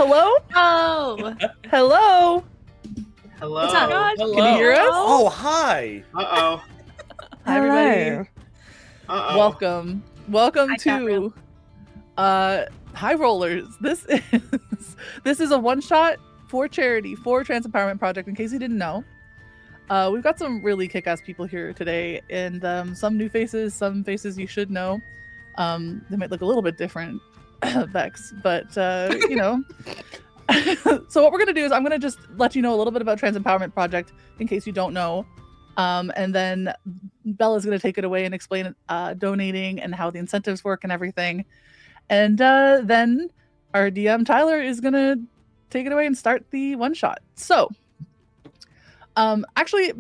Hello? Oh. Hello? Hello. It's on. Hello. Can you hear us? Oh, hi. Uh-oh. Hi, everybody. Uh-oh. Welcome Hi, to High Rollers. This is a one-shot for charity for Trans Empowerment Project, in case you didn't know. We've got some really kick-ass people here today, and some new faces, some faces you should know. They might look a little bit different, Vex, but you know. So what we're gonna do is I'm gonna just let you know a little bit about Trans Empowerment Project in case you don't know, and then Bella's gonna take it away and explain donating and how the incentives work and everything, and then our DM Tyler is gonna take it away and start the one shot. So, actually,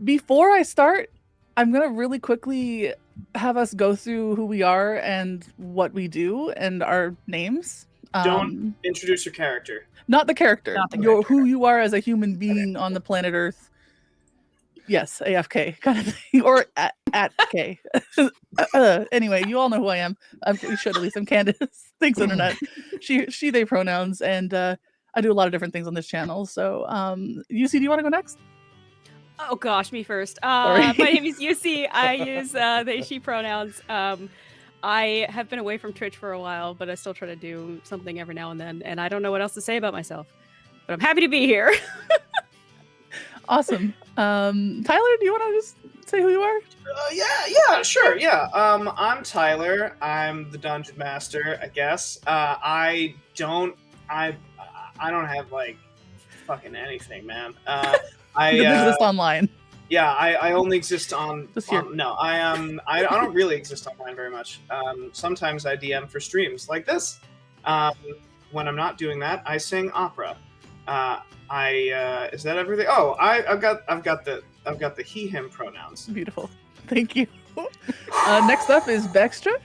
before I start, I'm gonna really quickly have us go through who we are and what we do and our names. Don't introduce your character. Not the character. Not the Your character. who you are as a human being on the planet Earth. Yes, AFK kind of thing, or at K. Anyway, you all know who I am. You should at least. I'm Candace. Thanks, internet. She, they pronouns, and I do a lot of different things on this channel. So, UC, do you want to go next? Oh gosh, me first. Sorry. My name is UC. I use they, she pronouns. I have been away from Twitch for a while, but I still try to do something every now and then, and I don't know what else to say about myself. But I'm happy to be here. Awesome. Tyler, do you want to just say who you are? Yeah, sure, yeah. I'm Tyler. I'm the Dungeon Master, I guess. I don't have, like, fucking anything, man. You exist online. Yeah, I only exist on. Just here. No, I don't really exist online very much. Sometimes I DM for streams like this. When I'm not doing that, I sing opera. Is that everything? Oh, I've got the he/him pronouns. Beautiful. Thank you. Next up is Bextra.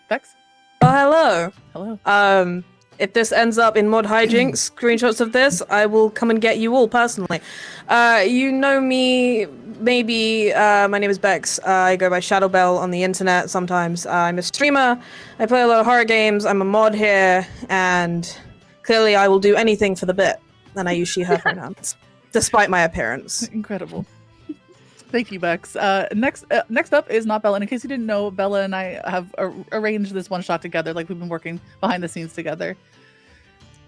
Bex. Oh, Hello. hello. If this ends up in mod hijinks, screenshots of this, I will come and get you all personally. You know me, maybe. My name is Bex. I go by Shadowbell on the internet sometimes. I'm a streamer. I play a lot of horror games. I'm a mod here, and clearly I will do anything for the bit. And I use she/her pronouns, despite my appearance. Incredible. Thank you, Bex. Next up is NotBella8. And in case you didn't know, Bella and I have arranged this one shot together. Like, we've been working behind the scenes together.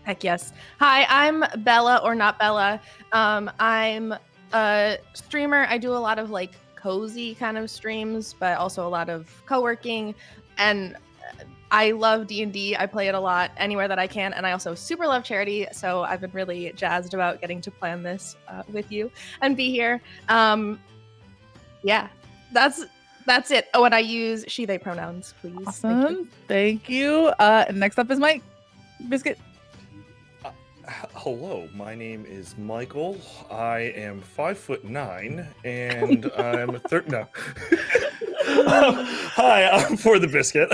Heck yes. Hi, I'm Bella or NotBella. I'm a streamer. I do a lot of like cozy kind of streams, but also a lot of co-working. And I love D&D. I play it a lot anywhere that I can. And I also super love charity. So I've been really jazzed about getting to plan this with you and be here. Yeah, that's it. Oh, and I use she, they pronouns, please. Awesome. Thank you. Next up is Mike. Biscuit. Hello, my name is Michael. I am 5'9", and I'm no. Hi, I'm For the Biscuit.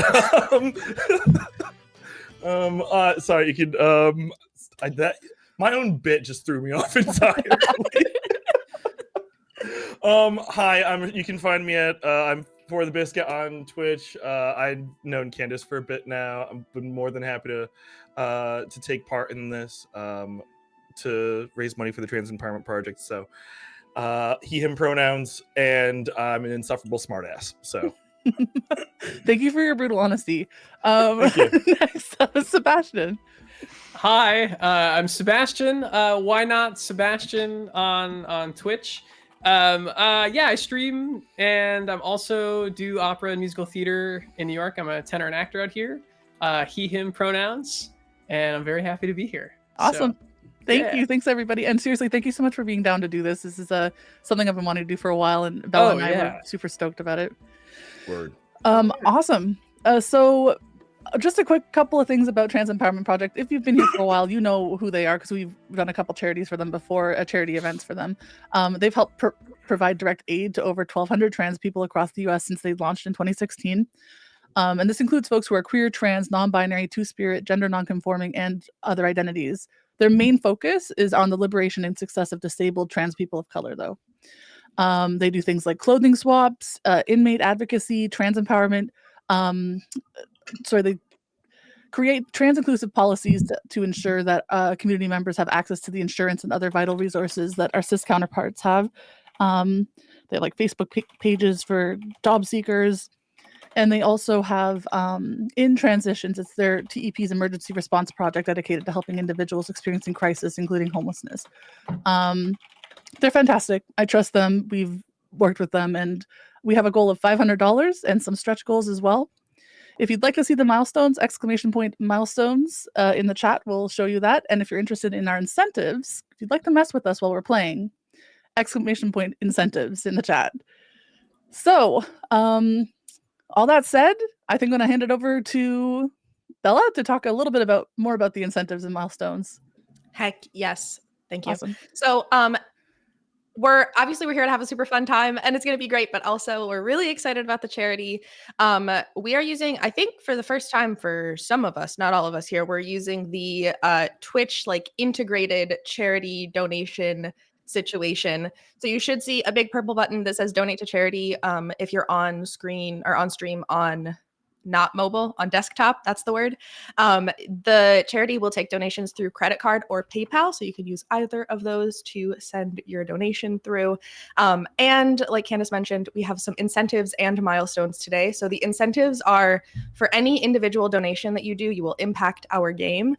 Sorry, you could. My own bit just threw me off entirely. Hi, you can find me at I'm For the Biscuit on Twitch. I've known Candace for a bit now. I've been more than happy to take part in this to raise money for the Trans Empowerment Project. So he/him pronouns, and I'm an insufferable smartass. So Thank you for your brutal honesty. Thank you. Next up is Sebastian. Hi, I'm Sebastian. Why not Sebastian on Twitch? Yeah, I stream, and I'm also do opera and musical theater in New York. I'm a tenor and actor out here. He/him pronouns, and I'm very happy to be here. Awesome. So, Thank you. Thanks, everybody. And seriously, thank you so much for being down to do this. This is something I've been wanting to do for a while, and Bella and I were super stoked about it. Word. Awesome. So just a quick couple of things about Trans Empowerment Project. If you've been here for a while, you know who they are because we've done a couple charities for them before, charity events for them. They've helped provide direct aid to over 1,200 trans people across the U.S. since they launched in 2016. And this includes folks who are queer, trans, non-binary, two-spirit, gender non-conforming, and other identities. Their main focus is on the liberation and success of disabled trans people of color, though. They do things like clothing swaps, inmate advocacy, trans empowerment. They create trans-inclusive policies to ensure that community members have access to the insurance and other vital resources that our cis counterparts have. They have like Facebook pages for job seekers. And they also have, in transitions, it's their TEP's emergency response project dedicated to helping individuals experiencing crisis, including homelessness. They're fantastic. I trust them. We've worked with them, and we have a goal of $500 and some stretch goals as well. If you'd like to see the milestones, !milestones in the chat will show you that. And if you're interested in our incentives, if you'd like to mess with us while we're playing, !incentives in the chat. So, all that said, I think I'm going to hand it over to Bella to talk a little bit more about the incentives and milestones. Heck yes. Thank you. Awesome. So we're here to have a super fun time, and it's going to be great, but also we're really excited about the charity. We are using, I think for the first time for some of us, not all of us here, we're using the Twitch like integrated charity donation situation. So you should see a big purple button that says donate to charity if you're on screen or on stream on not mobile, on desktop, that's the word. The charity will take donations through credit card or PayPal, so you can use either of those to send your donation through. And like Candace mentioned, we have some incentives and milestones today. So the incentives are for any individual donation that you do, you will impact our game.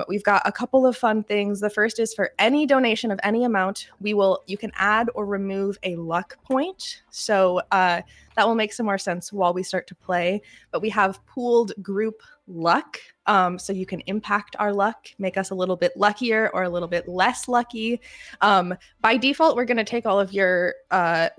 We've got a couple of fun things. The first is for any donation of any amount, you can add or remove a luck point. So that will make some more sense while we start to play. But we have pooled group luck. So you can impact our luck, make us a little bit luckier or a little bit less lucky. By default, we're going to take all of your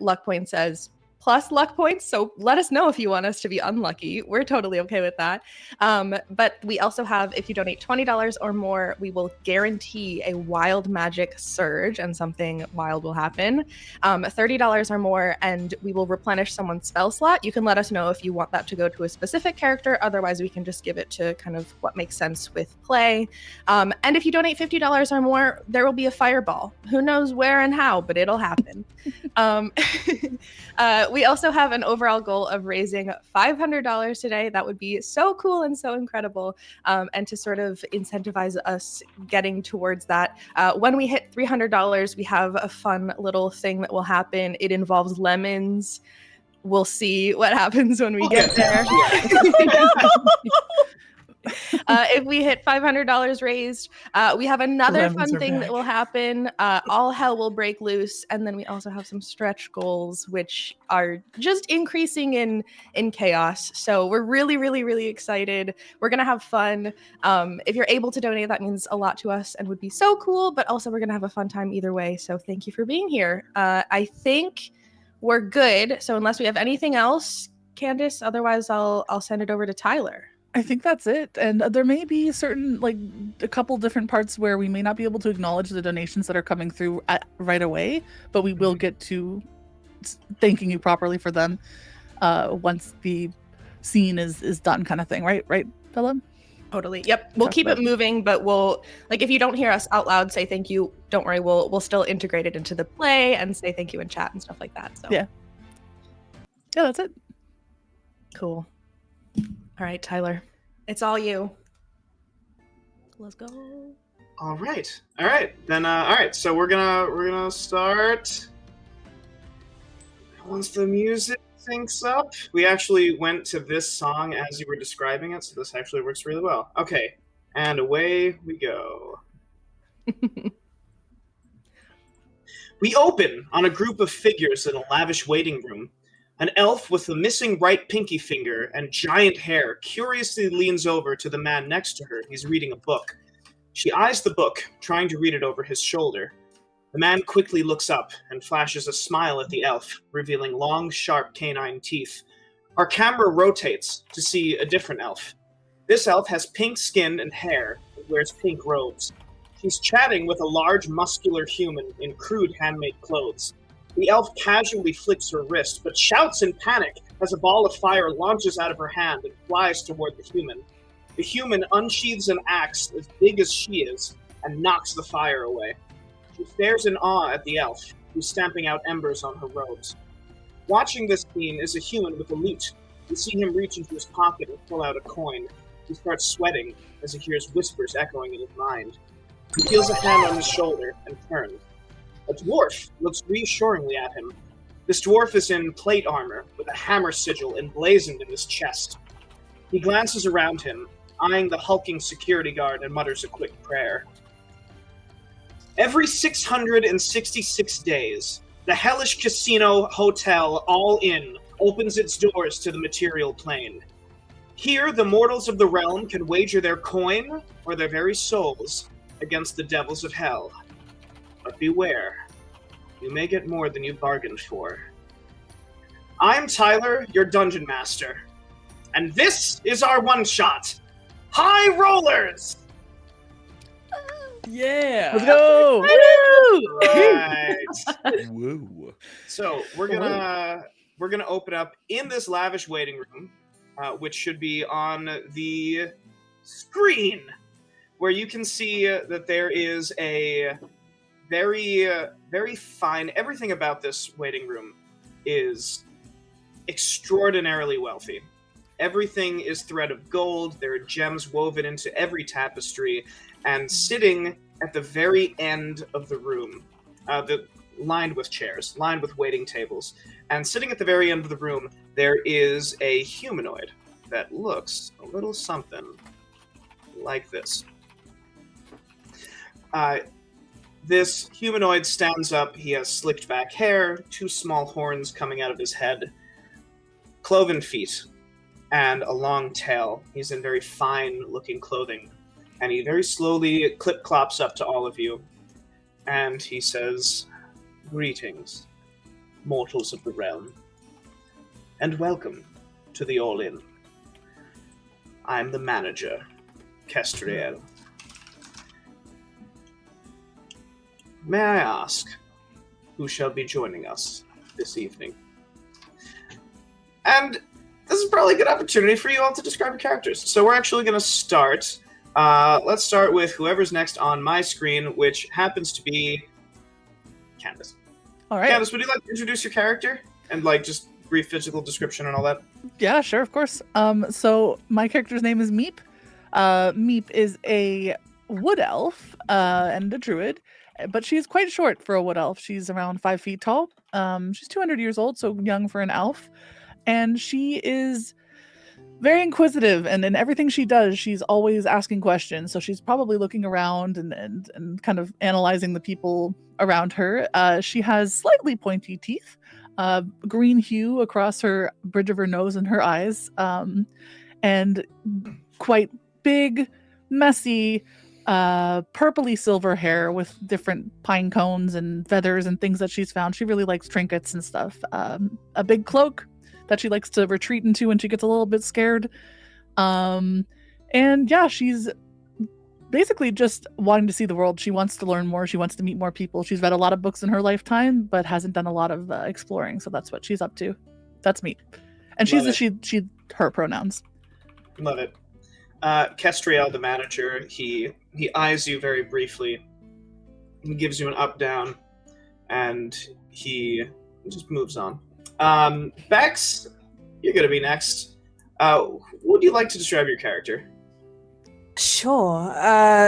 luck points as plus luck points. So let us know if you want us to be unlucky. We're totally okay with that. But we also have, if you donate $20 or more, we will guarantee a wild magic surge and something wild will happen. $30 or more, and we will replenish someone's spell slot. You can let us know if you want that to go to a specific character. Otherwise, we can just give it to kind of what makes sense with play. And if you donate $50 or more, there will be a fireball. Who knows where and how, but it'll happen. We also have an overall goal of raising $500 today. That would be so cool and so incredible. And to sort of incentivize us getting towards that. When we hit $300, we have a fun little thing that will happen. It involves lemons. We'll see what happens when we get there. If we hit $500 raised, we have another fun thing that will happen. All hell will break loose, and then we also have some stretch goals, which are just increasing in chaos. So we're really, really, really excited. We're gonna have fun. If you're able to donate, that means a lot to us and would be so cool. But also, we're gonna have a fun time either way. So thank you for being here. I think we're good. So unless we have anything else, Candace, otherwise I'll send it over to Tyler. I think that's it. And there may be certain, like a couple different parts where we may not be able to acknowledge the donations that are coming through right away, but we will get to thanking you properly for them once the scene is done, kind of thing. Right, Bella? Totally. Yep. We'll keep it moving, but we'll, like, if you don't hear us out loud say thank you, don't worry. We'll still integrate it into the play and say thank you in chat and stuff like that. So yeah, that's it. Cool. All right, Tyler, it's all you. Let's go. All right. Then, all right. So we're gonna start once the music syncs up. We actually went to this song as you were describing it, so this actually works really well. Okay, and away we go. We open on a group of figures in a lavish waiting room. An elf with a missing right pinky finger and giant hair curiously leans over to the man next to her. He's reading a book. She eyes the book, trying to read it over his shoulder. The man quickly looks up and flashes a smile at the elf, revealing long, sharp canine teeth. Our camera rotates to see a different elf. This elf has pink skin and hair and wears pink robes. She's chatting with a large, muscular human in crude handmade clothes. The elf casually flicks her wrist, but shouts in panic as a ball of fire launches out of her hand and flies toward the human. The human unsheathes an axe as big as she is and knocks the fire away. She stares in awe at the elf, who's stamping out embers on her robes. Watching this scene is a human with a lute. We see him reach into his pocket and pull out a coin. He starts sweating as he hears whispers echoing in his mind. He feels a hand on his shoulder and turns. A dwarf looks reassuringly at him. This dwarf is in plate armor, with a hammer sigil emblazoned in his chest. He glances around him, eyeing the hulking security guard, and mutters a quick prayer. Every 666 days, the hellish casino hotel All In opens its doors to the material plane. Here, the mortals of the realm can wager their coin or their very souls against the devils of hell. But beware, you may get more than you bargained for. I'm Tyler, your dungeon master, and this is our one-shot, High Rollers! Yeah. Let's go! Right. Woo. So we're gonna open up in this lavish waiting room, which should be on the screen, where you can see that there is a very fine. Everything about this waiting room is extraordinarily wealthy. Everything is thread of gold. There are gems woven into every tapestry, and sitting at the very end of the room, lined with chairs, lined with waiting tables, and sitting at the very end of the room, there is a humanoid that looks a little something like this. This humanoid stands up. He has slicked back hair, two small horns coming out of his head, cloven feet, and a long tail. He's in very fine-looking clothing, and he very slowly clip-clops up to all of you, and he says, "Greetings, mortals of the realm, and welcome to the All In. I'm the manager, Kestriel. May I ask, who shall be joining us this evening?" And this is probably a good opportunity for you all to describe your characters. So we're actually going to start. Let's start with whoever's next on my screen, which happens to be Candace. All right. Candace, would you like to introduce your character and just brief physical description and all that? Yeah, sure, of course. So my character's name is Meep. Meep is a wood elf and a druid, but she's quite short for a wood elf. She's around 5 feet tall. She's 200 years old, so young for an elf. And she is very inquisitive, and in everything she does, she's always asking questions. So she's probably looking around and kind of analyzing the people around her. She has slightly pointy teeth, green hue across her bridge of her nose and her eyes, and quite big, messy, purpley silver hair with different pine cones and feathers and things that she's found. She really likes trinkets and stuff. A big cloak that she likes to retreat into when she gets a little bit scared. And yeah, she's basically just wanting to see the world. She wants to learn more. She wants to meet more people. She's read a lot of books in her lifetime, but hasn't done a lot of exploring. So that's what she's up to. That's me. And she's her pronouns. Love it. Kestriel, the manager, he eyes you very briefly. He gives you an up-down, and he just moves on. Bex, you're going to be next. Would you like to describe your character? Sure.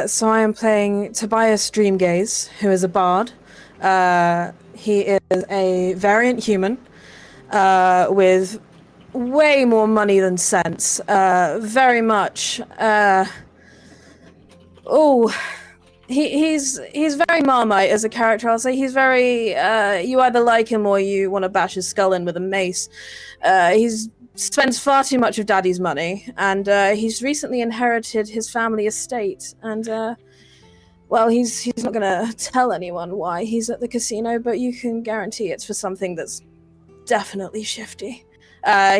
So I am playing Tobias Dreamgaze, who is a bard. He is a variant human with way more money than sense. Very much. He's very Marmite as a character. I'll say he's very. You either like him or you want to bash his skull in with a mace. He's spends far too much of Daddy's money, and he's recently inherited his family estate. And well, he's not gonna tell anyone why he's at the casino, but you can guarantee it's for something that's definitely shifty.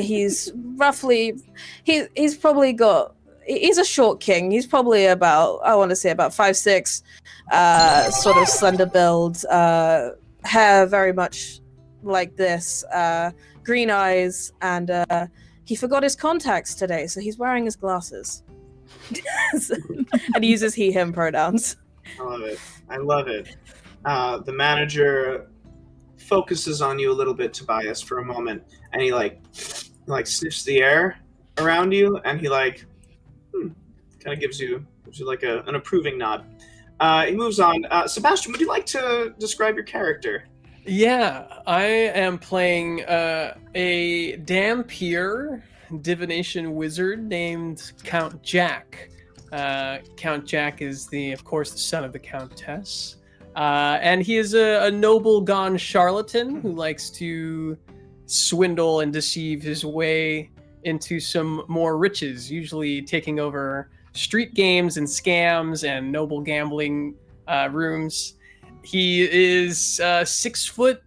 He's probably got. He's a short king. He's probably about 5'6", sort of slender build, hair very much like this, green eyes, and he forgot his contacts today, so he's wearing his glasses. And he uses he/him pronouns. I love it. The manager focuses on you a little bit, Tobias, for a moment, and he sniffs the air around you, and he Kind of gives you like an approving nod. He moves on. Sebastian, would you like to describe your character? Yeah, I am playing a Dampier divination wizard named Count Jack. Count Jack is of course, the son of the Countess. And he is a noble gone charlatan who likes to swindle and deceive his way into some more riches, usually taking over street games and scams and noble gambling rooms. He is 6 foot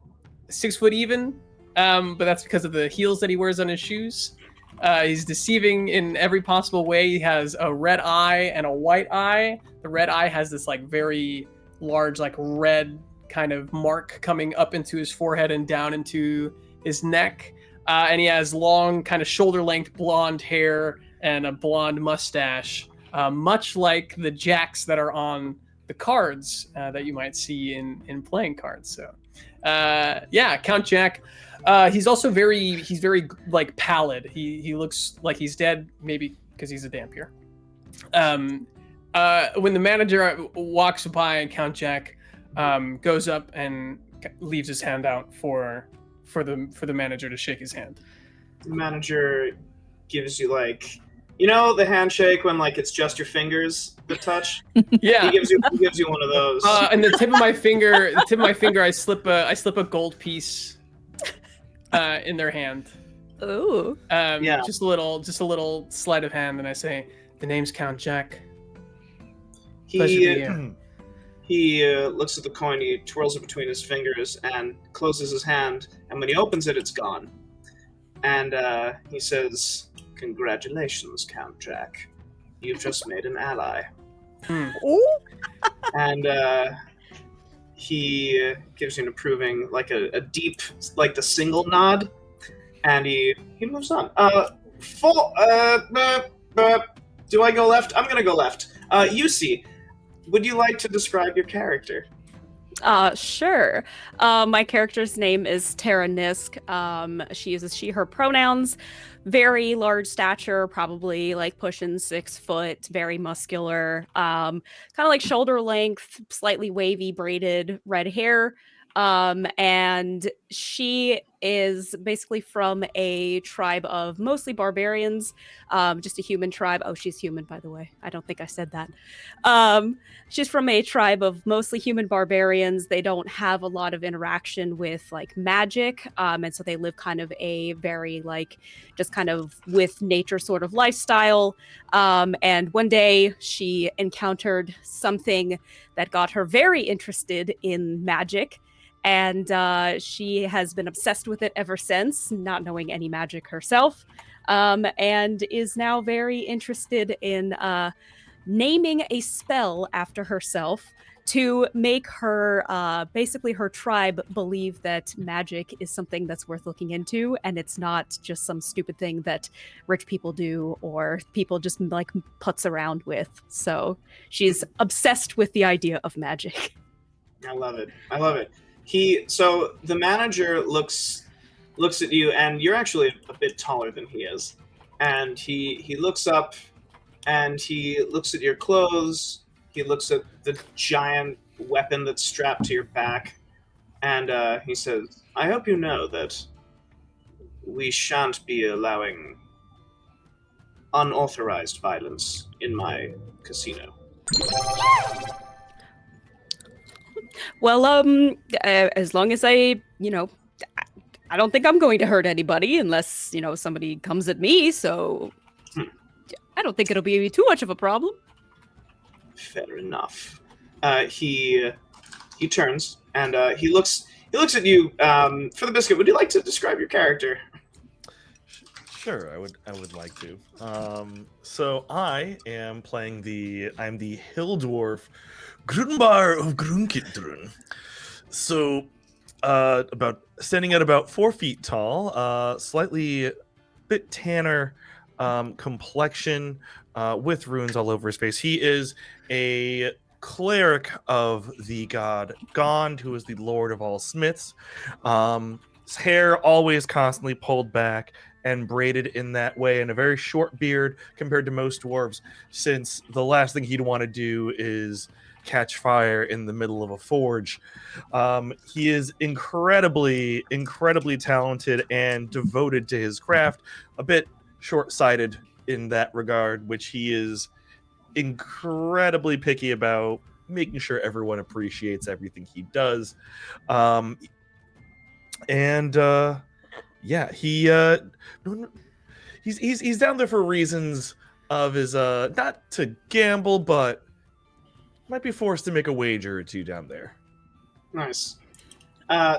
even, but that's because of the heels that he wears on his shoes. He's deceiving in every possible way. He has a red eye and a white eye. The red eye has this like very large like red kind of mark coming up into his forehead and down into his neck. And he has long kind of shoulder length blonde hair and a blonde mustache, much like the jacks that are on the cards that you might see in playing cards. So yeah, Count Jack. He's also very like pallid. He looks like he's dead, maybe because he's a Dampier. When the manager walks by, and Count Jack goes up and leaves his hand out for the manager to shake his hand. The manager gives you like, you know, the handshake when like it's just your fingers that touch. Yeah, he gives you one of those. And the tip of my finger, I slip a gold piece in their hand. Ooh. Yeah. Just a little sleight of hand, and I say, "The name's Count Jack." Pleasure to be here. He looks at the coin, he twirls it between his fingers and closes his hand, and when he opens it, it's gone. And he says, "Congratulations, Count Jack. You've just made an ally." And he gives you an approving, like a deep, like the single nod, and he moves on. Do I go left? I'm gonna go left. Yusi, would you like to describe your character? Sure. My character's name is Tara Nisk. She uses she, her pronouns. Very large stature, probably like pushing 6 foot, very muscular, kind of like shoulder length, slightly wavy, braided red hair. And she is basically from a tribe of mostly barbarians, just a human tribe. Oh, she's human, by the way. I don't think I said that. She's from a tribe of mostly human barbarians. They don't have a lot of interaction with like magic. And so they live kind of a very like just kind of with nature sort of lifestyle. And one day she encountered something that got her very interested in magic. And she has been obsessed with it ever since, not knowing any magic herself, and is now very interested in naming a spell after herself to make her, basically her tribe believe that magic is something that's worth looking into, and it's not just some stupid thing that rich people do or people just like putz around with. So she's obsessed with the idea of magic. I love it. So the manager looks at you, and you're actually a bit taller than he is. And he looks up, and he looks at your clothes. He looks at the giant weapon that's strapped to your back, and he says, "I hope you know that we shan't be allowing unauthorized violence in my casino." Well, as long as I don't think I'm going to hurt anybody unless, somebody comes at me, so I don't think it'll be too much of a problem. Fair enough. He turns and he looks at you. For the biscuit, would you like to describe your character? Sure, I would like to. So I am playing I'm the hill dwarf Grunbar of Grunkidrun. So standing at about 4 feet tall, slightly bit tanner complexion, with runes all over his face. He is a cleric of the god Gond, who is the lord of all smiths. His hair always constantly pulled back, and braided in that way, and a very short beard compared to most dwarves, since the last thing he'd want to do is catch fire in the middle of a forge. He is incredibly talented and devoted to his craft, a bit short-sighted in that regard, which he is incredibly picky about making sure everyone appreciates everything he does. He's down there for reasons of his not to gamble, but might be forced to make a wager or two down there. Nice.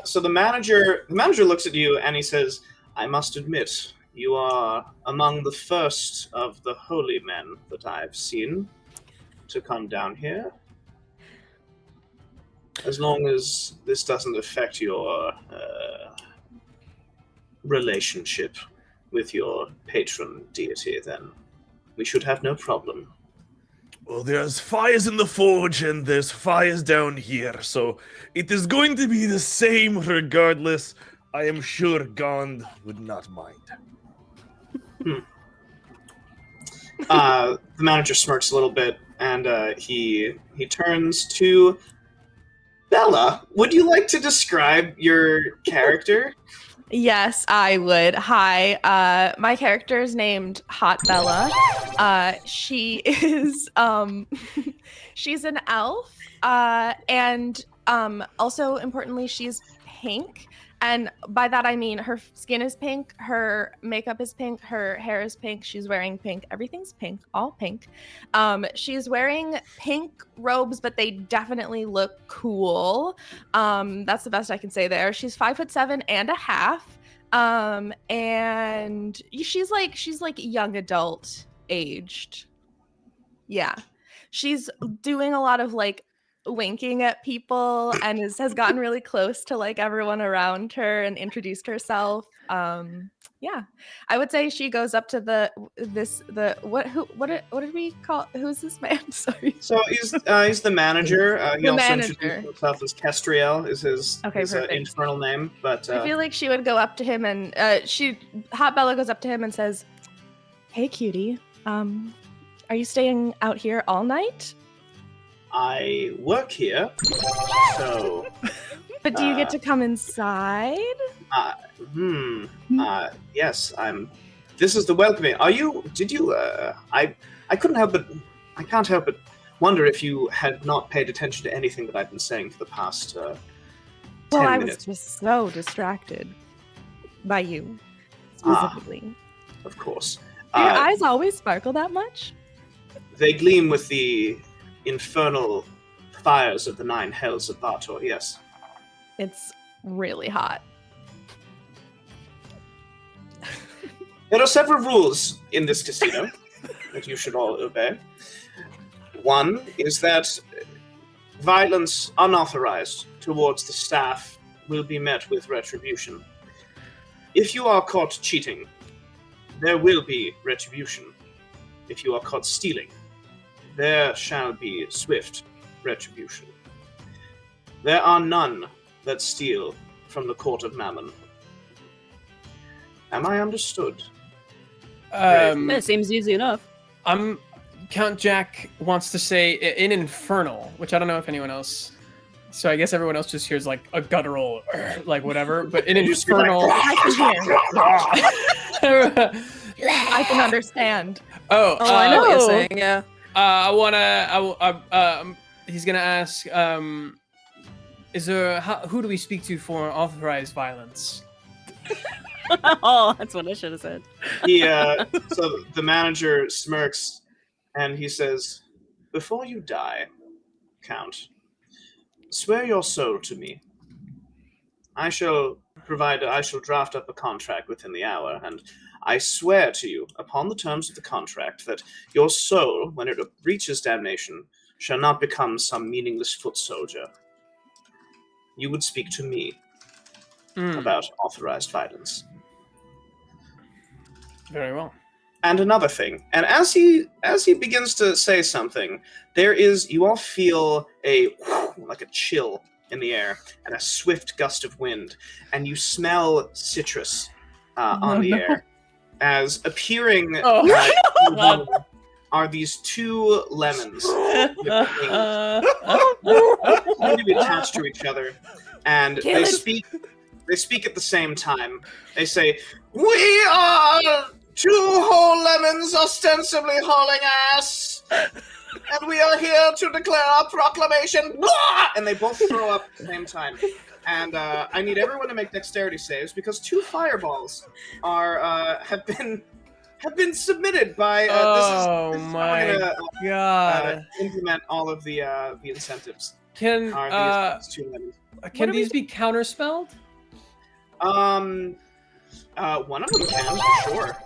So the manager looks at you and he says, "I must admit, you are among the first of the holy men that I've seen to come down here. As long as this doesn't affect your relationship with your patron deity, then we should have no problem." Well, there's fires in the forge and there's fires down here, so it is going to be the same regardless. I am sure Gond would not mind. The manager smirks a little bit, and he turns to Bella. Would you like to describe your character? Yes, I would. Hi, my character is named Hot Bella. She is she's an elf, and also importantly, she's pink. And by that I mean her skin is pink, her makeup is pink, her hair is pink, she's wearing pink, everything's pink, all pink. She's wearing pink robes, but they definitely look cool. That's the best I can say there. She's 5'7.5", and she's like young adult aged. Yeah. She's doing a lot of like winking at people and has gotten really close to like everyone around her and introduced herself. Yeah, I would say she goes up to what did we call, who's this man? Sorry. So he's the manager. He The also manager. introduced himself as Kestriel is his Perfect. infernal name. But I feel like she would go up to him and Hot Bella goes up to him and says, "Hey cutie, are you staying out here all night? I work here, so. But do you get to come inside?" Yes, I'm. This is the welcoming. Did you? I couldn't help but. I can't help but wonder if you had not paid attention to anything that I've been saying for the past 10 I minutes. was just so distracted by you, specifically. Of course. Do your eyes always sparkle that much? They gleam with the infernal fires of the 9 hells of Bartor, yes. It's really hot. There are several rules in this casino that you should all obey. One is that violence unauthorized towards the staff will be met with retribution. If you are caught cheating, there will be retribution. If you are caught stealing, there shall be swift retribution. There are none that steal from the court of Mammon. Am I understood? It seems easy enough. Count Jack wants to say in infernal, which I don't know if anyone else. So I guess everyone else just hears like a guttural, like whatever. But in infernal, I can hear. I can understand. I know what you're saying. Yeah. He's gonna ask, is there, who do we speak to for authorized violence? Oh, that's what I should have said. So the manager smirks and he says, "Before you die, Count, swear your soul to me. I shall draft up a contract within the hour, and I swear to you, upon the terms of the contract, that your soul, when it reaches damnation, shall not become some meaningless foot soldier. You would speak to me about authorized violence." Very well. And another thing, and as he begins to say something, you all feel like a chill in the air and a swift gust of wind, and you smell citrus on the air. as appearing Oh, uh, are these 2 lemons with wings. Seem to be attached to each other, and Kill they it. speak. They speak at the same time. They say, "We are 2 whole lemons, ostensibly hauling ass, and we are here to declare our proclamation." Blah! And they both throw up at the same time. And I need everyone to make dexterity saves because 2 fireballs have been submitted by. Oh this is how my we're gonna God. implement all of the incentives. Can These 2 lemons. can these be counterspelled? One of them can, for sure.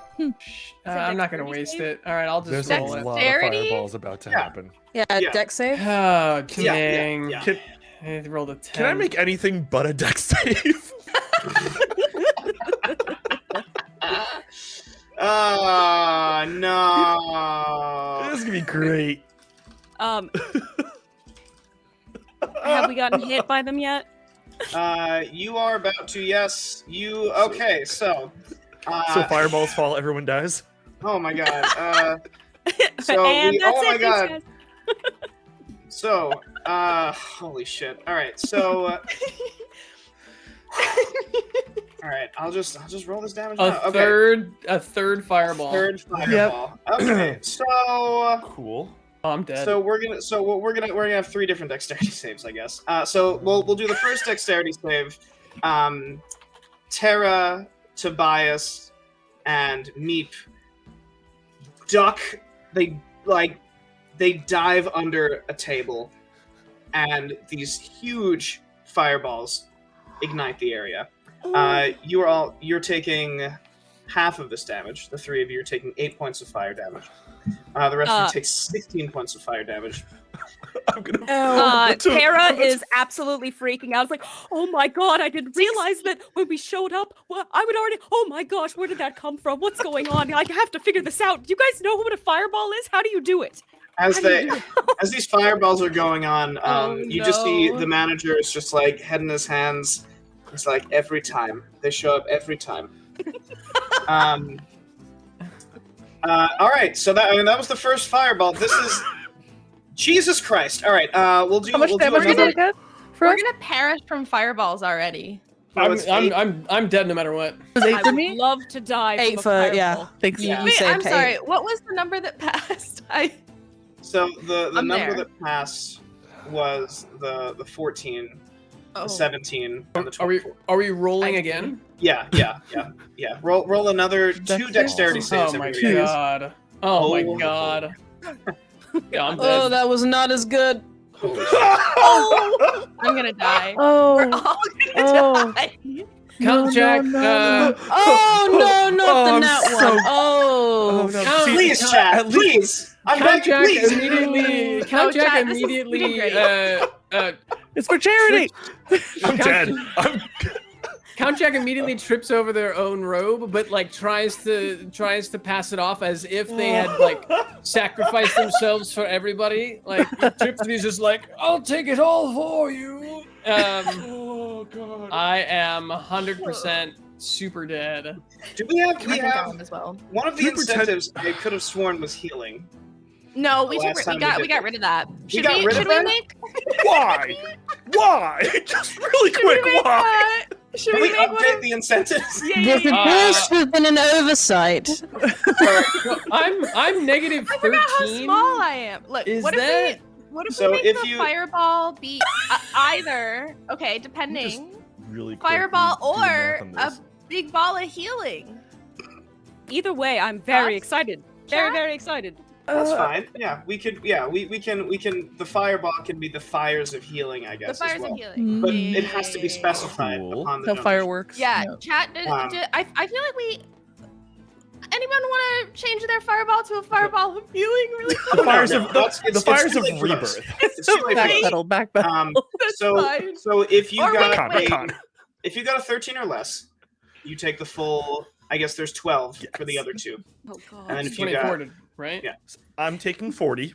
I'm not gonna dexterity waste save? it. All right, I'll just There's roll a it. lot of Dexterity? fireballs about to Yeah. happen. Yeah, Yeah. deck save. Oh, dang. Yeah. Can, I rolled a 10. can I make anything but a dex save? No. This is gonna be great. Have we gotten hit by them yet? You are about to, yes. You, okay, so. So fireballs fall, everyone dies. Oh my god. So and we, that's oh my it, thanks, god. guys. So, holy shit. Alright, so. Alright, I'll just roll this damage now. Okay. A third fireball. Third fireball. Okay, so. Cool. Oh, I'm dead. So we're gonna have 3 different dexterity saves, I guess. So we'll do the first dexterity save. Tara, Tobias, and Meep duck. They dive under a table, and these huge fireballs ignite the area. You're taking half of this damage. The 3 of you are taking 8 points of fire damage. The rest of you take 16 points of fire damage. I'm gonna. Tara is absolutely freaking out. It's like, oh my god, I didn't realize that when we showed up, well, I would already. Oh my gosh, where did that come from? What's going on? I have to figure this out. Do you guys know what a fireball is? How do you do it? As these fireballs are going on, you just see no. the manager is just like head in his hands. It's like every time they show up, every time. All right, so that was the first fireball. This is Jesus Christ. All right, we'll do. How much we'll do damage did another. I get? For We're us? gonna perish from fireballs already. it's 8. I'm dead no matter what. It was 8 I for would me? love to die. 8 from a for- yeah. fireball. Thanks. Yeah. You Wait, saved I'm 8. sorry. What was the number that passed? So the I'm number there. that passed was the 14, Oh. the 17, and the Are we 24. are we rolling I- again? Yeah. Roll another 2 Dexterity? dexterity saves. Oh my everybody. god. Oh my Oh. god. Yeah, I'm Oh, dead. that was not as good. Holy shit. I'm gonna die. We're Oh, all gonna oh. die. Count Jack. Oh no, not Oh, the I'm nat so- one. Oh. no. Count- See, Please, chat. at least- Please. I'm Count begging. Jack Please. immediately. Count No, Jack Jack, this is immediately. great. It's for charity. I'm dead. Count Jack immediately trips over their own robe, but like tries to pass it off as if they had like sacrificed themselves for everybody. Like he trips and he's just like, "I'll take it all for you." Oh god. I am 100% super dead. Do we have? I We think I have am as well. one of the You pretend- incentives. I could have sworn was healing. No, we Last time we got did got rid of that. Should got we rid of should we that? make Why? Why? Just really quick. Why? should Can we we make one update of the incentives? This appears to have been an oversight. Well, I'm negative I forgot how 13. small I am. Look, Is what that- if So we make if the you- fireball be either depending Really quick. fireball do the or math on a this. big ball of healing? Either way, I'm very Thoughts? excited. Very, Chat? very excited. That's fine. Yeah, we could. Yeah, we can. The fireball can be the fires of healing, I The guess. fires as well. of healing. But it has to be Yeah. specified Cool. upon the How donation. fireworks. Yeah, chat. Um, I feel like we. Anyone want to change their fireball to a fireball of healing really Oh, The no, fires no, of that's- the it's fires too of late for those. rebirth. It's too late for those. Backpedal. That's So fine. if you Or wait, got wait. if you got a 13 or less, you take the full. I guess there's 12 for the other 2. Oh god. And then It's if you got 24, right? Yeah. I'm taking 40.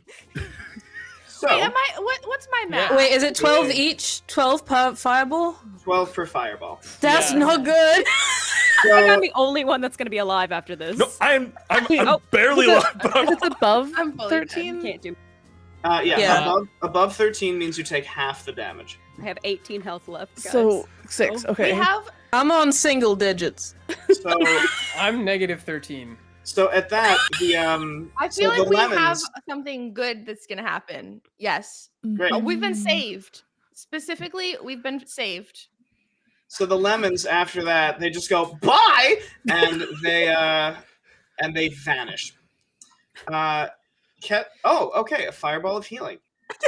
so Wait, what's my math? Wait, is it 12 each? 12 per fireball? 12 per fireball. That's Yeah. not good. think I'm the only one that's gonna be alive after this. No, I'm Oh. barely alive. But If it's above I'm fully dead. 13, Can't do. Yeah. Above 13 means you take half the damage. I have 18 health left, guys. so 6. Oh, Okay. We have I'm on single digits. So I'm negative 13. so at that the I so feel the like we have lemons- something good that's gonna happen. Yes. Great. We've been saved. Specifically, we've been saved. So the lemons after that they just go bye and they vanish. Oh, okay, a fireball of healing.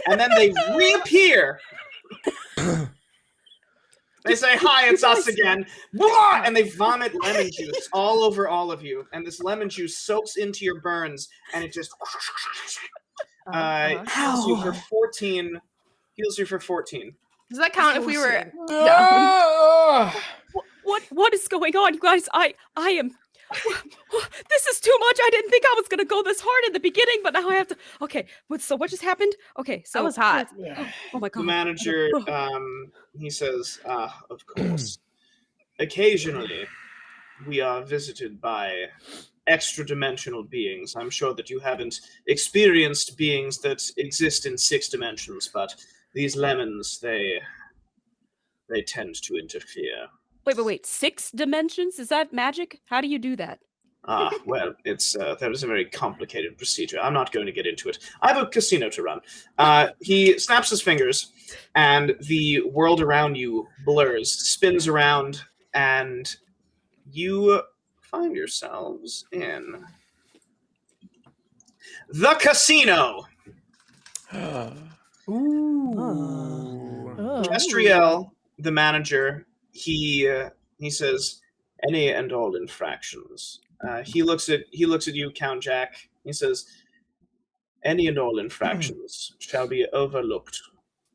And then they reappear. They say, "Hi, it's us again." Blah! And they vomit lemon juice all over all of you. And this lemon juice soaks into your burns and it just heals you for 14. Heals you for 14. Does that count if we were? What is going on, you guys? I am. This is too much. I didn't think I was gonna go this hard in the beginning, but now I have to. Okay, so what just happened? Okay, so That was hot. Oh my The god. manager, he says, of course. Occasionally, we are visited by extra-dimensional beings. I'm sure that you haven't experienced beings that exist in 6 dimensions, but these lemons, they tend to interfere. Wait. 6 dimensions? Is that magic? How do you do that? Well, that is a very complicated procedure. I'm not going to get into it. I have a casino to run. He snaps his fingers, and the world around you blurs, spins around, and you find yourselves in the casino. Ooh. Estriel, the manager, he says, "Any and all infractions." He looks at you, Count Jack. He says, "Any and all infractions shall be overlooked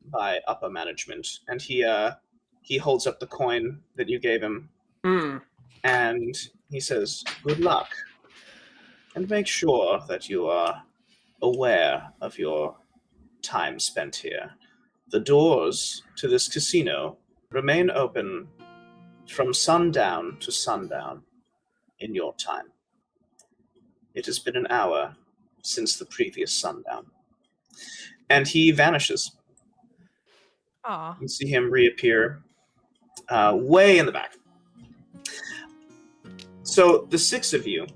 by upper management." And he holds up the coin that you gave him, and he says, "Good luck, and make sure that you are aware of your time spent here. The doors to this casino remain open from sundown to sundown in your time. It has been an hour since the previous sundown." And he vanishes. Aw. You see him reappear way in the back. So the 6 of you,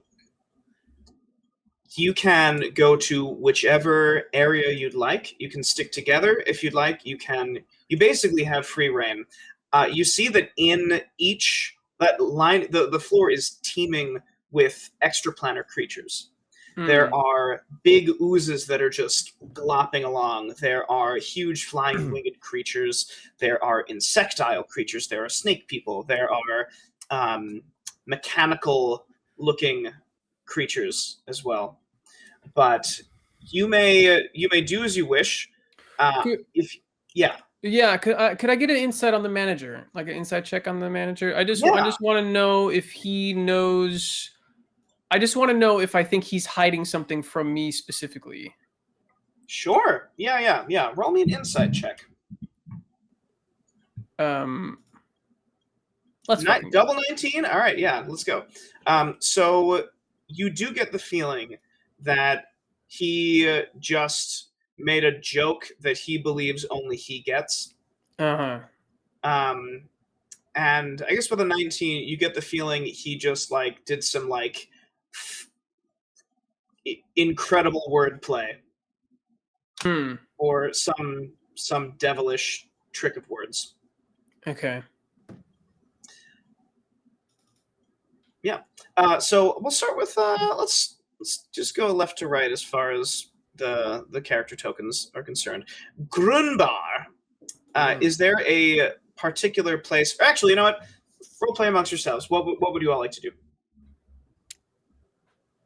you can go to whichever area you'd like. You can stick together if you'd like. You basically have free reign. You see that in each that line, the floor is teeming with extraplanar creatures. There are big oozes that are just glopping along. There are huge flying winged creatures. There are insectile creatures. There are snake people. There are mechanical looking creatures as well. But you may do as you wish. Yeah, could I get an insight on the manager, like an inside check on the manager? I just want to know if he knows. I just want to know if I think he's hiding something from me specifically. Sure. Yeah. Roll me an insight check. Let's double 19. All right. Yeah. Let's go. So you do get the feeling that he just made a joke that he believes only he gets. And I guess with a 19, you get the feeling he just did some incredible wordplay, or some devilish trick of words. Okay. Yeah. So we'll start with let's just go left to right as far as the character tokens are concerned. Grunbar, is there a particular place? Or actually, you know what? Role play amongst yourselves. What would you all like to do?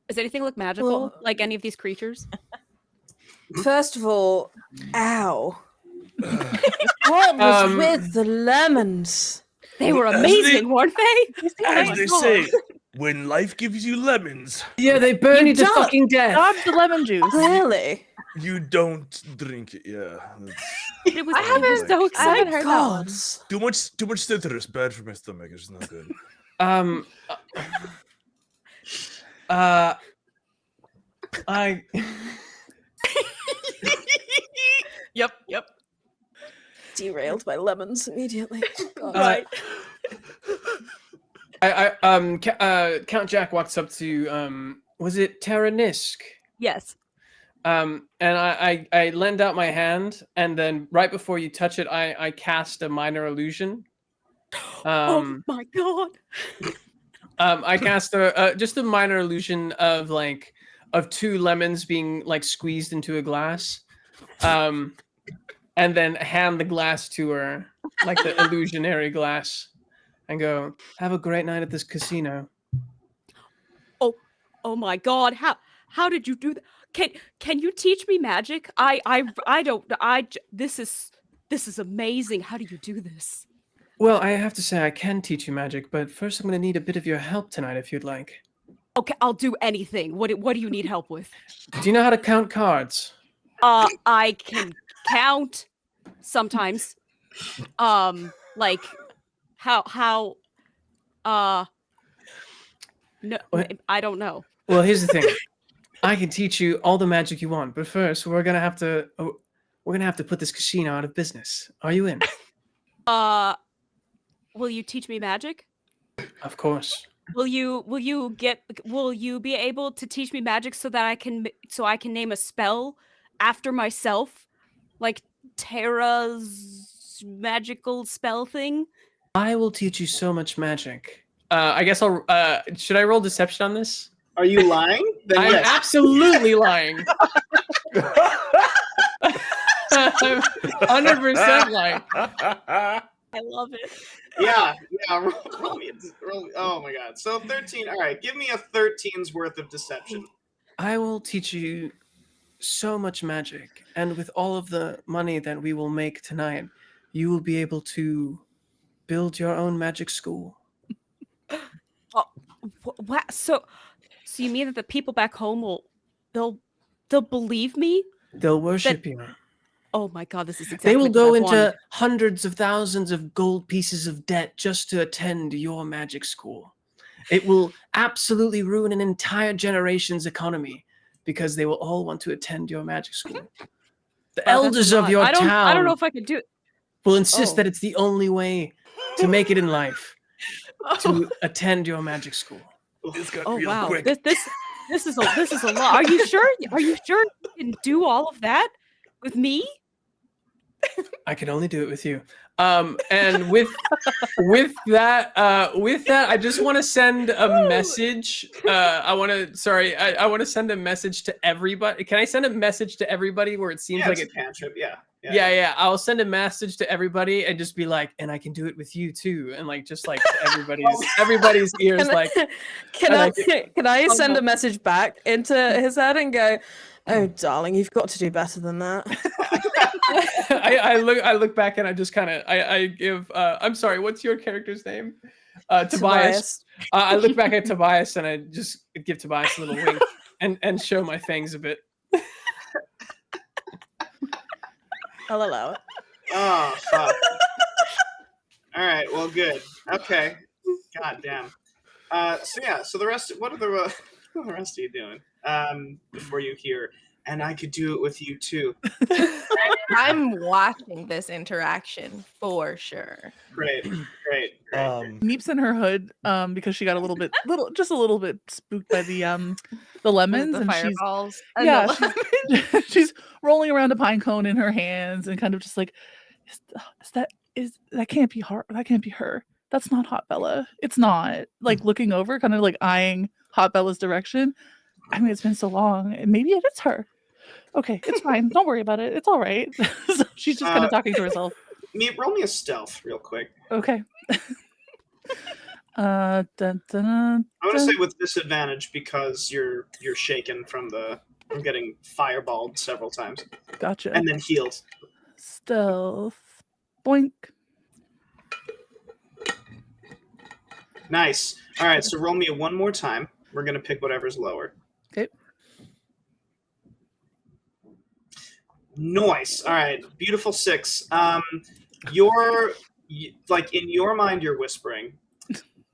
Does anything look magical, like any of these creatures? First of all, ow. What was with the lemons? They were amazing, weren't they? As they say, when life gives you lemons, Yeah, they burn you to don't. fucking death. Dodge the lemon juice. Clearly. you don't drink it. Yeah, It was, I haven't- so I haven't exciting. heard that one. Gods. too much citrus, bad for my stomach. It's not good. I Yep. Derailed by lemons immediately. God. Right. Count Jack walks up to was it Terra Nisk? Yes. And I lend out my hand, and then right before you touch it, I cast a minor illusion. Oh my god. I cast just a minor illusion of two lemons being like squeezed into a glass, and then hand the glass to her, like the illusionary glass, and go, "Have a great night at this casino." Oh my god. How did you do that? Can you teach me magic? This is amazing. How do you do this? Well, I have to say I can teach you magic, but first I'm going to need a bit of your help tonight, if you'd like. Okay, I'll do anything. What do you need help with? Do you know how to count cards? I can count sometimes. Like how no, What? I don't know. Well, here's the thing. I can teach you all the magic you want, but first we're gonna have to put this casino out of business. Are you in? Will you teach me magic? Of course. Will you be able to teach me magic so that I can name a spell after myself, like Terra's magical spell thing? I will teach you so much magic. I guess I'll. Should I roll deception on this? Are you lying? Then I'm yes. absolutely lying. I'm 100% lying. I love it. Yeah. Roll me. Oh my god. So 13. All right. Give me a 13's worth of deception. I will teach you so much magic, and with all of the money that we will make tonight, you will be able to build your own magic school. What? So you mean that the people back home they'll believe me? They'll worship you. Oh my god, this is exactly They will what go I into wanted. hundreds of thousands of gold pieces of debt just to attend your magic school. It will absolutely ruin an entire generation's economy because they will all want to attend your magic school. The That's elders a of lot. your I don't town know if I could do it. will insist Oh. that it's the only way to make it in life to attend your magic school. This got Oh real wow. quick. This is a lot. Are you sure? Are you sure you can do all of that with me? I can only do it with you. And with that, I just want to send a message. I want to send a message to everybody. Can I send a message to everybody where it seems Yeah, like it's a cantrip. Yeah. Yeah. I'll send a message to everybody and just be like, and I can do it with you too, and like just like to everybody's ears, like. Can I send no. a message back into his head and go, "Oh, darling, you've got to do better than that." I look back and I just kind of I give I'm sorry, what's your character's name? Tobias. I look back at Tobias and I just give Tobias a little wink and show my fangs a bit. I'll allow it. Oh fuck. All right. Well, good. Okay. God damn. So the rest. What are the rest of you doing? Before you hear, and I could do it with you too. I'm watching this interaction for sure. Great. Meep's in her hood because she got a little bit spooked by the lemons, The and fireballs. she's rolling around a pine cone in her hands and kind of just like, that can't be her. That can't be her. That's not Hot Bella. It's not. Like looking over, kind of like eyeing Hot Bella's direction. I mean, it's been so long. Maybe it is her. Okay, it's fine. Don't worry about it. It's all right. So she's just kind of talking to herself. Roll me a stealth real quick. Okay. Dun, dun, dun, I want to dun. say with disadvantage because you're shaken from getting fireballed several times Gotcha. and then healed. Stealth. Boink. Nice. All right, so roll me it one more time. We're gonna pick whatever's lower. Okay. Nice. All right, beautiful 6. You're like in your mind you're whispering,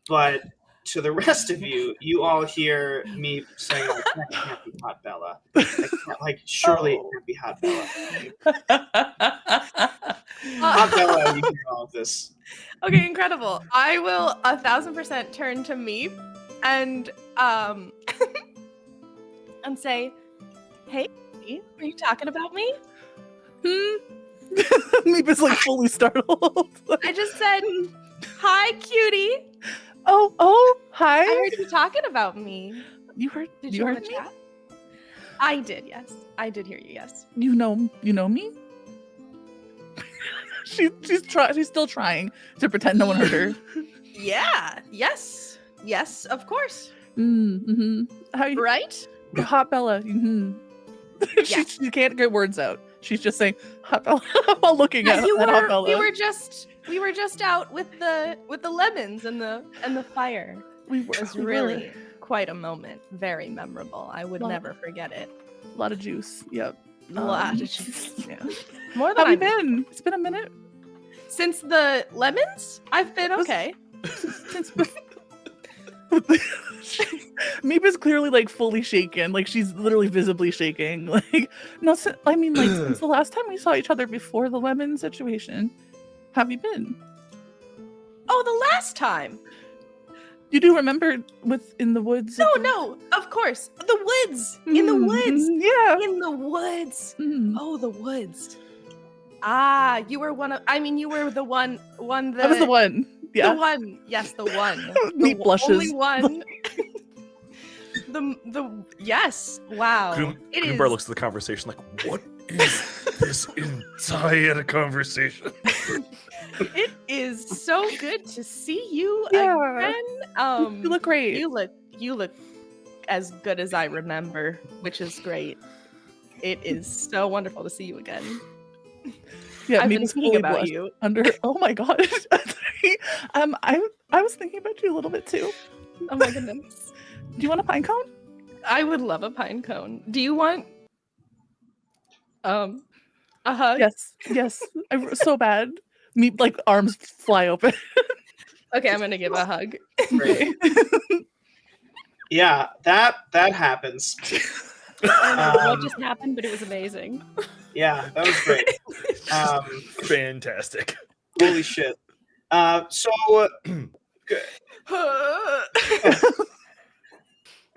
but to the rest of you, you all hear me saying, like, that can't be Hot Bella. Like, surely it can't be Hot Bella. Hot Bella, you hear all of this. Okay, incredible. I will 1000% turn to Meep and and say, "Hey, are you talking about me?" Meep is like fully startled. I just said, "Hi, cutie. Oh, hi. I heard you talking about me. You heard? Did you you heard want to me? chat?" I did, yes. I did hear you, yes. You know me? She's still trying to pretend no one heard her. Yeah. Yes. Yes, of course. Mm-hmm. How you? Right? Hot Bella. Mm-hmm. Yeah. she can't get words out. She's just saying Hot Bella while looking at Hot Bella. We were just out with the lemons and the fire. It was really quite a moment. Very memorable. I would never forget it. A lot of juice. Yep. A lot of juice. Yeah. More How than have you been? It's been a minute. Since the lemons, I've been okay. Since Meep is clearly like fully shaken. Like she's literally visibly shaking. Like no, I mean like since the last time we saw each other before the lemon situation. How have you been? Oh, the last time. You do remember in the woods? No, of course. The woods. In the woods. Yeah. In the woods. Mm. Oh, the woods. Ah, you were you were the one that I was the one. Yeah. The one. Yes, the one. Meep blushes. Only one. Yes. Wow. Grimbar looks at the conversation like, what is this entire conversation? It is so good to see you Yeah. again. You look great. You look as good as I remember, which is great. It is so wonderful to see you again. Yeah, I've Meep been is thinking fully about blushed you. under. Oh my gosh. I was thinking about you a little bit too. Oh my goodness. Do you want a pine cone? I would love a pine cone. Do you want a hug? Yes. So bad. Meep like arms fly open. Okay, I'm gonna give a hug. Great. Yeah, that happens. What just happened, but it was amazing. Yeah, that was great. Fantastic. Holy shit. So good.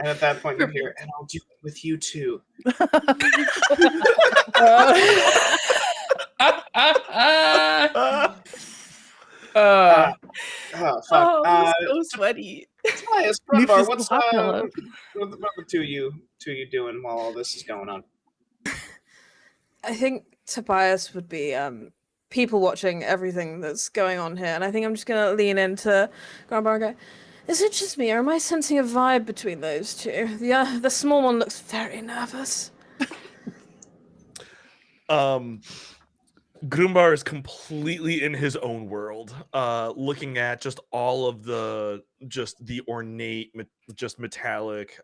And at that point, you hear, and I'll do it with you too. Oh, fuck. I'm so sweaty. Tobias, Grumbar, what's the two of you doing while all this is going on? I think Tobias would be people watching everything that's going on here, and I think I'm just gonna lean into Grandpa and go, is it just me, or am I sensing a vibe between those two? The small one looks very nervous. Grumbar is completely in his own world, looking at just all of the ornate, just metallic,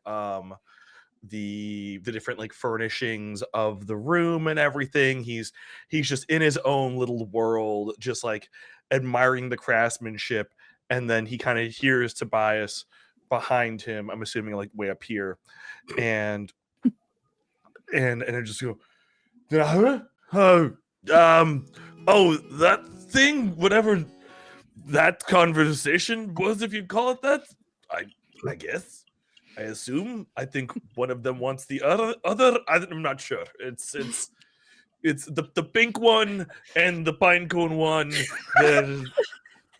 the different like furnishings of the room and everything. He's just in his own little world, just like admiring the craftsmanship. And then he kind of hears Tobias behind him, I'm assuming like way up here, and I just go, that thing, whatever that conversation was, if you'd call it that, I guess, I assume, I think one of them wants the other. I'm not sure. It's the pink one and the pine cone one.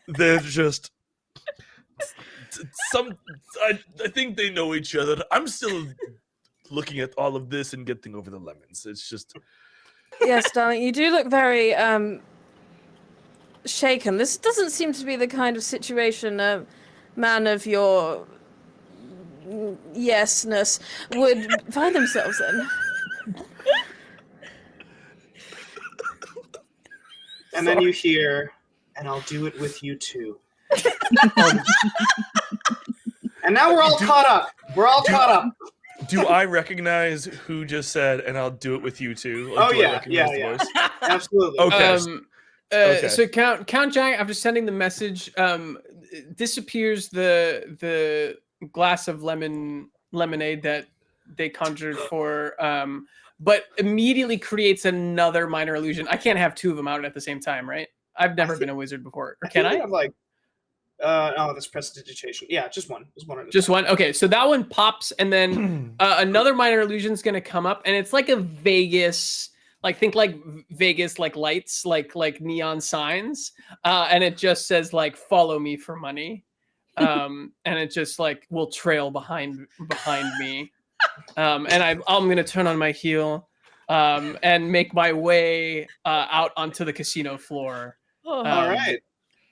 They're just I think they know each other. I'm still looking at all of this and getting over the lemons. It's just. Yes, darling, you do look very shaken. This doesn't seem to be the kind of situation a man of your yesness would find themselves in. And then you hear, and I'll do it with you too. And now we're all caught up. We're all caught up. Do I recognize who just said, and I'll do it with you too? Oh, do I yeah, recognize the yeah. voice? Absolutely. Okay. So Count Jack, after sending the message, disappears the glass of lemonade that they conjured for, but immediately creates another minor illusion. I can't have two of them out at the same time, right? I've never been a wizard before. Or can I? Have like, oh, that's prestidigitation. Yeah, just one. Just one. Just one. Okay, so that one pops, and then another minor illusion is gonna come up, and it's like a Vegas, like think like Vegas, like lights, like neon signs, and it just says like "Follow me for money," and it just like will trail behind me, and I'm gonna turn on my heel, and make my way out onto the casino floor. All right.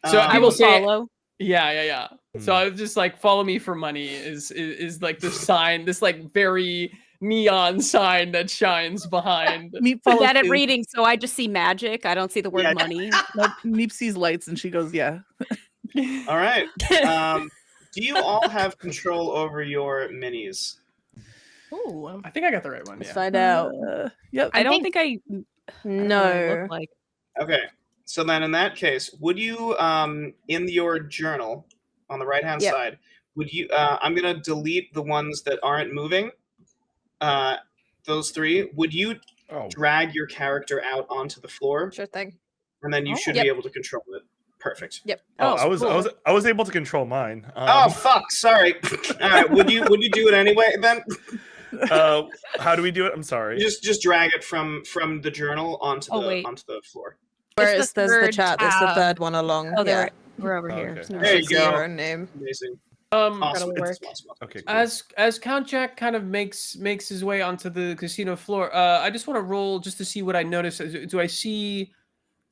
So I will follow. Yeah. So I was just like, follow me for money is like the sign, this like very neon sign that shines behind. Meep I'm follows bad at too. reading, so I just see magic. I don't see the word Yeah. money. Nope, Meep sees lights and she goes, yeah. All right. Do you all have control over your minis? Ooh. I think I got the right one. Let's Yeah. find out. Yep. I don't think I No. look like. Okay. So then in that case, would you in your journal on the right hand Yep. side, would you I'm going to delete the ones that aren't moving. Those three, would you drag your character out onto the floor Sure thing. and then you should Yep. be able to control it. Perfect. Yep. Oh, cool. I was able to control mine. Oh fuck, sorry. All right, would you do it anyway then? How do we do it? I'm sorry. Just drag it from the journal onto the floor. Where It's the there's the third chat, there's the tab. thd one along. Oh, yeah. we're over here. Okay. So There you See go. your own name. Amazing. That'll Awesome. work. Awesome. Okay. Cool. As Count Jack kind of makes his way onto the casino floor, I just want to roll just to see what I notice. Do I see?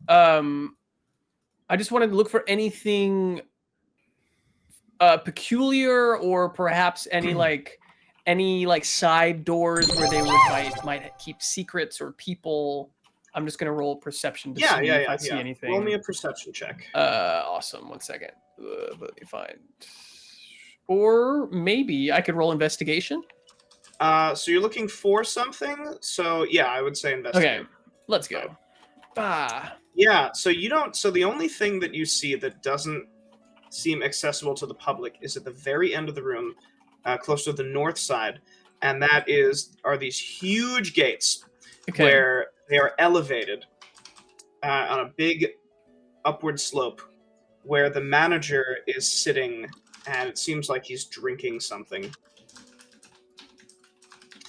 I just want to look for anything peculiar, or perhaps any side doors where they might keep secrets or people. I'm just gonna roll perception to see if I see anything. Roll me a perception check. Awesome. 1 second. Let me find. Or maybe I could roll investigation. So you're looking for something. So yeah, I would say investigate. Okay, let's go. Yeah. So you don't. So the only thing that you see that doesn't seem accessible to the public is at the very end of the room, close to the north side, and that are these huge gates where they are elevated on a big upward slope, where the manager is sitting, and it seems like he's drinking something.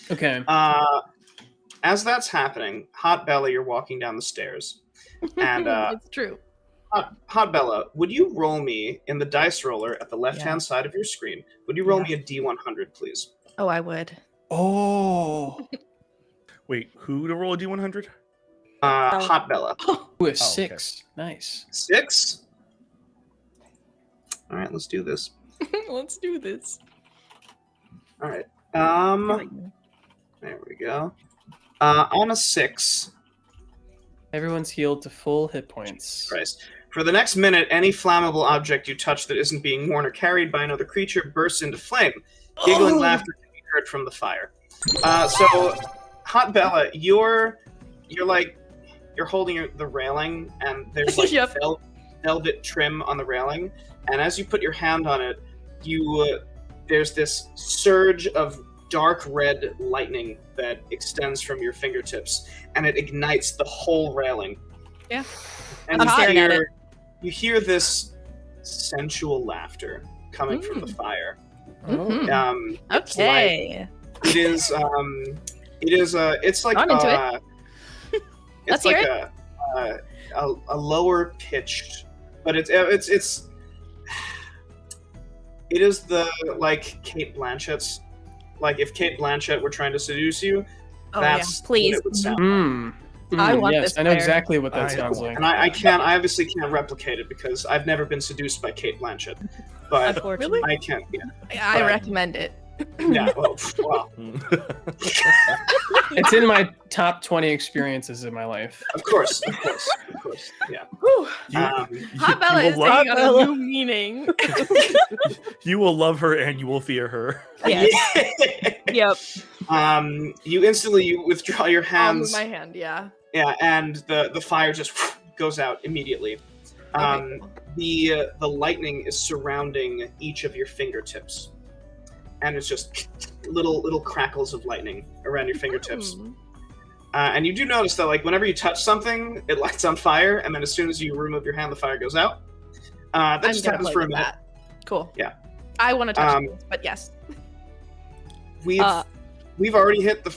Okay. As that's happening, Hot Bella, you're walking down the stairs, and It's true. Hot Bella, would you roll me in the dice roller at the left-hand side of your screen? Would you roll me a D100, please? Oh, I would. Oh. Wait, who to roll a D100? Hot Bella. Ooh, a okay. 6. Nice. 6? All right, let's do this. Let's do this. All right. There we go. On a 6. Everyone's healed to full hit points. Christ. For the next minute, any flammable object you touch that isn't being worn or carried by another creature bursts into flame. Giggling laughter can be heard from the fire. So, Hot Bella, you're holding the railing, and there's like Yep. velvet trim on the railing, and as you put your hand on it, there's this surge of dark red lightning that extends from your fingertips, and it ignites the whole railing. Yeah. And I'm staring at it. you hear this sensual laughter coming from the fire. Mhm. It's Okay. It is. It's like I'm into it. It's Let's like hear a lower pitched, but it is the like Kate Blanchett's. Like if Kate Blanchett were trying to seduce you, Oh, that's yeah. Please. what it would sound like. I want yes, this I know fire. exactly what that I sounds know. like. And I obviously can't replicate it because I've never been seduced by Kate Blanchett, but Unfortunately. I can't. I Right. recommend it. Yeah. Well, wow. It's in my top 20 experiences in my life. Of course. Yeah. Hot Bella is love, taking on a new meaning. you will love her and you will fear her. Yes. Yep. You instantly withdraw your I'll move hands. my hand. Yeah. Yeah, and the fire just goes out immediately. Okay, cool. the lightning is surrounding each of your fingertips, and it's just little crackles of lightning around your fingertips. And you do notice that, like, whenever you touch something, it lights on fire, and then as soon as you remove your hand, the fire goes out. That just happens for a minute. That. Cool. Yeah. I want to touch this, but yes. We've already hit the.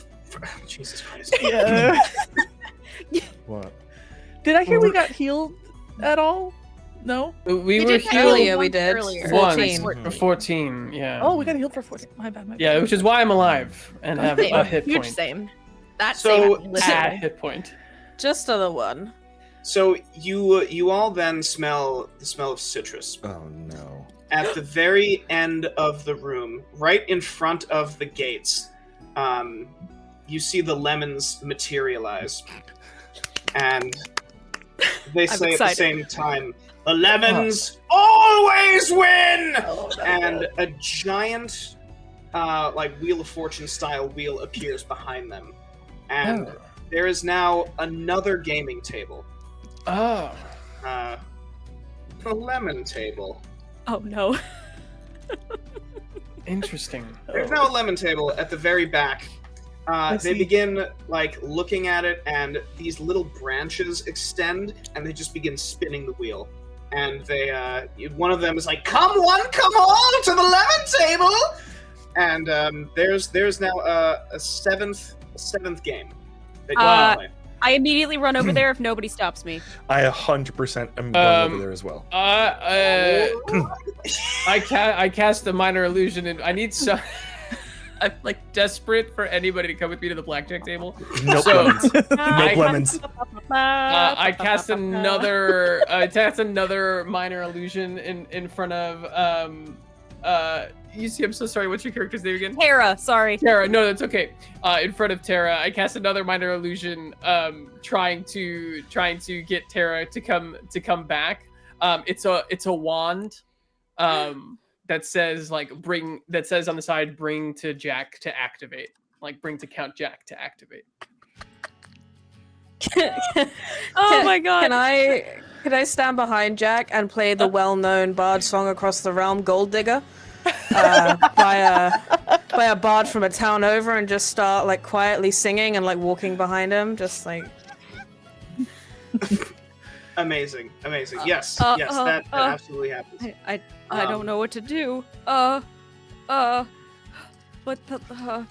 Jesus Christ. Yeah. What? Did I hear we got healed at all? No? We were did healed Earlier we did. earlier. 14. for 14. Yeah. Oh, we got healed for 14. My bad. Yeah, which is why I'm alive and have Same. a hit Huge point. same. That So- same. A Listen. hit point. Just the one. So you all then smell the smell of citrus. Oh no. At the very end of the room, right in front of the gates, you see the lemons materialize. And they say at the same time, "The lemons always win!" And a giant, like Wheel of Fortune style wheel appears behind them. And there is now another gaming table. Oh. The lemon table. Oh no. Interesting. There's now a lemon table at the very back. They see. begin like looking at it, and these little branches extend, and they just begin spinning the wheel. And they, one of them is like, "Come all to the lemon table!" And there's now a seventh game that you can play. I immediately run over there if nobody stops me. I 100% am going over there as well. I cast a minor illusion, and I need some. I'm like desperate for anybody to come with me to the blackjack table. Nope, So- lemons. Nope, lemons. I cast another. I cast another minor illusion in front of. You see, I'm so sorry. What's your character's name again? Tara, sorry. Tara. No, that's okay. In front of Tara, I cast another minor illusion, trying to get Tara to come back. It's a wand, that says like bring. That says on the side, bring to Jack to activate. Like bring to Count Jack to activate. Oh my god. Can I stand behind Jack and play the well-known bard song across the realm, Gold Digger, by a bard from a town over, and just start like quietly singing and like walking behind him, just like. Amazing. Yes, that absolutely happens. I don't know what to do. What the can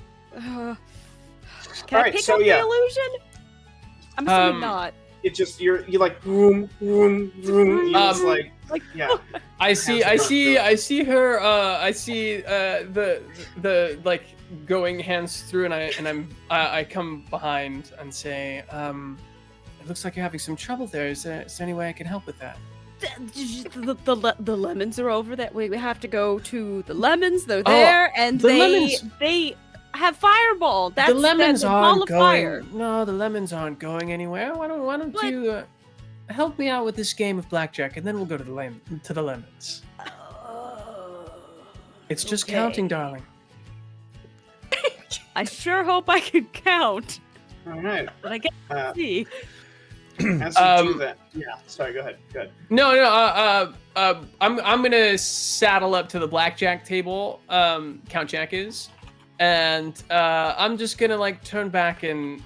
Alright, I pick so up yeah. the illusion? I'm assuming not. It just you like vroom. You just like yeah. I see her. I see the like going hands through, and I come behind and say, "It looks like you're having some trouble there. Is there any way I can help with that?" The lemons are over that way. We have to go to the lemons. They're there, and the lemons. they have fireball. That's The lemons that's a ball aren't of going. fire. No, the lemons aren't going anywhere. Why don't you help me out with this game of blackjack, and then we'll go to the lemons. It's just Okay. counting, darling. I sure hope I can count, All right. but I can't Uh, see. as you do that, yeah. Sorry, go ahead. No. I'm gonna saddle up to the blackjack table. Count Jack is, and I'm just gonna like turn back and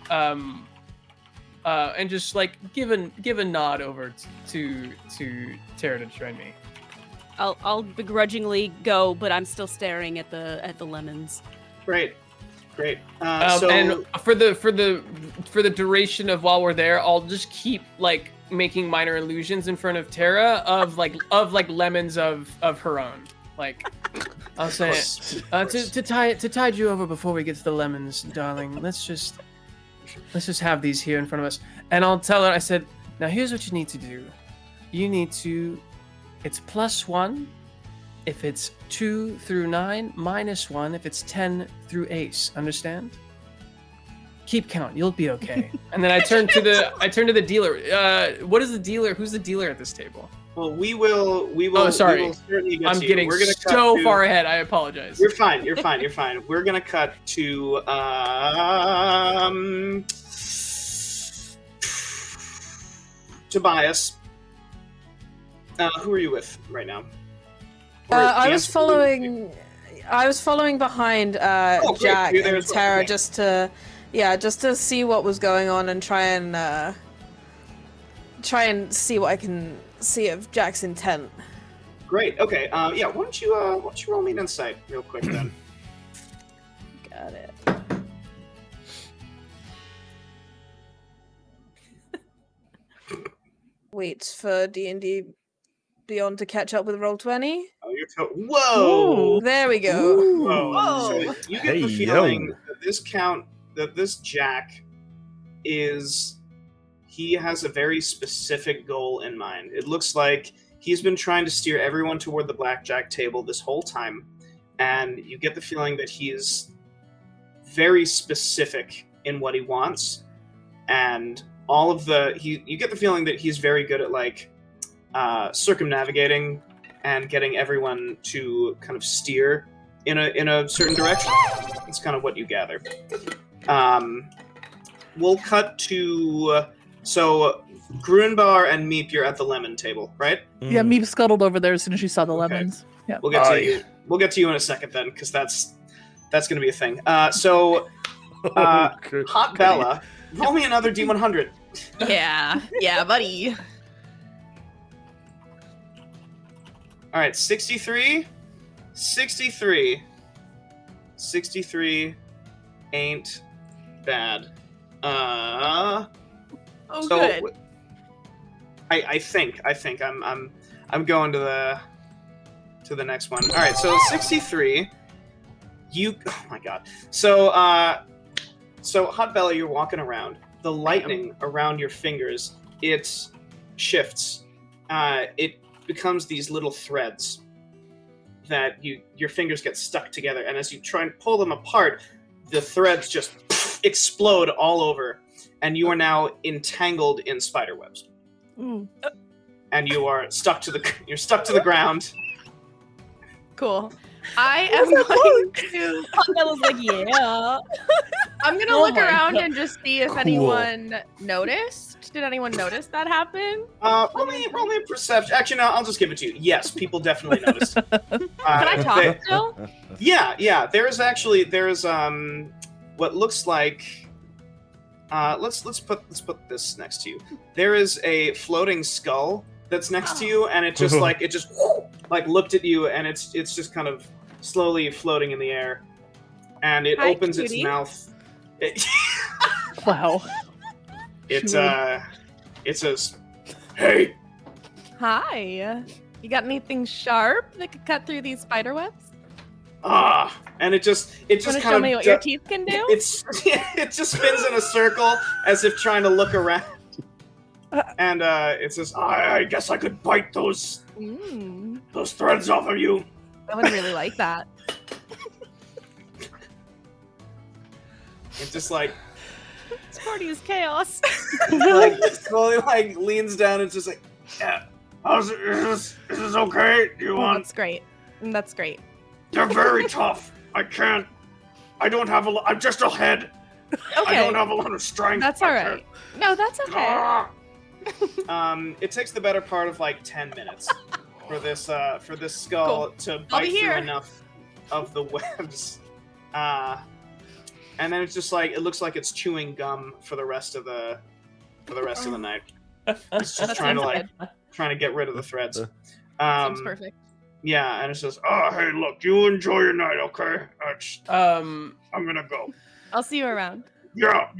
just like give a nod over to Tara to join me. I'll begrudgingly go, but I'm still staring at the lemons. Great. And for the duration of while we're there, I'll just keep like making minor illusions in front of Tara of lemons of her own. Like I'll say to tide you over before we get to the lemons, darling. Let's just have these here in front of us. And I'll tell her. I said, now here's what you need to do. You need to. It's +1 if it's 2 through 9, -1 if it's 10 through ace. Understand? Keep count. You'll be okay. And then I turn to the dealer. What is the dealer? Who's the dealer at this table? Well, we will. Oh, sorry. We will certainly get I'm to you. getting We're gonna cut so to- far ahead. I apologize. You're fine. We're gonna cut to Tobias. Who are you with right now? Or I was dance- following. I was following behind great. Jack You're there and as well. Tara Okay. just to see what was going on and try and see what I can see of Jack's intent. Great. Okay. Yeah. Why don't you roll me an insight real quick then? Got it. Wait for D&D Beyond to catch up with Roll20. Oh, whoa! There we go. Whoa! Whoa. So you get Hey, the yo. feeling that this Jack he has a very specific goal in mind. It looks like he's been trying to steer everyone toward the blackjack table this whole time, and you get the feeling that he's very specific in what he wants, and you get the feeling that he's very good at like circumnavigating and getting everyone to kind of steer in a certain direction. That's kind of what you gather. We'll cut to so Grunbar and Meep, you're at the lemon table, right? Yeah, Meep scuttled over there as soon as she saw the Okay. lemons. Yeah. We'll get to you. We'll get to you in a second then, because that's going to be a thing. So Hot Bella, roll me another D100. Yeah, buddy. All right, 63 ain't bad. Oh, So good. I think I'm going to the next one. All right, so 63. Oh my god. So Hot Bella, you're walking around. The lightning around your fingers, it shifts. It becomes these little threads that your fingers get stuck together, and as you try and pull them apart, the threads just explode all over, and you are now entangled in spider webs. Ooh. And you are stuck to the ground. Cool. I am going to. I was like, yeah. I'm gonna Oh look my around God. and just see if Cool. anyone noticed. Did anyone notice that happen? Roll me a perception. Actually, no, I'll just give it to you. Yes, people definitely noticed. Can I talk still? Yeah. There's what looks like. Let's put this next to you. There is a floating skull that's next to you, and it just looked at you, and it's just kind of slowly floating in the air, and it Hi, opens its cutie. mouth. Wow. It says, "Hey." Hi. You got anything sharp that could cut through these spider webs? And it just Want to kind show of me what your teeth can do? it just spins in a circle as if trying to look around. And it says, I guess I could bite those threads off of you. I would really like that. It just like This party is chaos. slowly leans down and just like, yeah. Is this okay? Do you Oh, want? that's great. That's great. They're very tough. I don't have I'm just a head. I Okay. don't have a lot of strength. That's all right. No, that's okay. It takes the better part of like 10 minutes for this skull to bite through here. enough of the webs, and then it's just like it looks like it's chewing gum for the rest of the night. It's just That trying to get rid of the threads. Seems perfect. Yeah, and it says, "Oh, hey, look, you enjoy your night, okay? I'm gonna go." I'll see you around. Yeah.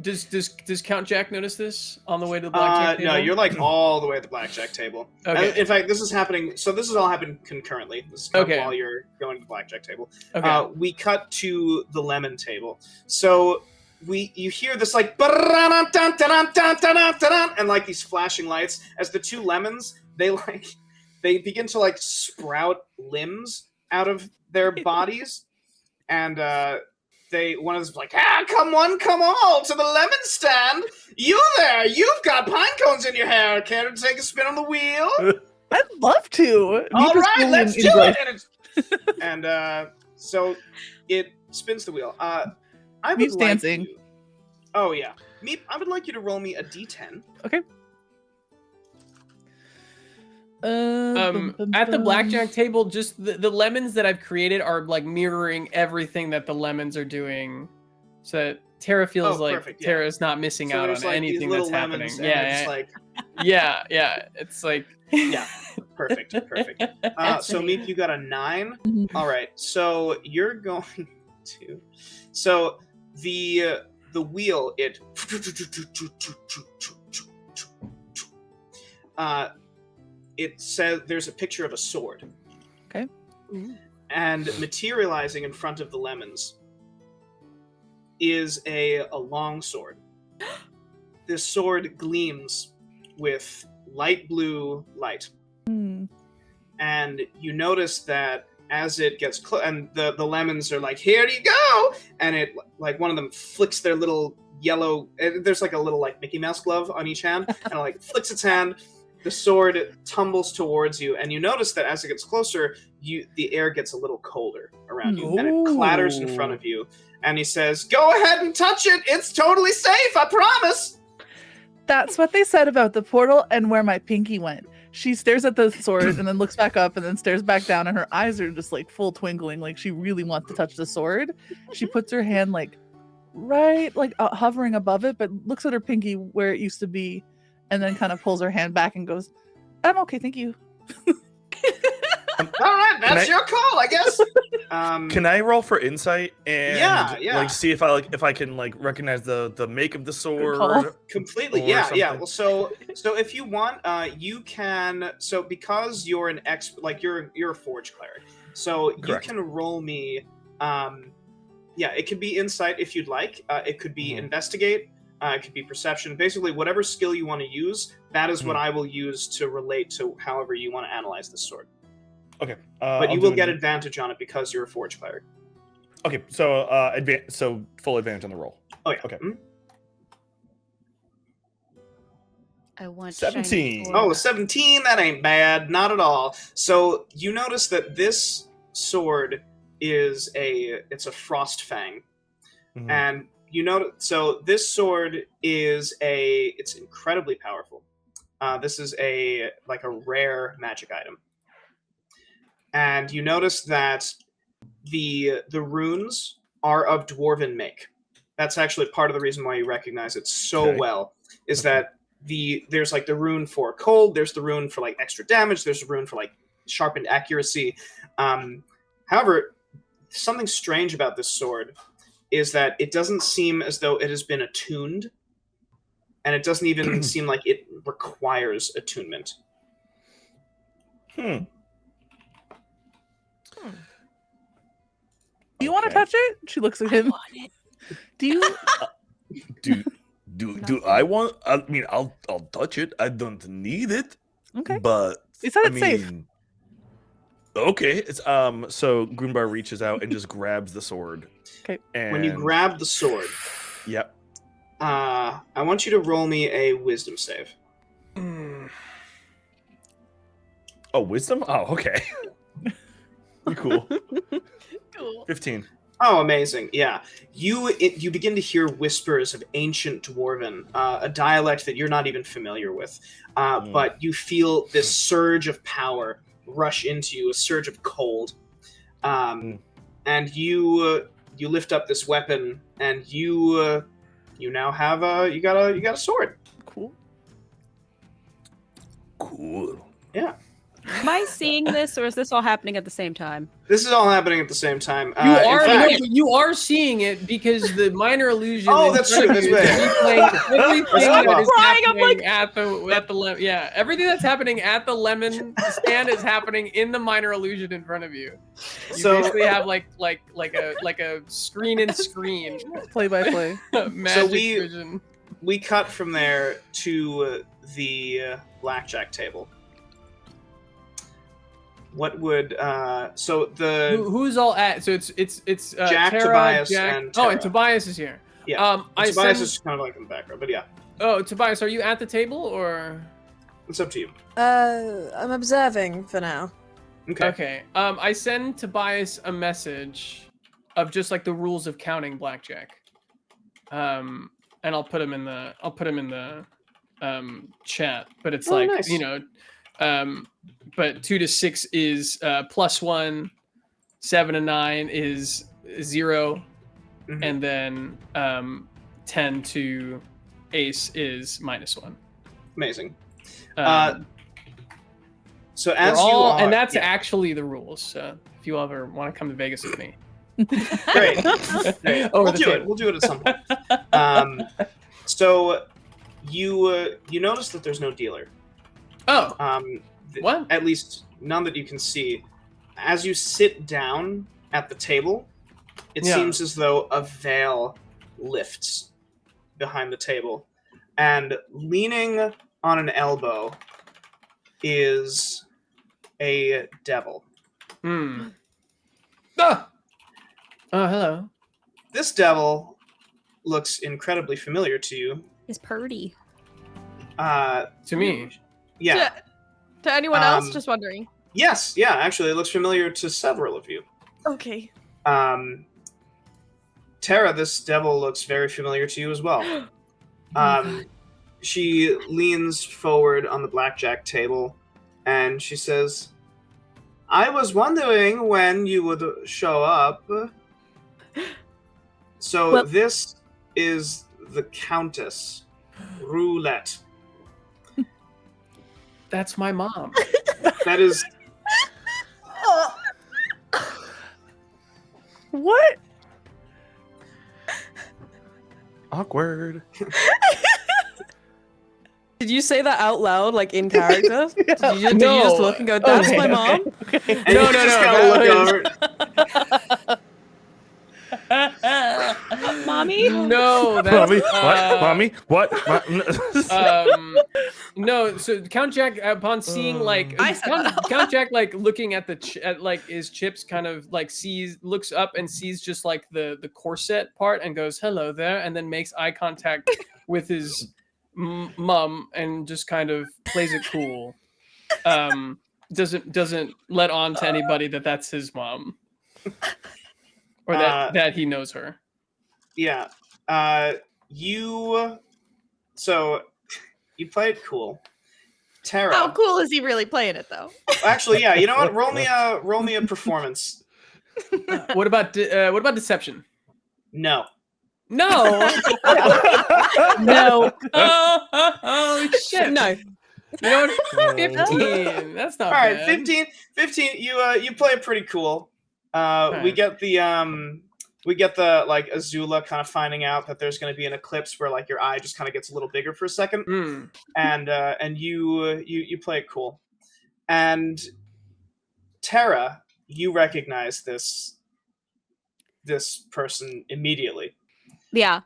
Does Count Jack notice this on the way to the blackjack table? No, you're like all the way at the blackjack table. Okay. In fact, this is happening. So this is all happening concurrently. This is kind of Okay. while you're going to the blackjack table. Okay. We cut to the lemon table. So you hear this like and like these flashing lights as the two lemons they begin to like sprout limbs out of their bodies, and one of them's like, come all to the lemon stand. You there, you've got pine cones in your hair. Care to take a spin on the wheel? I'd love to. All Meep is right, fully let's do enjoy- it. And so it spins the wheel. I would Meep's like dancing. you- Oh yeah, Meep. I would like you to roll me a d10. Okay. At the blackjack table, just the lemons that I've created are like mirroring everything that the lemons are doing, so that Tara feels like perfect, yeah. Tara's not missing So out there's on like these anything little that's happening. lemons, and Yeah, it's yeah, like yeah. It's like yeah, perfect. So Meep, you got a 9. Mhm. All right, so you're going to. So the wheel it it says there's a picture of a sword. Okay. And materializing in front of the lemons is a long sword. This sword gleams with light blue light. Hmm. And you notice that as it gets close, and the lemons are like, here you go! And it, like, one of them flicks their little yellow, there's like a little like Mickey Mouse glove on each hand, and it like flicks its hand. The sword tumbles towards you, and you notice that as it gets closer, the air gets a little colder around you, and it clatters in front of you. And he says, "Go ahead and touch it. It's totally safe. I promise." That's what they said about the portal and where my pinky went. She stares at the sword and then looks back up and then stares back down, and her eyes are just like full twinkling, like she really wants to touch the sword. She puts her hand like right, like hovering above it, but looks at her pinky where it used to be, and then kind of pulls her hand back and goes, "I'm okay, thank you." All right, that's your call, I guess. Can I roll for insight and Yeah. like see if I can like recognize the make of the call. sword? Completely, or yeah. something? Well, so if you want, you can. So because you're an like you're a forge cleric, so Correct. you can roll me. Yeah, it could be insight if you'd like. It could be investigate. It could be perception. Basically, whatever skill you want to use, that is what I will use to relate to however you want to analyze this sword. Okay, But you will get advantage on it because you're a forge cleric. Okay, so so full advantage on the roll. Oh yeah. Okay. Mhm. I want 17. shiny Oh, sword. 17, that ain't bad. Not at all. So you notice that this sword is it's a frost fang. Mhm. And you know, so this sword is it's incredibly powerful. This is like a rare magic item. And you notice that the runes are of dwarven make. That's actually part of the reason why you recognize it so well, is that there's like the rune for cold, there's the rune for like extra damage, there's the rune for like sharpened accuracy. However, something strange about this sword is that it doesn't seem as though it has been attuned, and it doesn't even seem like it requires attunement. Do you want to touch it? She looks at him. Do you? Do I want? I mean, I'll touch it. I don't need it. Okay. But You said it's safe. Okay. It's So Grunbar reaches out and just grabs the sword. Okay. And When you grab the sword, Yep. I want you to roll me a wisdom save. Oh, wisdom? Oh, okay. Cool. Cool. 15. Oh, amazing! Yeah, you begin to hear whispers of ancient Dwarven, a dialect that you're not even familiar with, but you feel this surge of power rush into you, a surge of cold, and you lift up this weapon, and you now have you got a sword. Cool. Cool. Yeah. Am I seeing this, or is this all happening at the same time? This is all happening at the same time. You are in fact, you are seeing it because the minor illusion. Oh, in that's front true, of you that's is right. replaying everything I'm that is crying, I'm happening at the yeah, everything that's happening at the lemon stand is happening in the minor illusion in front of you. You So- basically have like a screen in screen Play by play. magic we- vision. we cut from there to the blackjack table. What would so the Who's all at? So it's Jack, Tara, Tobias, Jack. and Oh, Tara. and Tobias is here. Yeah. I Tobias send. is kind of like in the background, but yeah, Oh, Tobias, are you at the table or? it's up to you. I'm observing for now. Okay. Okay. I send Tobias a message of just like the rules of counting blackjack. And I'll put him in the chat. But it's Oh, like, nice. you know, But 2 to 6 is +1. 7 to 9 is 0, Mhm. and then 10 to ace is -1. Amazing. Um, So we're as all, you are, and that's yeah, actually the rules. So if you ever want to come to Vegas with me, great. Great. Over We'll the do it. table. We'll do it at some point. So you notice that there's no dealer. Oh, what? At least none that you can see. As you sit down at the table, it Yeah. seems as though a veil lifts behind the table, and leaning on an elbow is a devil. Hmm. Ah! Oh, hello. This devil looks incredibly familiar to you. Is Purdy. To me. Yeah. To anyone else, Um, just wondering. Yes. Yeah. Actually, it looks familiar to several of you. Okay. Tara, this devil looks very familiar to you as well. Oh, She leans forward on the blackjack table, and she says, "I was wondering when you would show up." So Well- this is the Countess Roulette. That's my mom. That is What? Awkward. Did you say that out loud, like in character? Yeah. Did you just No. look and go, "That's my mom"? Okay. and No, you no, just no, kind of that look over. Mommy? No, that's Mommy, what? Mommy, what? No, so Count Jack, upon seeing like I said that. Count Jack, like looking at at like his chips, kind of like looks up and sees just like the corset part and goes, "Hello there," and then makes eye contact with his mom and just kind of plays it cool. Doesn't let on to anybody that that's his mom, or that he knows her. Yeah. So you play it cool. Tara. how cool is he really playing it though? Actually, yeah. You know what? Roll me a performance. What about deception? No. No. No. Oh shit! No. You know what? 15. That's not All right, bad. 15. You play it pretty cool. We Alright. get the like Azula kind of finding out that there's going to be an eclipse where like your eye just kind of gets a little bigger for a second, Mm. and you play it cool. And Tara, you recognize this person immediately. Yeah.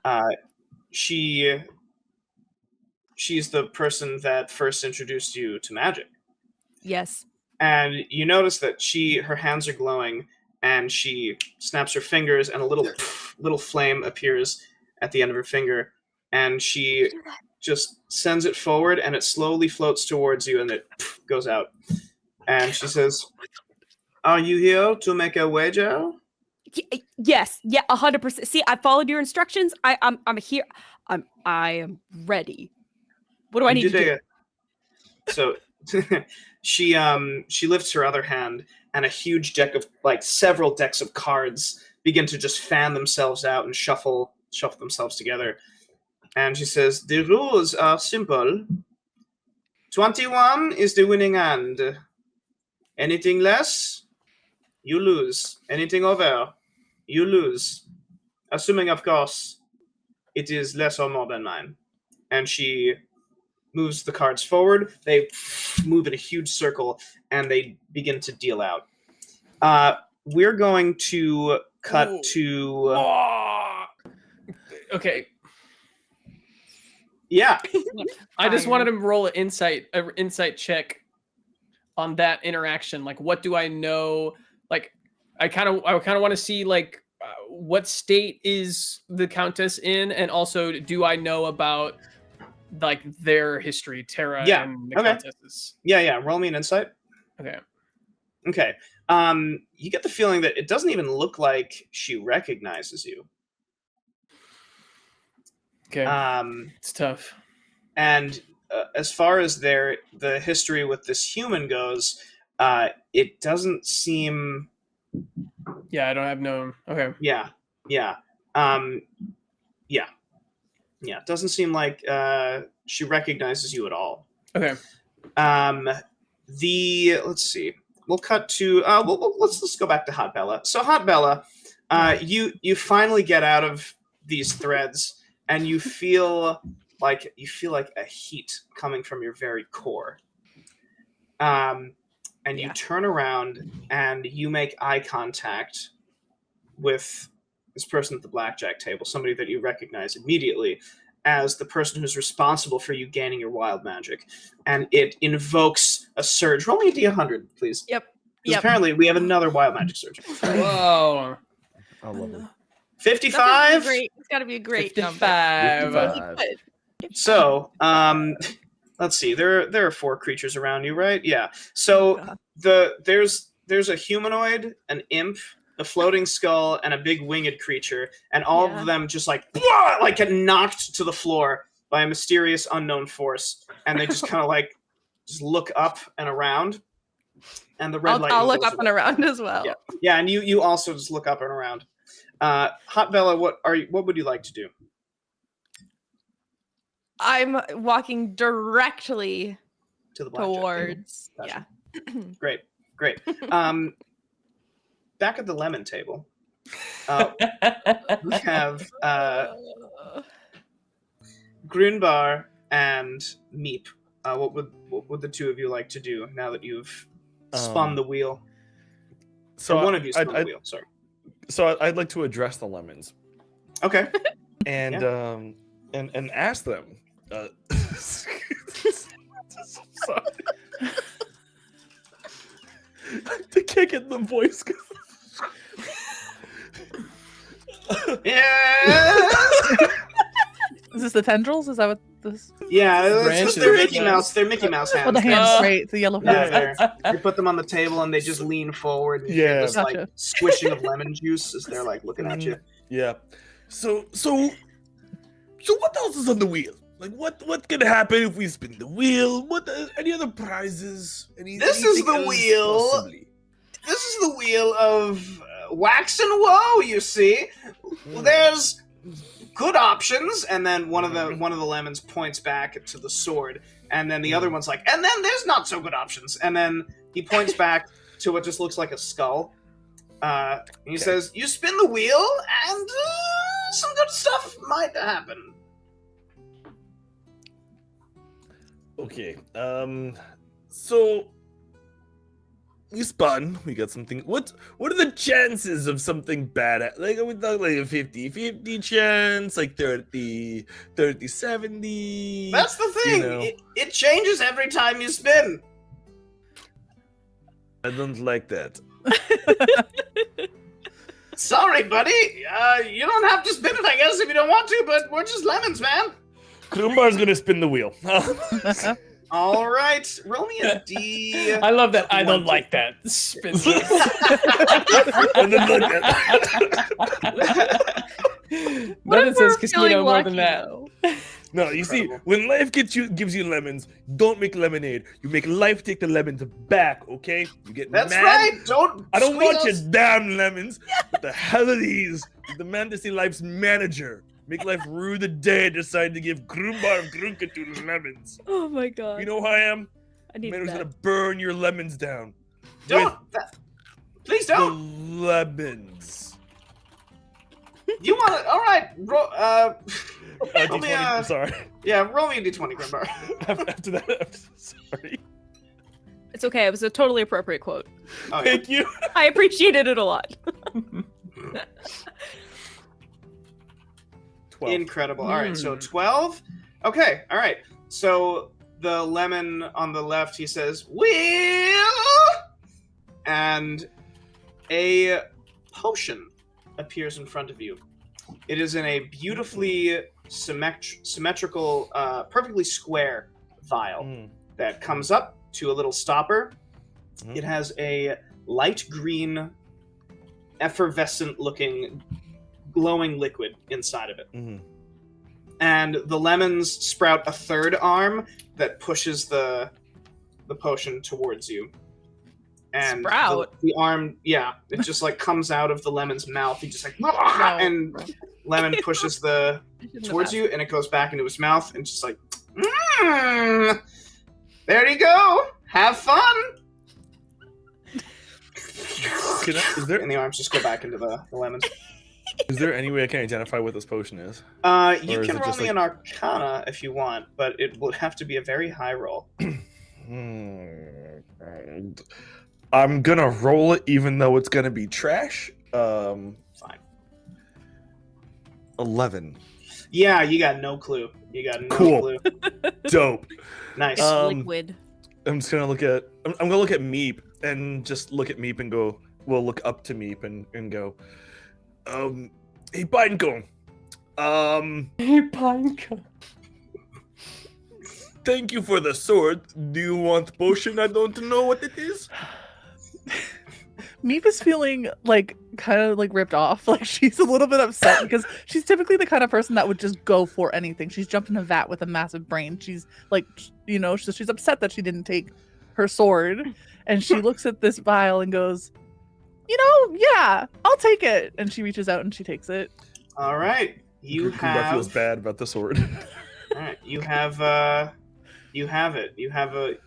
She's the person that first introduced you to magic. Yes. And you notice that her hands are glowing, and she snaps her fingers, and a little flame appears at the end of her finger, and she just sends it forward, and it slowly floats towards you, and it goes out. And she says, "Are you here to make a wager?" Yes. Yeah. 100%. See, I followed your instructions. I'm here. I am ready. What do I need to do? So she lifts her other hand, and a huge deck of several decks of cards begin to just fan themselves out and shuffle themselves together. And she says, "The rules are simple. 21 is the winning hand. Anything less, you lose. Anything over, you lose. Assuming, of course, it is less or more than mine." And she moves the cards forward. They move in a huge circle, and they begin to deal out. We're going to cut Ooh. to... Okay. Yeah. I just wanted to roll an insight check on that interaction. Like, what do I know? Like, I kind of want to see like what state is the Countess in, and also do I know about like their history, Tara Yeah, and the okay. Countesses? Yeah. Roll me an insight. Okay. Okay. You get the feeling that it doesn't even look like she recognizes you. Okay. It's tough. And as far as the history with this human goes, it doesn't seem. Yeah, I don't have no. Okay. Yeah. It doesn't seem like she recognizes you at all. Okay. Let's see. We'll cut to. Let's go back to Hot Bella. So Hot Bella, you finally get out of these threads, and you feel like a heat coming from your very core. And you turn around and you make eye contact with this person at the blackjack table, somebody that you recognize immediately as the person who's responsible for you gaining your wild magic. And it invokes a surge. Roll me a D100, please. Yep. Because apparently we have another wild magic surge. Whoa. I love it. 55? It's got to be a great 55. number. So, let's see. There are 4 creatures around you, right? Yeah. So there's a humanoid, an imp, a floating skull, and a big winged creature, and all of them just like get knocked to the floor by a mysterious unknown force, and they just kind of like just look up and around, and the red light. I'll look up and around as well. Yeah, and you also just look up and around. Hot Bella, what would you like to do? I'm walking directly To the blackjack towards. Gotcha. Yeah. Great. Back at the lemon table, we have Grunbar and Meep. What would the two of you like to do now that you've spun the wheel? So one of you spun the wheel. Sorry. So I'd like to address the lemons. Okay. And and ask them. Sorry. To kick it in the voice. Yeah. Is this the tendrils? Is that what this? Yeah, it's just their Branches. Mickey Mouse. They're Mickey Mouse hands. Oh, the hands, right? The yellow Yeah, hands. they put them on the table and they just lean forward. And you hear this Gotcha. like squishing of lemon juice as they're like looking at you. Yeah. So what else is on the wheel? Like what could happen if we spin the wheel? Any other prizes? This is the wheel. Possibly? This is the wheel of wax and woe. You see, there's good options, and then one of the lemons points back to the sword, and then the other one's like, and then there's not so good options, and then he points back to what just looks like a skull. And he says, "You spin the wheel, and some good stuff might happen." Okay. So we spun. We got something. What are the chances of something bad? Like are we talking like a 50-50 chance? Like 30-70? That's the thing. You know? It changes every time you spin. I don't like that. Sorry, buddy. You don't have to spin it, I guess, if you don't want to, but we're just lemons, man. Krumbar's gonna spin the wheel. All right. Roll me a D. I love that. I don't like that. Spin this. And then look Then it says we're casino feeling more than lucky, that. though? No, you see, when life gives you lemons, don't make lemonade. You make life take the lemons back, okay? You get That's mad. right. I don't squeeze want us. your damn lemons. What the hell are these? The Fantasy Life's manager. Make life rue the day and decide to give Grumbar of Grunka to lemons. Oh my god. You know who I am? I The need man who's that. gonna burn your lemons down. Don't. Please The don't. lemons. You want to? All right. Roll me D20, I'm a. sorry. Yeah, roll me a D20, Grimbar. After that, I'm sorry. It's okay. It was a totally appropriate quote. Oh, yeah. Thank you. I appreciated it a lot. 12. Incredible. All right, so 12. Okay, all right. So the lemon on the left, he says, "Wheel," and a potion appears in front of you. It is in a beautifully symmetrical, perfectly square vial that comes up to a little stopper. It has a light green, effervescent-looking, glowing liquid inside of it. and the lemons sprout a third arm that pushes the potion towards you. And Sprout? the arm, yeah, it just like comes out of the lemon's mouth. He just like, and lemon pushes towards you, and it goes back into his mouth, and just like, there you go. Have fun. And the arms just go back into the lemons. Is there any way I can identify what this potion is? You can roll me an Arcana if you want, but it will have to be a very high roll. I'm gonna roll it, even though it's gonna be trash. Fine. 11. Yeah, you got no clue. You got no Cool. clue. Dope. Nice. Liquid. I'm just gonna look at. I'm gonna look at Meep and just look at Meep and go. We'll look up to Meep and go. Hey, Pinecone. Hey, Pinecone. Thank you for the sword. Do you want the potion? I don't know what it is. Meep is feeling like kind of like ripped off. Like she's a little bit upset because she's typically the kind of person that would just go for anything. She's jumped in a vat with a massive brain. She's like, so she's upset that she didn't take her sword. And she looks at this vial and goes, yeah, I'll take it. And she reaches out and she takes it. All right. Kumba feels bad about the sword. All right. You have it. You have a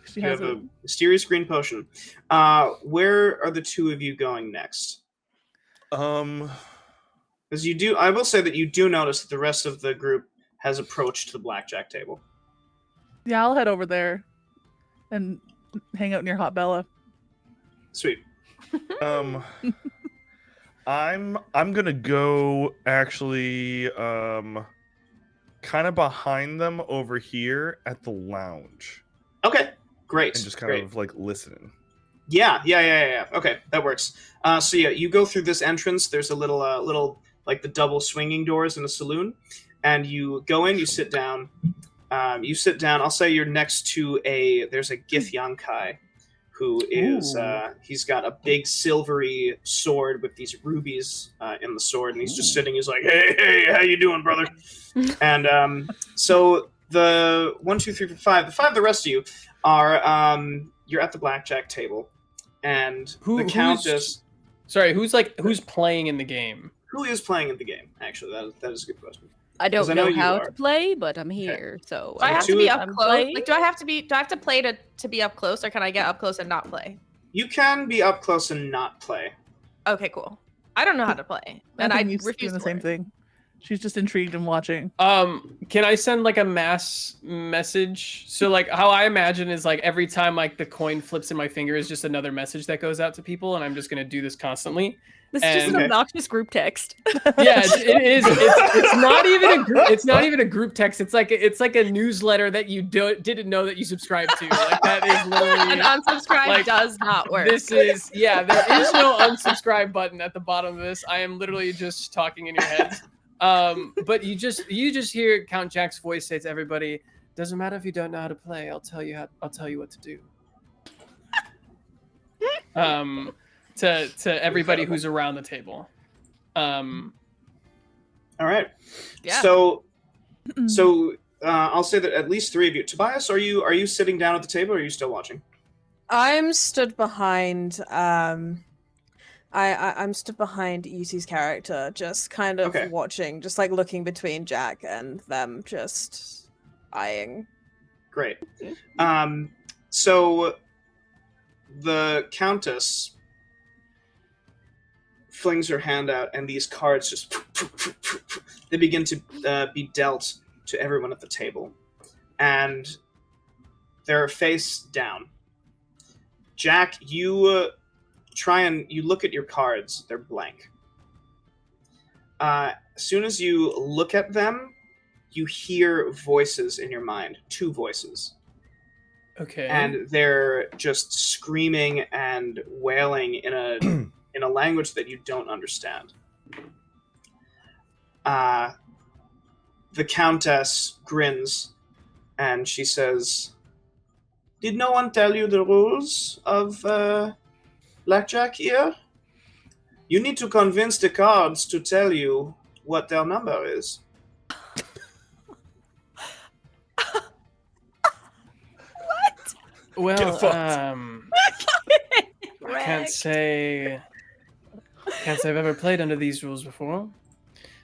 mysterious green potion. Where are the two of you going next? Because I will say that you do notice that the rest of the group has approached the blackjack table. Yeah, I'll head over there and hang out near Hot Bella. Sweet. I'm gonna go actually kind of behind them over here at the lounge. Okay, great. And just kind of like listening. Yeah. Okay, that works. So yeah, you go through this entrance. There's a little like the double swinging doors in a saloon, and you go in. You sit down. I'll say you're next to there's a Githyankai, who is he's got a big silvery sword with these rubies in the sword, and he's just sitting. He's like, hey, how you doing, brother? And so the 1, 2, 3, 4, 5, the rest of you are you're at the blackjack table, and the countess. Who's playing in the game? Who is playing in the game? Actually, that is a good question. I don't I know know you how are. to play, but I'm here. So Do I have to be up I'm close? playing. Like, do I have to play to be up close, or can I get up close and not play? You can be up close and not play. Okay, cool. I don't know how to play, and I Meep's refuse doing the to same learn. thing. She's just intrigued and watching. Can I send like a mass message? So like how I imagine is like every time like the coin flips in my finger is just another message that goes out to people, and I'm just gonna do this constantly. This is just an obnoxious group text. Yeah, it is. It's not even a group. It's not even a group text. It's like a newsletter that you didn't know that you subscribed to. Like that is literally. And unsubscribe does not work. This is there is no unsubscribe button at the bottom of this. I am literally just talking in your heads. But you just hear Count Jack's voice say to everybody, "Doesn't matter if you don't know how to play. I'll tell you what to do." To everybody who's around the table. All right. Yeah. So I'll say that at least 3 of you. Tobias, are you sitting down at the table, or are you still watching? I'm stood behind. I'm stood behind Yusi's character, just kind of watching, just like looking between Jack and them, just eyeing. Great. So the Countess flings her hand out, and these cards just they begin to be dealt to everyone at the table, and they're face down. Jack, you you look at your cards; they're blank. As soon as you look at them, you hear voices in your mind, 2 voices. Okay. And they're just screaming and wailing in a language that you don't understand. The Countess grins, and she says, "Did no one tell you the rules of blackjack here? You need to convince the cards to tell you what their number is." Well, fucked. I can't say I've ever played under these rules before.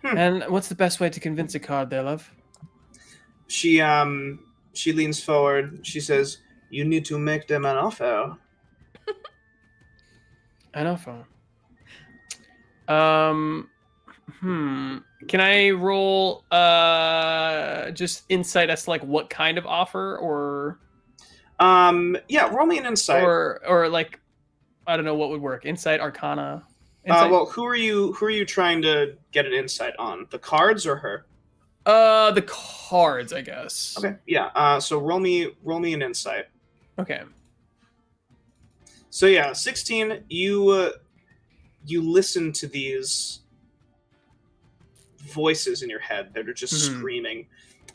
And what's the best way to convince a card there, love? She leans forward. She says, "You need to make them an offer." An offer. Can I roll just insight as to like what kind of offer, or Yeah, roll me an insight. or like I don't know what would work. Insight, Arcana. Insight? Well, who are you trying to get an insight on? The cards or her? The cards, I guess. Okay, yeah. So roll me an insight. Okay. So yeah, 16. You listen to these voices in your head that are just screaming,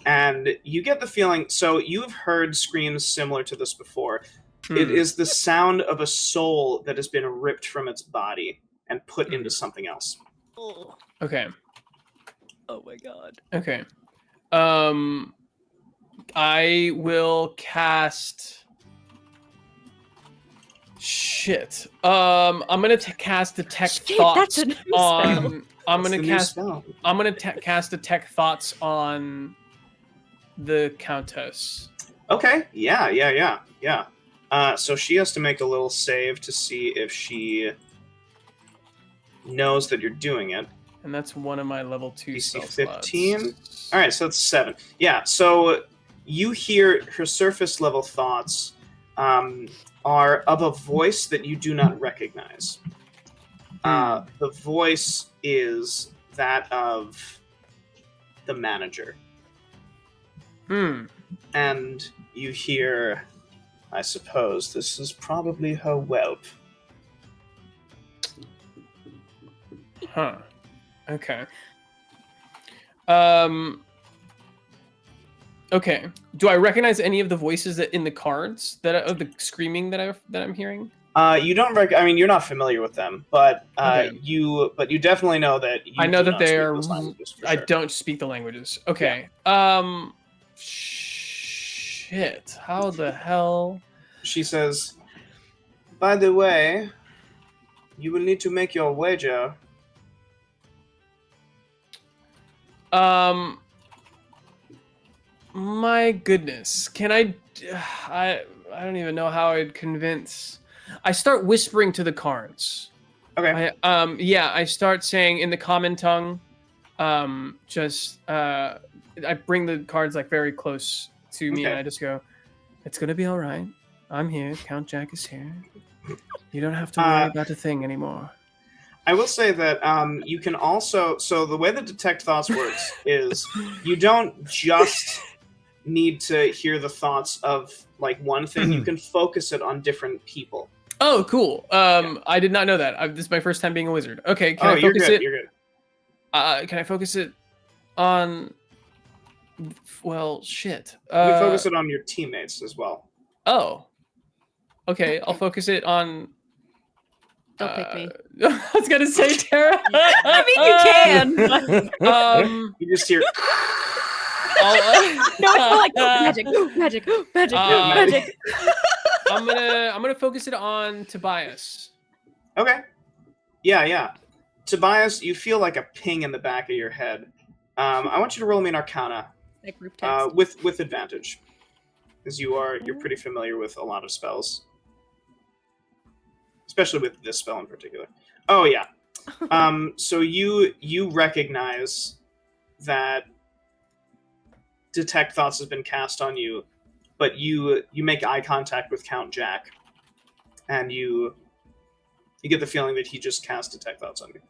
and you get the feeling. So you've heard screams similar to this before. It is the sound of a soul that has been ripped from its body and put into something else. Okay. Oh my god. Okay. I will cast. Shit. I'm gonna cast Detect Thoughts that's a new on. I'm That's gonna the new cast. spell. I'm gonna cast Detect Thoughts on the Countess. Okay. Yeah. So she has to make a little save to see if she knows that you're doing it. And that's one of my level 2 DC spell 15. slots. All right, so that's 7. Yeah, so you hear her surface level thoughts are of a voice that you do not recognize. The voice is that of the manager. And you hear, I suppose this is probably her whelp. Huh. Okay. Okay. Do I recognize any of the voices that in the cards that of the screaming that I'm hearing? You don't I mean, you're not familiar with them, but Okay. you definitely know that. I know do that not they speak are. those languages, for I sure. don't speak the languages. Okay. Shit. How the hell? She says, "By the way, you will need to make your wager." My goodness. Can I don't even know how I'd convince. I start whispering to the cards. Okay. I start saying in the common tongue, I bring the cards like very close to me, Okay. and I just go, "It's gonna be all right. I'm here. Count Jack is here. You don't have to worry about a thing anymore." I will say that you can also. So the way that Detect Thoughts works is you don't just need to hear the thoughts of like one thing. You can focus it on different people. Oh, cool. I did not know that. This is my first time being a wizard. Okay, can I you're focus good. it? You're good. Can I focus it on? Well, shit. You can focus it on your teammates as well. Oh. Okay, I'll focus it on. Don't pick me. I was gonna say Tara. I mean, you can. You just hear. No, it's more like magic. I'm gonna focus it on Tobias. Okay. Yeah. Tobias, you feel like a ping in the back of your head. I want you to roll me an Arcana That group text. with advantage, because you're pretty familiar with a lot of spells, especially with this spell in particular. Oh yeah. So you recognize that Detect Thoughts has been cast on you, but you make eye contact with Count Jack, and you get the feeling that he just cast Detect Thoughts on you.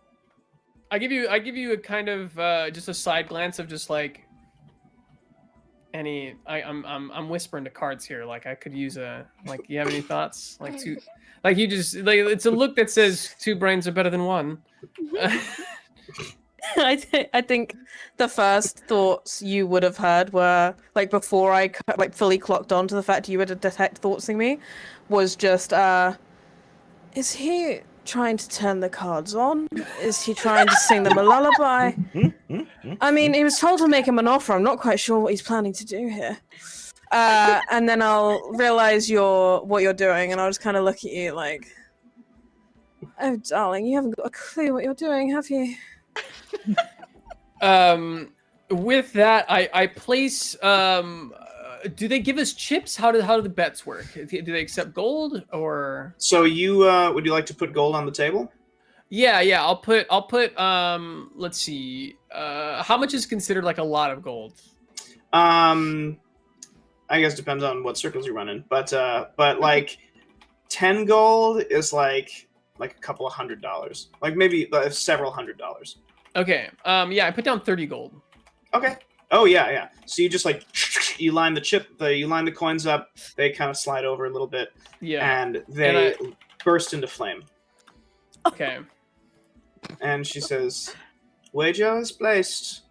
I give you a kind of just a side glance of just like I'm whispering to cards here, like I could use you have any thoughts, like you just like it's a look that says 2 brains are better than 1. I think the first thoughts you would have heard were like before I like fully clocked on to the fact you were Detect Thoughtsing me, was just is he trying to turn the cards on? Is he trying to sing them a lullaby? I mean, he was told to make him an offer. I'm not quite sure what he's planning to do here. And then I'll realize what you're doing, and I'll just kind of look at you like, oh, darling, you haven't got a clue what you're doing, have you? With that, I place. Do they give us chips? How do the bets work? Do they accept gold or? So you would you like to put gold on the table? Yeah. I'll put. Let's see. How much is considered like a lot of gold? I guess depends on what circles you run in, but like 10 gold is like a couple of $100, like maybe several $100. Okay. Yeah, I put down 30 gold. Okay. Oh yeah. So you just like you line the coins up. They kind of slide over a little bit. Yeah. And they burst into flame. Okay. And she says, "Wager is placed."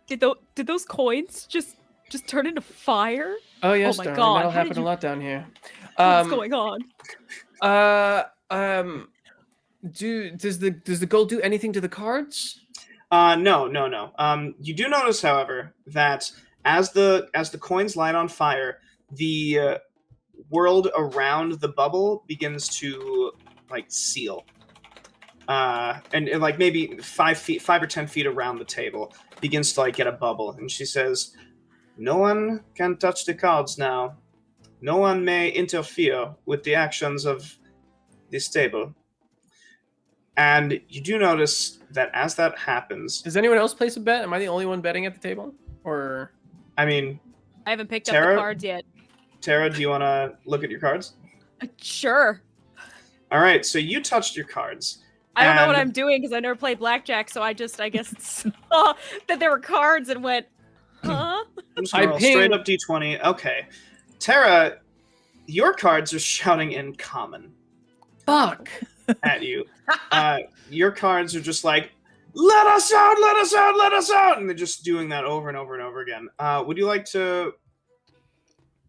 Did those coins just turn into fire? Oh yes, my darling, God, that'll how happen did a you- lot down here. What's going on? Does the gold do anything to the cards? No. You do notice, however, that as the coins light on fire, the world around the bubble begins to like seal, and like maybe 5 or 10 feet around the table begins to like get a bubble. And she says, "No one can touch the cards now. No one may interfere with the actions of this table." And you do notice that as that happens, Does anyone else place a bet? Am I the only one betting at the table? Or I mean, I haven't picked up Tara? the cards yet. Tara, do you want to look at your cards? Sure. All right, so you touched your cards. I don't know what And- I'm doing because I never played blackjack, so I guess saw that there were cards and went, huh? I'm just gonna roll straight up d20. Okay, Tara, your cards are shouting in common fuck. at you. Your cards are just like, "Let us out! Let us out! Let us out!" And they're just doing that over and over and over again. Would you like to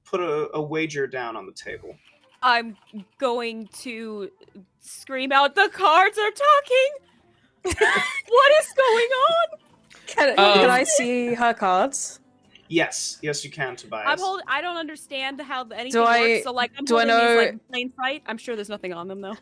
put a wager down on the table? I'm going to scream out, the cards are talking! What is going on? Can I see her cards? Yes, you can, Tobias. I don't understand how anything Do I- works, so like I'm do I holding these know- like in plain sight. I'm sure there's nothing on them though.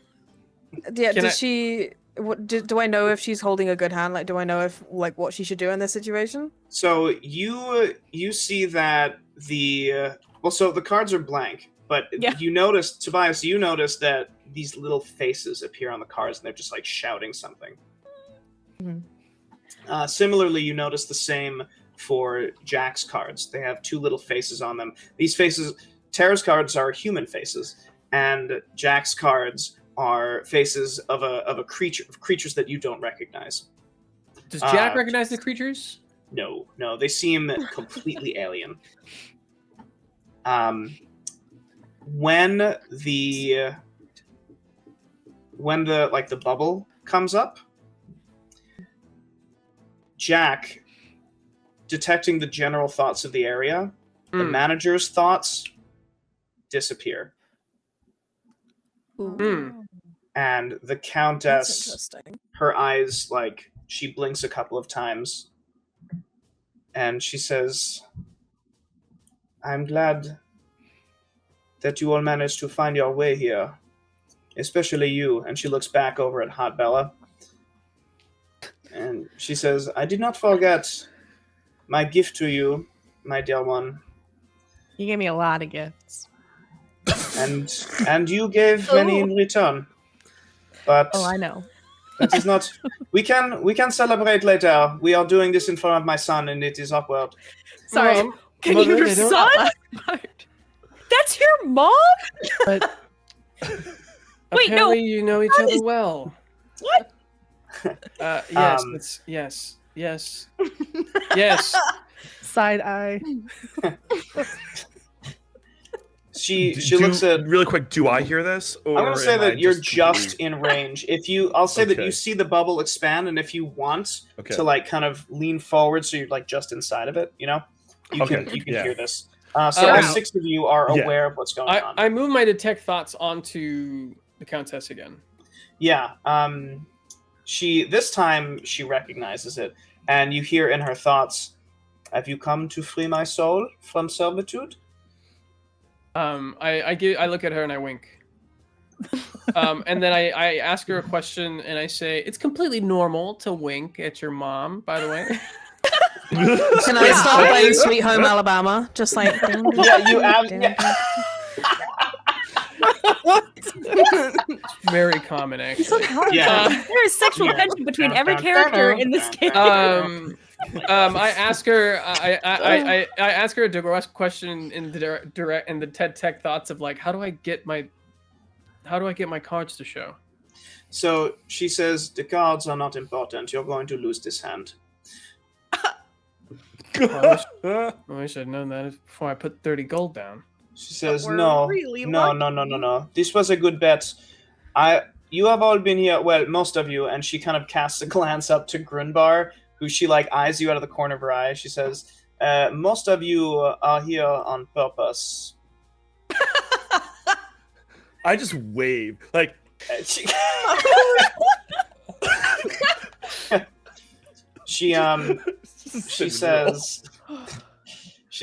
Yeah. Can Does she? What do I know if she's holding a good hand? Like, do I know if what she should do in this situation? So you see that so the cards are blank, but Yeah. you notice, Tobias, that these little faces appear on the cards and they're just like shouting something. Mhm. Similarly, you notice the same for Jack's cards. They have 2 little faces on them. These faces, Tara's cards are human faces, and Jack's cards are faces of a creatures that you don't recognize. Does Jack recognize the creatures? No, they seem completely alien. When the bubble comes up, Jack, detecting the general thoughts of the area, the manager's thoughts disappear, and the That's countess, interesting. her eyes, like, she blinks a couple of times, and she says, "I'm glad that you all managed to find your way here, especially you." And she looks back over at Hot Bella, and she says, "I did not forget my gift to you, my dear one, You gave me a lot of gifts. and you gave many in return. But Oh, I know. that is not. We can celebrate later. We are doing this in front of my son, and it is awkward." Sorry. Mom, Can Mother, you I don't- son? That's your mom? But Wait, no. Apparently you know each That other is- well. What? Yes, Um, it's yes. Yes. side eye. She looks at. really quick. Do I hear this? Or I'm gonna say am I that you're just completely- in range. I'll say that Okay. you see the bubble expand, and if you want Okay. to like kind of lean forward, so you're like just inside of it, you Okay, can yeah. hear this. So all 6 of you are Yeah. aware of what's going on. I move my detect thoughts onto the countess again. Yeah. This time she recognizes it, And you hear in her thoughts, "Have you come to free my soul from servitude?" I look at her and I wink. And then I ask her a question and I say, "It's completely normal to wink at your mom, by the way." Can I start playing Sweet Home Alabama? Just like Yeah, you Very common, actually. Yeah. There is sexual tension between every character in this game. I ask her. I ask her a direct question in the TED Tech thoughts of like, how do I get my cards to show? So she says, "The cards are not important. You're going to lose this hand." I wish I'd known that before I put 30 gold down. She says, we're "No, really no, lucky." no, no, no, no. This was a good bet. You have all been here. Well, most of you." And she kind of casts a glance up to Grunbar, who she like eyes you out of the corner of her eye. She says, "Most of you are here on purpose." I just wave like. She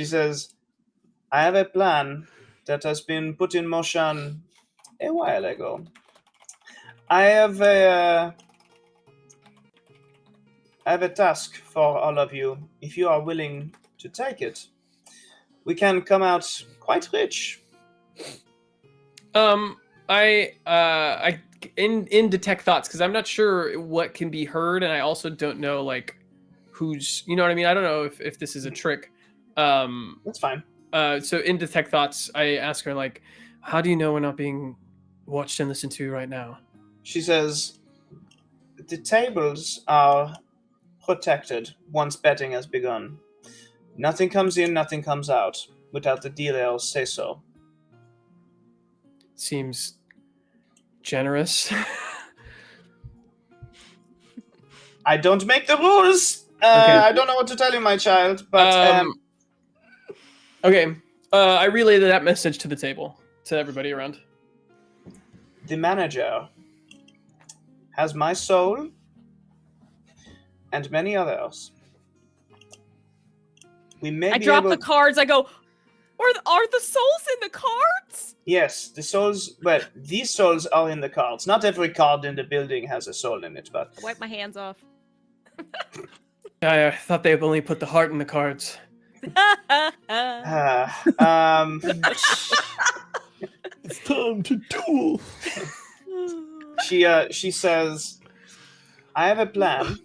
says, "I have a plan that has been put in motion a while ago. I have a task for all of you. If you are willing to take it, we can come out quite rich." I in detect thoughts because I'm not sure what can be heard, and I also don't know like who's, you know what I mean. I don't know if this is a trick. That's fine. So in detect thoughts, I ask her like, how do you know we're not being watched and listened to right now? She says, "The tables are protected once betting has begun. Nothing comes in, nothing comes out without the dealers say so." Seems generous. I don't make the rules. Okay. I don't know what to tell you, my child, but Okay. I relayed that message to the table, to everybody around. the manager has my soul and many others. We may I be drop able... the cards. I go, are the souls in the cards? Yes, the souls. Well, these souls are in the cards. Not every card in the building has a soul in it, but I wipe my hands off. I thought they only put the heart in the cards. It's time to duel. She says, "I have a plan,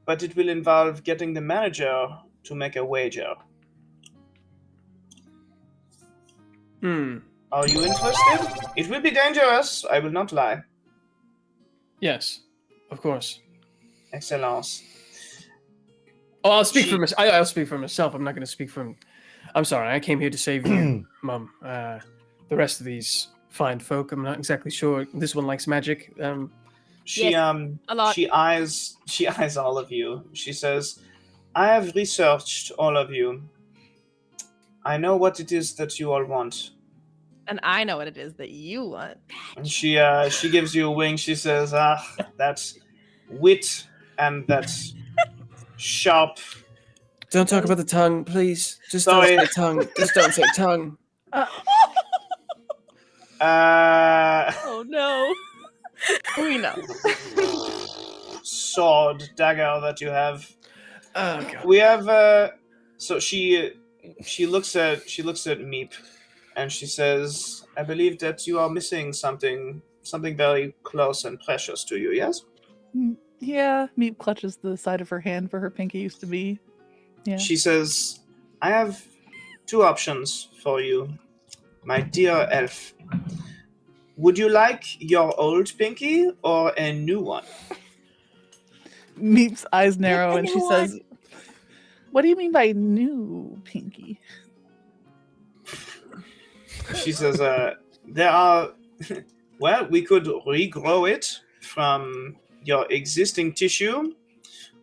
but it will involve getting the manager to make a wager. Are you interested? It will be dangerous, I will not lie." Yes, of course. Excellence. Oh, I'll speak for myself. I'll speak for myself. I'm not going to speak for. I'm sorry. I came here to save you, Mum. The rest of these fine folk, I'm not exactly sure. This one likes magic. She a lot. she eyes all of you. She says, "I have researched all of you. I know what it is that you all want." And I know what it is that you want. And she gives you a wink. She says, "That's wit and that's sharp." Don't talk about the tongue, please. Just Sorry. don't say tongue. Just don't say tongue. Oh no. We know. Sword, dagger that you have. Oh god. We have. So she looks at Meep, and she says, "I believe that you are missing something very close and precious to you. Yes." Yeah, Meep clutches the side of her hand where her pinky used to be. Yeah. She says, "I have two options for you, my dear elf. Would you like your old pinky or a new one?" Meep's eyes narrow and she new says, "What do you mean by new pinky?" She says, "There are. Well, we could regrow it from your existing tissue.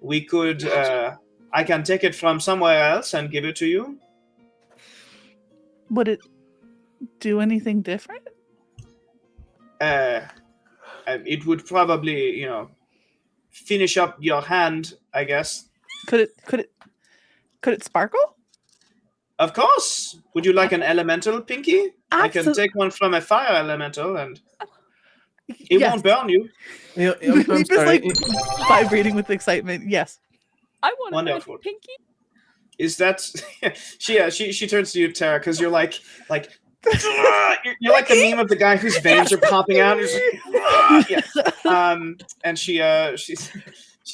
We could. I can take it from somewhere else and give it to you." Would it do anything different? It would probably, finish up your hand, I guess. Could it sparkle? Of course. Would you like an elemental pinky? I can Absol- take one from a fire elemental, and it Yes. won't burn you. Yeah, He's I'm just sorry. like vibrating with excitement. Yes. I want a Wonderful. magic pinky. Is that she turns to you, Tara, because you're like you're like the meme of the guy whose veins are popping out. He's like, yeah. And she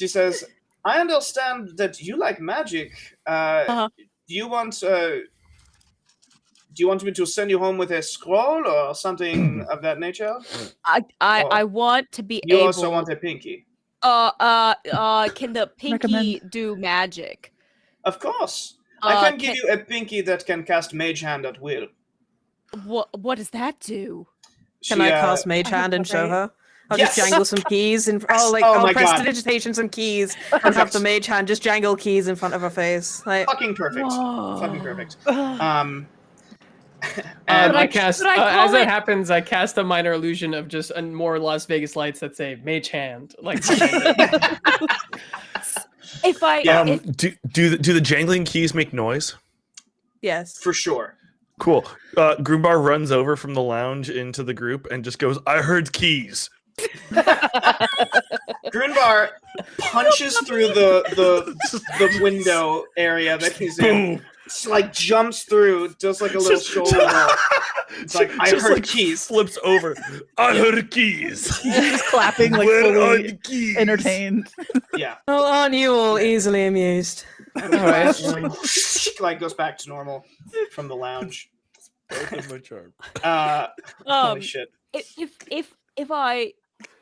says, I understand that you like magic. Do you want me to send you home with a scroll or something of that nature? I want to be You able. also want a pinky. Can the pinky Recommend. do magic? Of course. I can give you a pinky that can cast Mage Hand at will. What does that do? Can I cast Mage Hand and show her? I'll Yes! just jangle some keys and Oh I'll my press God. prestidigitation some keys and have the Mage Hand just jangle keys in front of her face. Like, Fucking perfect. Whoa. Fucking perfect. I And cast should I call as it it- happes, I cast a minor illusion of just a more Las Vegas lights that say Mage Hand. Like, If I Yeah. if, Do the jangling keys make noise? yes. for sure. Cool. Groombar runs over from the lounge into the group and just goes, I heard keys. Grunbar punches through the window area that he's in. Boom. Just, like jumps through, does like a little shoulder roll. It's like I Just, heard like, keys. Flips over. I heard keys. He's just clapping like Where are fully the keys? entertained. Yeah. Oh, aren't you all easily amused? Alright, Like goes back to normal from the lounge. Open my charm. Holy shit. if I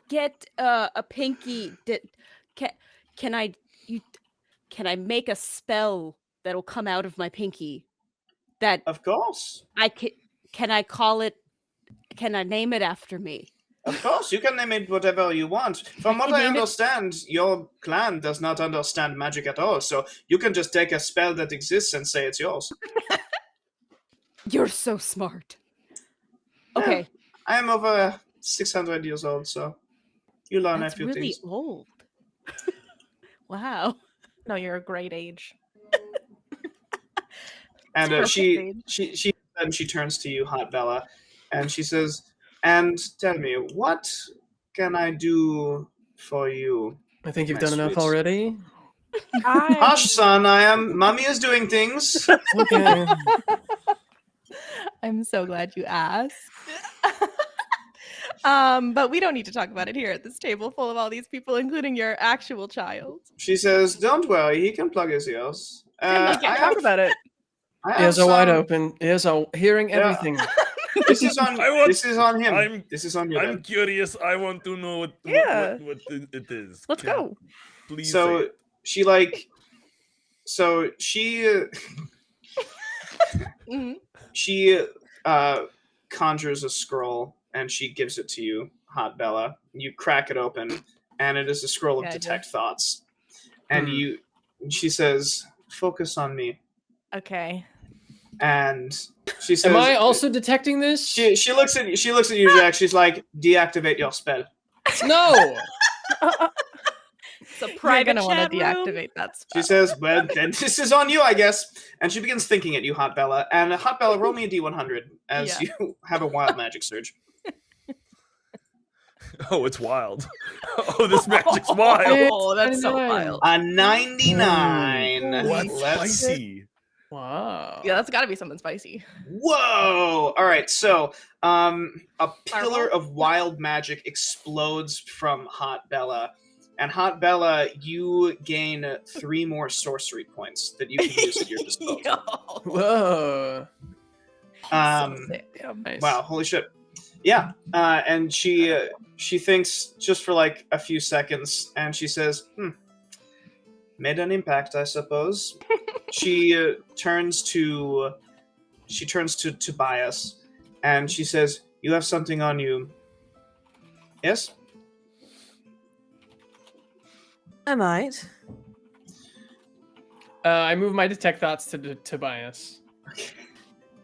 get a pinky, can I make a spell that'll come out of my pinky? That Of course. can I call it? Can I name it after me? Of course, you can name it whatever you want. From what I Name it- understand, your clan does not understand magic at all, so you can just take a spell that exists and say it's yours. You're so smart. Yeah. Okay, I am over 600 years old, so you learn that's a few really things. old. Wow. No, you're a great age. And Perfect she age. she turns to you, Hot Bella, and she says, "And tell me, what can I do for you?" I think you've My done enough sweets. already. Hush, son. Mommy is doing things. Okay. I'm so glad you asked. But we don't need to talk about it here at this table full of all these people, including your actual child. She says, "Don't worry, he can plug his ears." I can't talk about it. Ears are wide open. Ears are hearing Yeah. everything. This is on. I want- This is on him. I'm- This is on you. I'm then. curious. I want to know what Yeah. what it is. Let's Can- go. Please say So it. she like. So she. Mhm. She conjures a scroll and she gives it to you, Hot Bella. You crack it open, and it is a scroll of Yeah, I do. detect thoughts. And Hmm. she says, "Focus on me." Okay. And she says, Am I also detecting this? She looks at you, Jack. She's like, "Deactivate your spell." No. It's a You're private gonna want chat to room. deactivate that She spell. says, "Well, then this is on you, I guess." And she begins thinking at you, Hot Bella. And Hot Bella, roll me a D100 as Yeah. you have a wild magic surge. Oh, it's wild. Oh, this magic's wild. Oh, that's so 29. wild. A 99. What's Let's- spicy? Wow. Yeah, that's got to be something spicy. Whoa! All right, so a pillar Fireball? of wild magic explodes from Hot Bella, and Hot Bella, you gain 3 more sorcery points that you can use at your disposal. Yo. Whoa. Nice. Wow! Holy shit! Yeah, and she thinks just for like a few seconds, and she says, "Made an impact, I suppose." She turns to Tobias, and she says, "You have something on you." Yes. I might. I move my detect thoughts to Tobias.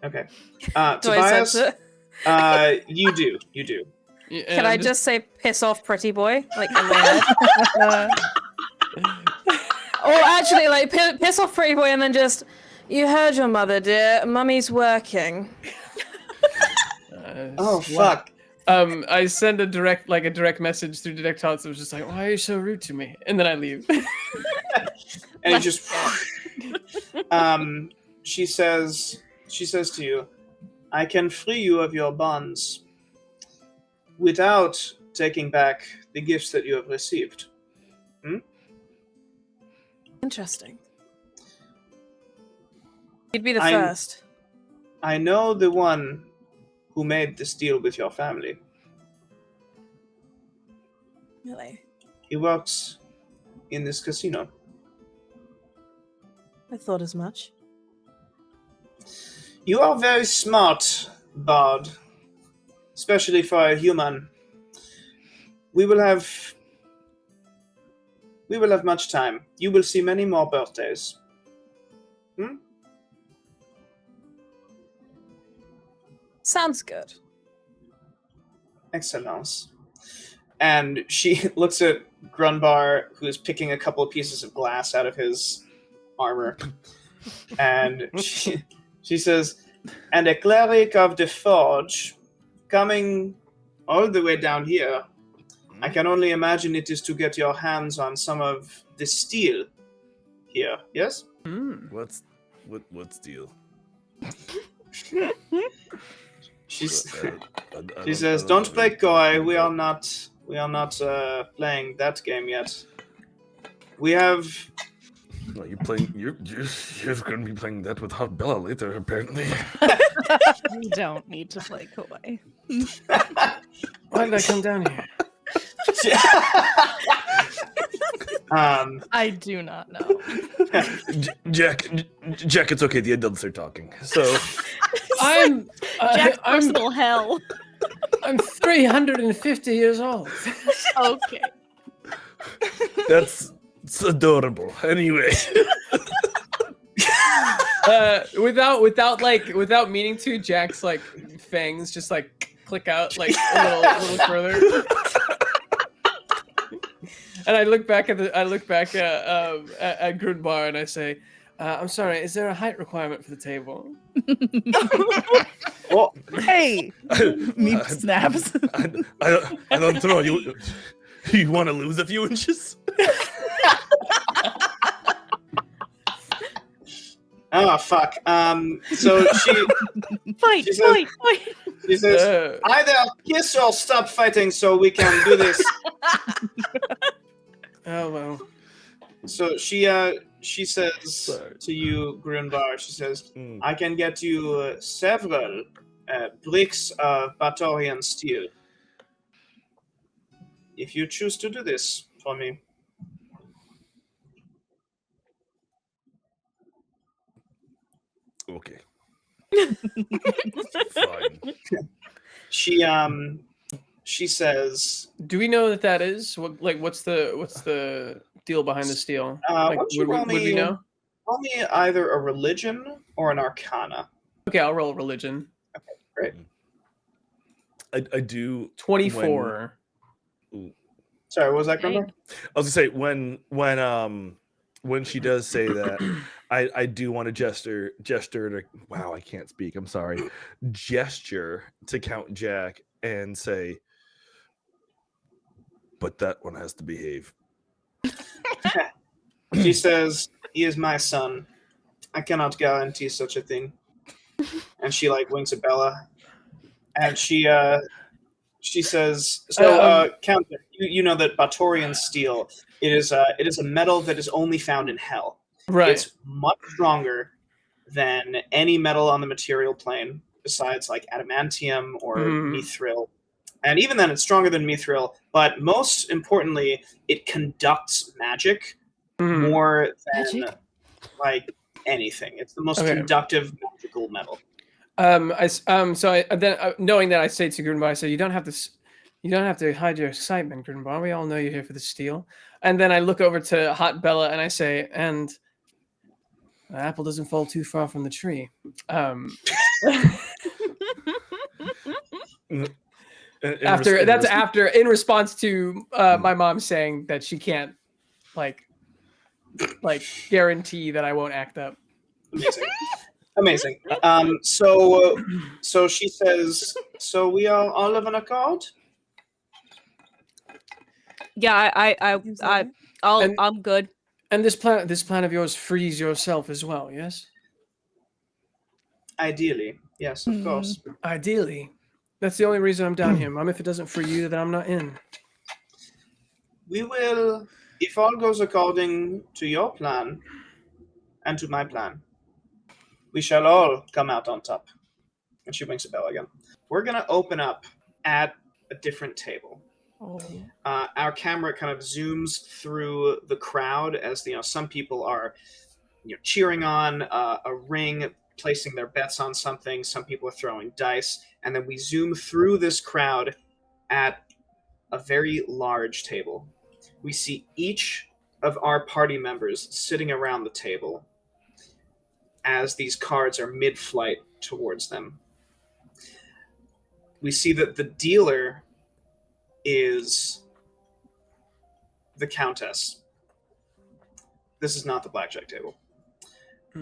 Okay. Do I Tobias, sense it? you do. Yeah. Can I just say piss off, pretty boy? Like in my head. Or actually, like, piss off, pretty boy, and then just, you heard your mother, dear. Mummy's working. Oh fuck. I send a direct message through direct thoughts. It was just like, why are you so rude to me? And then I leave. And it just she says to you, I can free you of your bonds without taking back the gifts that you have received. Interesting. You'd be the first. I know the one who made this deal with your family. Really? He works in this casino. I thought as much. You are very smart, Bard. Especially for a human. We will have much time. You will see many more birthdays. Sounds good. Excellence. And she looks at Grunbar, who is picking a couple of pieces of glass out of his armor. And she says, and a cleric of the forge coming all the way down here. I can only imagine it is to get your hands on some of the steel here. Yes? What deal? She says, "Don't play coy. We are not playing that game yet. We have." No, you're going to be playing that with Hot Bella later, apparently. You don't need to play coy. Why did I come down here? I do not know. Jack, it's okay. The adults are talking. So I'm Jack's personal hell. I'm 350 years old. Okay. it's adorable. Anyway, without meaning to, Jack's like fangs just like click out like a little further. And I look back at Grunbar and I say, "I'm sorry. Is there a height requirement for the table?" Well, Hey, Meep snaps. I don't know. You want to lose a few inches? Oh fuck. So Fight! she says, either kiss or stop fighting so we can do this. Oh well. So she says to you, Grunbar, she says, I can get you several bricks of Batorian steel. If you choose to do this for me. Okay. Fine. She says, Do we know that is? What's the deal behind the steel? Would we know? Roll me either a religion or an arcana. Okay, I'll roll religion. Okay, great. I do 24. Sorry, what was that, Grumble? I was gonna say when she does say that, I do want to gesture to, wow, I can't speak. I'm sorry. Gesture to Count Jack and say, but that one has to behave. She says, he is my son. I cannot guarantee such a thing. And she winks at Bella. And she says, so Count, you know that Batorian steel, it is a metal that is only found in hell. Right. It's much stronger than any metal on the material plane besides adamantium or mithril. And even then, it's stronger than mithril. But most importantly, it conducts magic more than anything. It's the most conductive magical metal. Knowing that, I say to Grunbar, I say, you don't have to hide your excitement, Grunbar. We all know you're here for the steel. And then I look over to Hot Bella and I say, and the apple doesn't fall too far from the tree. in response to my mom saying that she can't like guarantee that I won't act up. Amazing. So she says, so we are all of an accord? Yeah, I'm good. And this plan of yours frees yourself as well, yes? Ideally, yes, of course. Ideally. That's the only reason I'm down here, Mom. If it doesn't free you, then I'm not in. We will, if all goes according to your plan and to my plan, we shall all come out on top. And she rings a bell again. We're going to open up at a different table. Our camera kind of zooms through the crowd as some people are cheering on a ring, placing their bets on something. Some people are throwing dice. And then we zoom through this crowd at a very large table. We see each of our party members sitting around the table as these cards are mid-flight towards them. We see that the dealer is the Countess. This is not the blackjack table.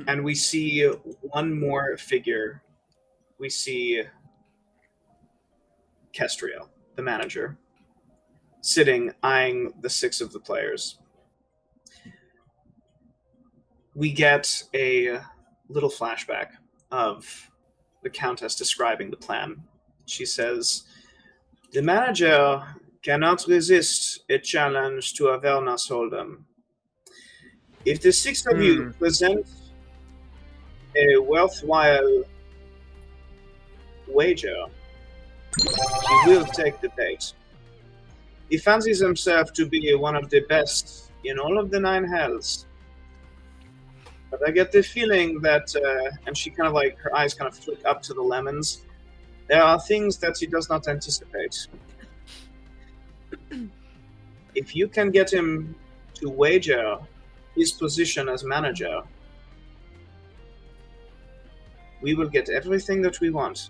And we see one more figure. We see Kestriel, the manager, sitting, eyeing the 6 of the players. We get a little flashback of the Countess describing the plan. She says, the manager cannot resist a challenge to Avernus Hold'em. If the 6 of you present a worthwhile wager, he will take the bait. He fancies himself to be one of the best in all of the 9 hells. But I get the feeling that, and she kind of her eyes kind of flick up to the lemons, there are things that he does not anticipate. If you can get him to wager his position as manager, we will get everything that we want.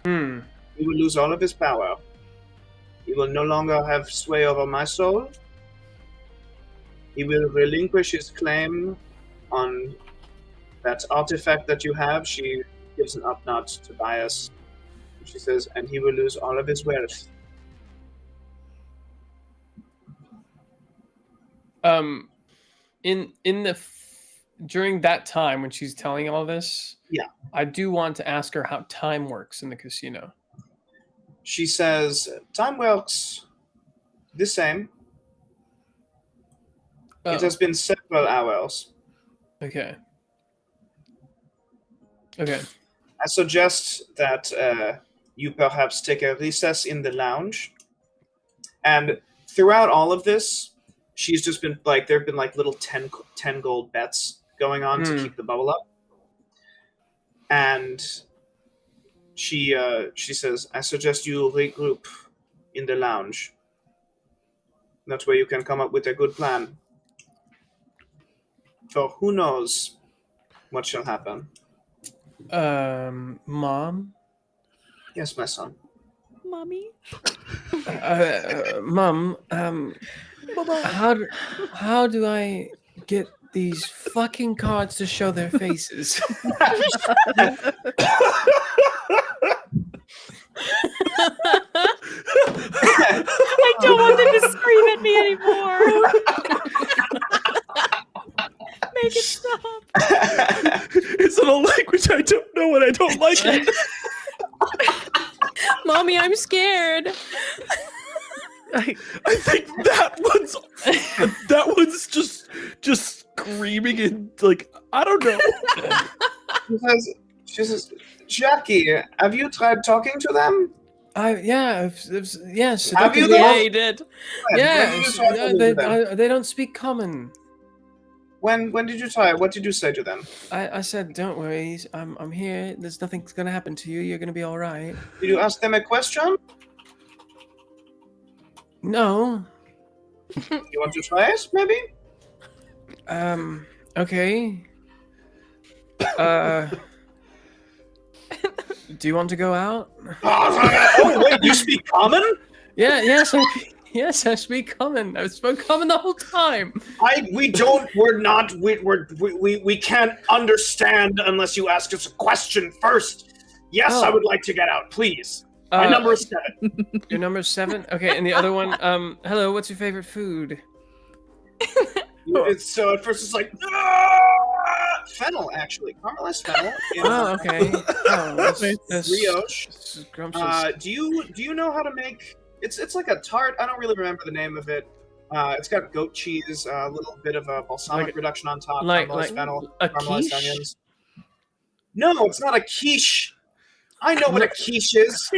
He will lose all of his power. He will no longer have sway over my soul. He will relinquish his claim on that artifact that you have. She gives an up nod to Tobias. She says, and he will lose all of his wealth. During that time when she's telling all this, yeah, I do want to ask her how time works in the casino. She says, time works the same. It has been several hours. Okay. I suggest that you perhaps take a recess in the lounge. And throughout all of this, she's just been there have been little 10 gold bets going on to keep the bubble up. And she says, I suggest you regroup in the lounge. That's where you can come up with a good plan. For who knows what shall happen. Mom? Yes, my son. Mommy? Mom, how do I get these fucking cards to show their faces? I don't want them to scream at me anymore. Make it stop. It's in a language I don't know and I don't like it. Mommy, I'm scared. I think that one's just screaming and I don't know. She says, Jackie, have you tried talking to them? Yes. Have you? Yeah, he did. Yes, they don't speak common. When did you try? What did you say to them? I said, don't worry, I'm here. There's nothing's gonna happen to you. You're gonna be all right. Did you ask them a question? No. You want to try it, maybe? Okay. Do you want to go out? Oh wait, you speak common? Yeah, yes, I speak common. I've spoken common the whole time. We can't understand unless you ask us a question first. Yes, I would like to get out, please. My number is 7. Your number is 7? Okay, and the other one, hello, what's your favorite food? So at first it's like, fennel, actually. Caramelized fennel. Oh, okay. Oh, that's brioche. Scrumptious. Do you know how to make... It's like a tart. I don't really remember the name of it. It's got goat cheese, a little bit of a balsamic reduction on top, caramelized fennel, a caramelized quiche? onions. No, it's not a quiche. I know what a quiche is.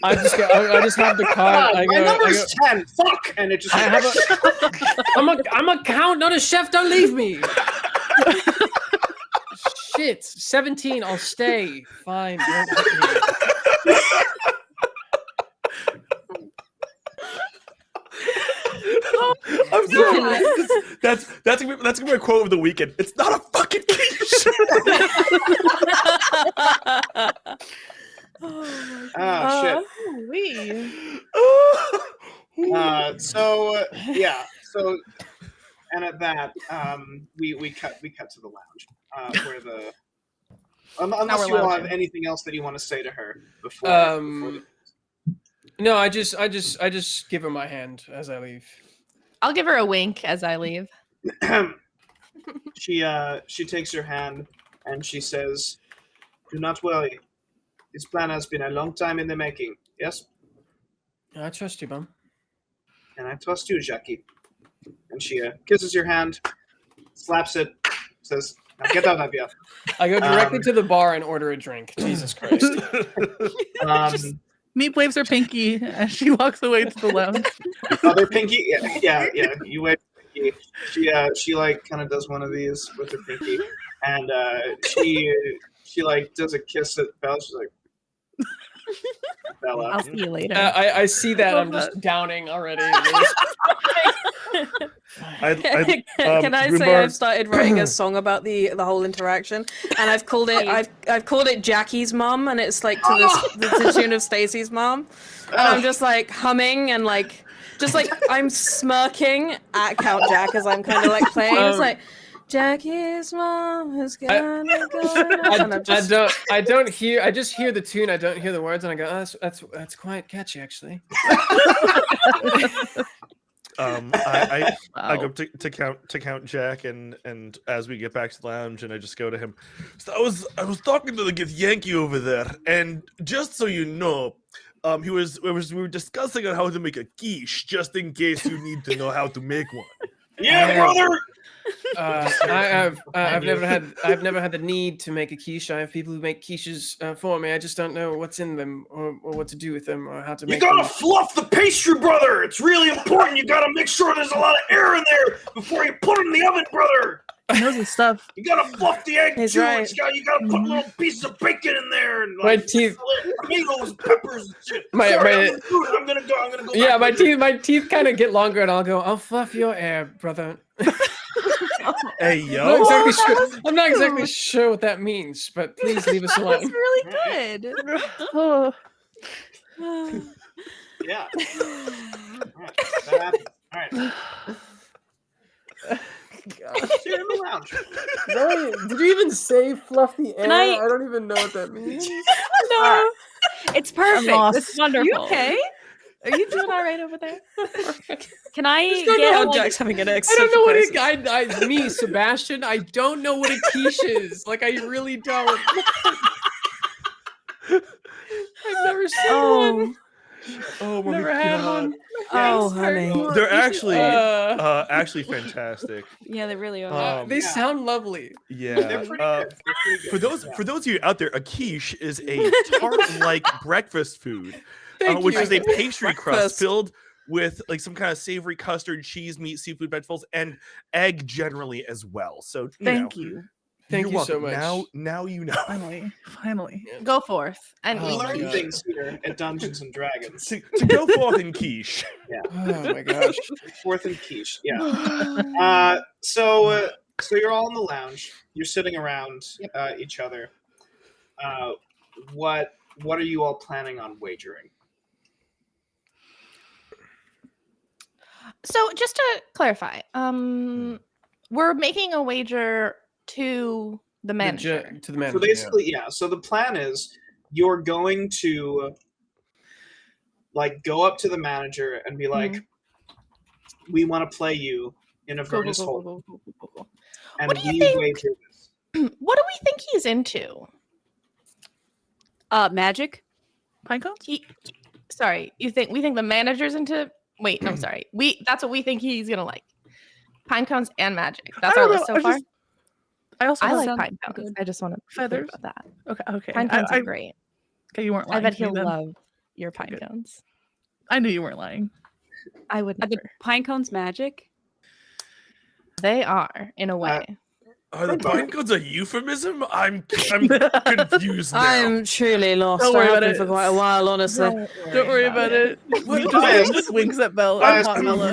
I just have the card. My number is 10. Fuck, and it just. I'm a count, not a chef. Don't leave me. Shit, 17. I'll stay. Fine. Don't hit me. I'm sorry. That's gonna be a quote of the weekend. It's not a fucking quiche. Shit. So and at that, we cut to the lounge, where the unless you all have anything else that you want to say to her before. No, I just give her my hand as I leave. I'll give her a wink as I leave. She takes your hand and she says, "Do not worry. This plan has been a long time in the making. Yes? I trust you, Mom. And I trust you, Jackie." And she kisses your hand, slaps it, says, "Now get out of here." I go directly to the bar and order a drink. Jesus Christ. Meep waves her pinky as she walks away to the lounge. Other pinky? Yeah. You wave pinky. She like kind of does one of these with her pinky, and she like does a kiss at Bella. She's like, "Bella, I'll see you later." I see that. I'm just downing already. Can I say I've started writing a song about the whole interaction, and I've called it Jackie's mom, and it's like to the tune of Stacy's mom, and I'm just like humming and like I'm smirking at Count Jack as I'm kind of like playing. It's like Jackie's mom is gonna go. I don't hear. I just hear the tune. I don't hear the words, and I go, oh, that's quite catchy, actually. I go up to count Jack, and as we get back to the lounge, and I just go to him. So I was talking to the Yankee over there, and just so you know, we were discussing on how to make a quiche, just in case you need to know how to make one. Yeah, brother. I've never had the need to make a quiche. I have people who make quiches for me. I just don't know what's in them or what to do with them or how to make them. You gotta fluff the pastry, brother. It's really important. You gotta make sure there's a lot of air in there before you put it in the oven, brother. He knows his stuff. You gotta fluff the egg He's too. right. You gotta put little pieces of bacon in there and My teeth. tomatoes, peppers, and shit. I'm gonna go. Yeah, my teeth kind of get longer, and I'll go. I'll fluff your air, brother. Hey yo! I'm not exactly sure what that means, but please leave us alone. That's really good. Oh. Yeah. All right. So you're in the lounge. Did you even say fluff the air? I don't even know what that means. No, it's perfect. lost. It's wonderful. You okay? Are you doing all right over there? Can I Don't know get how like, Jack's having an I don't know what me, Sebastian. I don't know what a quiche is. Like, I really don't. I've never seen one. Oh my Never had God. one. Oh, honey. They're actually fantastic. Yeah, they really are. They sound lovely. Yeah. They're pretty good. They're pretty good. For those of you out there, a quiche is a tart-like breakfast food, Thank which you. is a pastry crust Breakfast. filled with like some kind of savory custard, cheese, meat, seafood, vegetables, and egg generally as well. So Thank you. Thank you're you so welcome. much. Now you know. Finally. Go forth and We Oh, eat. my learn God. things here at Dungeons and Dragons. to go forth in quiche. Oh my gosh. Fourth and quiche. Yeah. So you're all in the lounge. You're sitting around each other. what are you all planning on wagering? So just to clarify, we're making a wager to the manager. To the manager. So basically, yeah. So the plan is you're going to like go up to the manager and be like, "We want to play you in a Avernus Hold, and What do you we think? wager this." What do we think he's into? Magic. Pine cones? Sorry, we think the manager's into? Wait, no, sorry. That's what we think he's gonna like. Pine cones and magic. That's I our don't list know, so far. I like sounds pine cones. good. I just want to Feathers? about that. Okay. Pine cones are great. Okay, you weren't lying. I bet to me he'll then. love your pine good. cones. I knew you weren't lying. I would Are the never. pine cones magic? They are, in a way. Are the pine cones a euphemism? I'm confused now. I'm truly lost. Don't I worry have about been it. for quite a while, honestly. Don't worry about it. He Bias. just winks at Bella. Bias, Hot I'm Bella.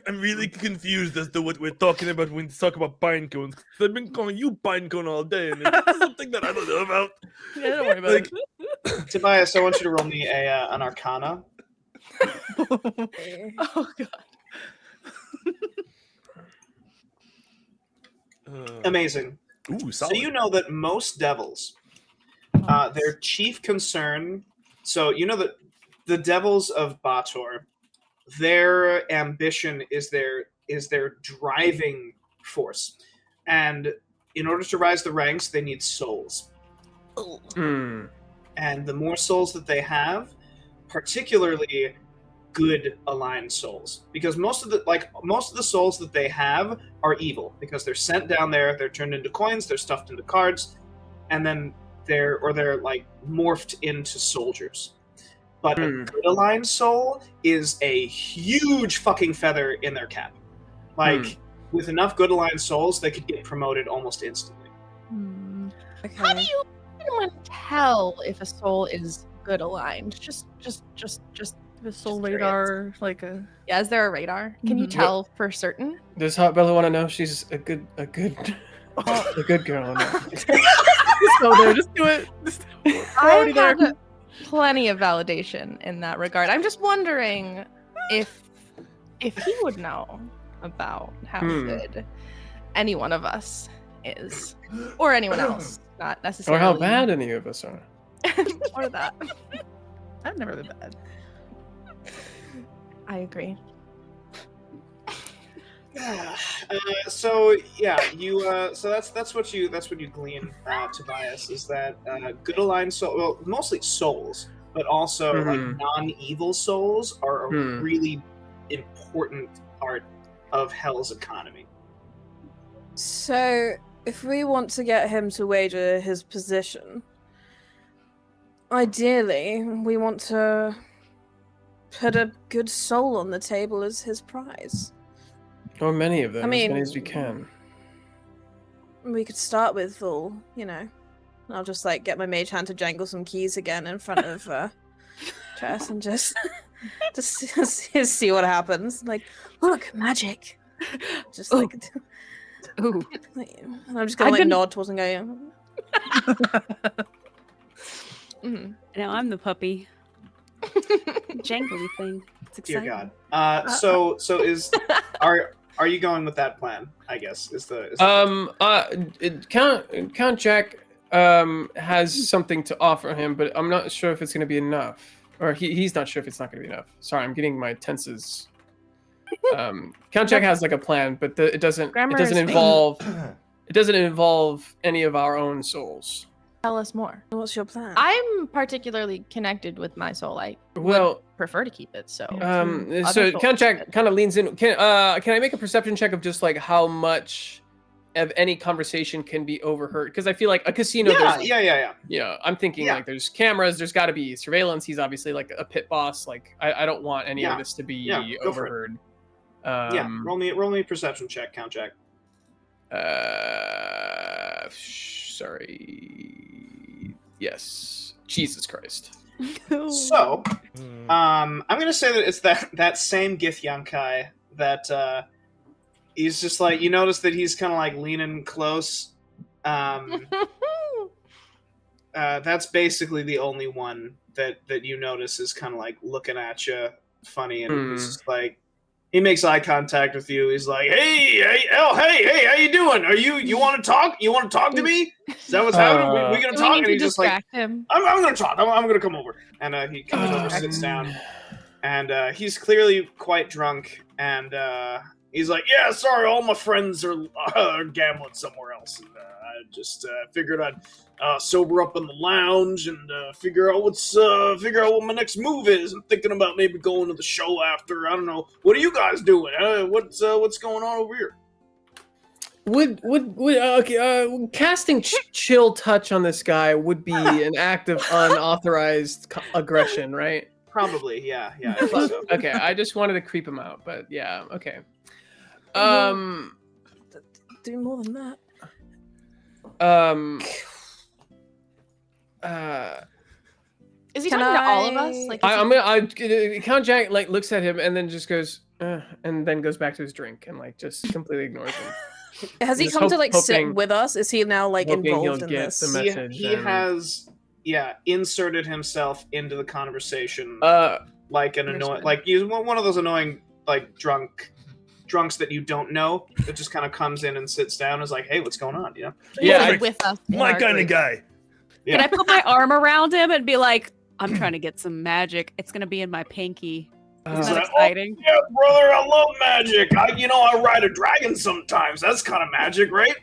I'm really confused as to what we're talking about when we talk about pine cones. I've been calling you pine cone all day, and it's something that I don't know about. Yeah, don't worry about Tobias, I want you to roll me an Arcana. it. Oh god. Amazing. Ooh, So solid. you know that most devils, their chief concern. So you know that the devils of Bator, their ambition is their driving force, and in order to rise the ranks, they need souls. Hmm. And the more souls that they have, particularly good aligned souls, because most of the souls that they have are evil, because they're sent down there, they're turned into coins, they're stuffed into cards, and then they're like morphed into soldiers. But a good aligned soul is a huge fucking feather in their cap. Like with enough good aligned souls, they could get promoted almost instantly. How do you even tell if a soul is good aligned? Just The soul Just radar, like a. yeah. Is there a radar? Can you tell for certain? Does Hot Bella want to know she's a good a good girl? Or not? Just go there. Just do it. We're already there. have plenty of validation in that regard. I'm just wondering if he would know about how good any one of us is, or anyone else, not Or necessarily. how bad any of us are. or that. I've never been bad. I agree. So yeah, you. So that's what you glean, Tobias, is that good aligned soul. Well, mostly souls, but also like non-evil souls are a really important part of Hell's economy. So, if we want to get him to wager his position, ideally, we want to put a good soul on the table as his prize. Or many of them, I mean- as many as we can. We could start with Thul, you know. I'll just like get my mage hand to jangle some keys again in front of Tress and just see what happens. Like, look, magic. Just like, Ooh. and I'm just gonna I've like been- nod towards and go. Yeah. Now I'm the puppy. Jangly thing. It's Dear exciting. God. So are you going with that plan? I guess is the Count Jack has something to offer him, but I'm not sure if it's going to be enough. Or he's not sure if it's not going to be enough. Sorry, I'm getting my tenses. Count Jack has like a plan, but it doesn't involve any of our own souls. Tell us more. What's your plan? I'm particularly connected with my soul. I Well, prefer to keep it. So so souls Count Jack good. kind of leans in. Can I make a perception check of just like how much of any conversation can be overheard? Because I feel like a casino. Yeah. Yeah, I'm thinking Yeah. like there's cameras, there's got to be surveillance. He's obviously like a pit boss. Like I don't want any of this to be Yeah, go for it. overheard. Yeah. Roll me a perception check, Count Jack. Sorry. Yes. Jesus Christ. So, I'm gonna say that it's that same Githyankai that he's just like, you notice that he's kind of like leaning close, that's basically the only one that you notice is kind of like looking at you funny, and he's just like, he makes eye contact with you. He's like, hey, how you doing? You want to talk? You want to talk to me? Is that what's happening? We gonna talk? And he's just like, him. I'm gonna talk. I'm gonna come over. And he comes over, sits down, and he's clearly quite drunk. And he's like, yeah, sorry, all my friends are gambling somewhere else. And I just figured I'd sober up in the lounge and figure out what my next move is. I'm thinking about maybe going to the show after. I don't know. What are you guys doing? What's going on over here? Would casting chill touch on this guy would be an act of unauthorized aggression, right? Probably, yeah. I think so. Okay, I just wanted to creep him out, but yeah, okay. Do more than that. Is he Can talking to all of I- us? Like, Count Jack like looks at him and then just goes, and then goes back to his drink and like just completely ignores him. Has he Just come to like sit hoping- with us? Is he now like hoping he'll involved in get this? the message. He has, inserted himself into the conversation, like an annoying, like he's one of those annoying, like drunks that you don't know that just kind of comes in and sits down and is like, hey, what's going on? You know? Yeah, he's with us. in My our kind of group. guy. Yeah. Can I put my arm around him and be like, I'm trying to get some magic. It's gonna be in my pinky. Isn't He's that like, exciting? Yeah, brother, I love magic. I ride a dragon sometimes. That's kind of magic, right?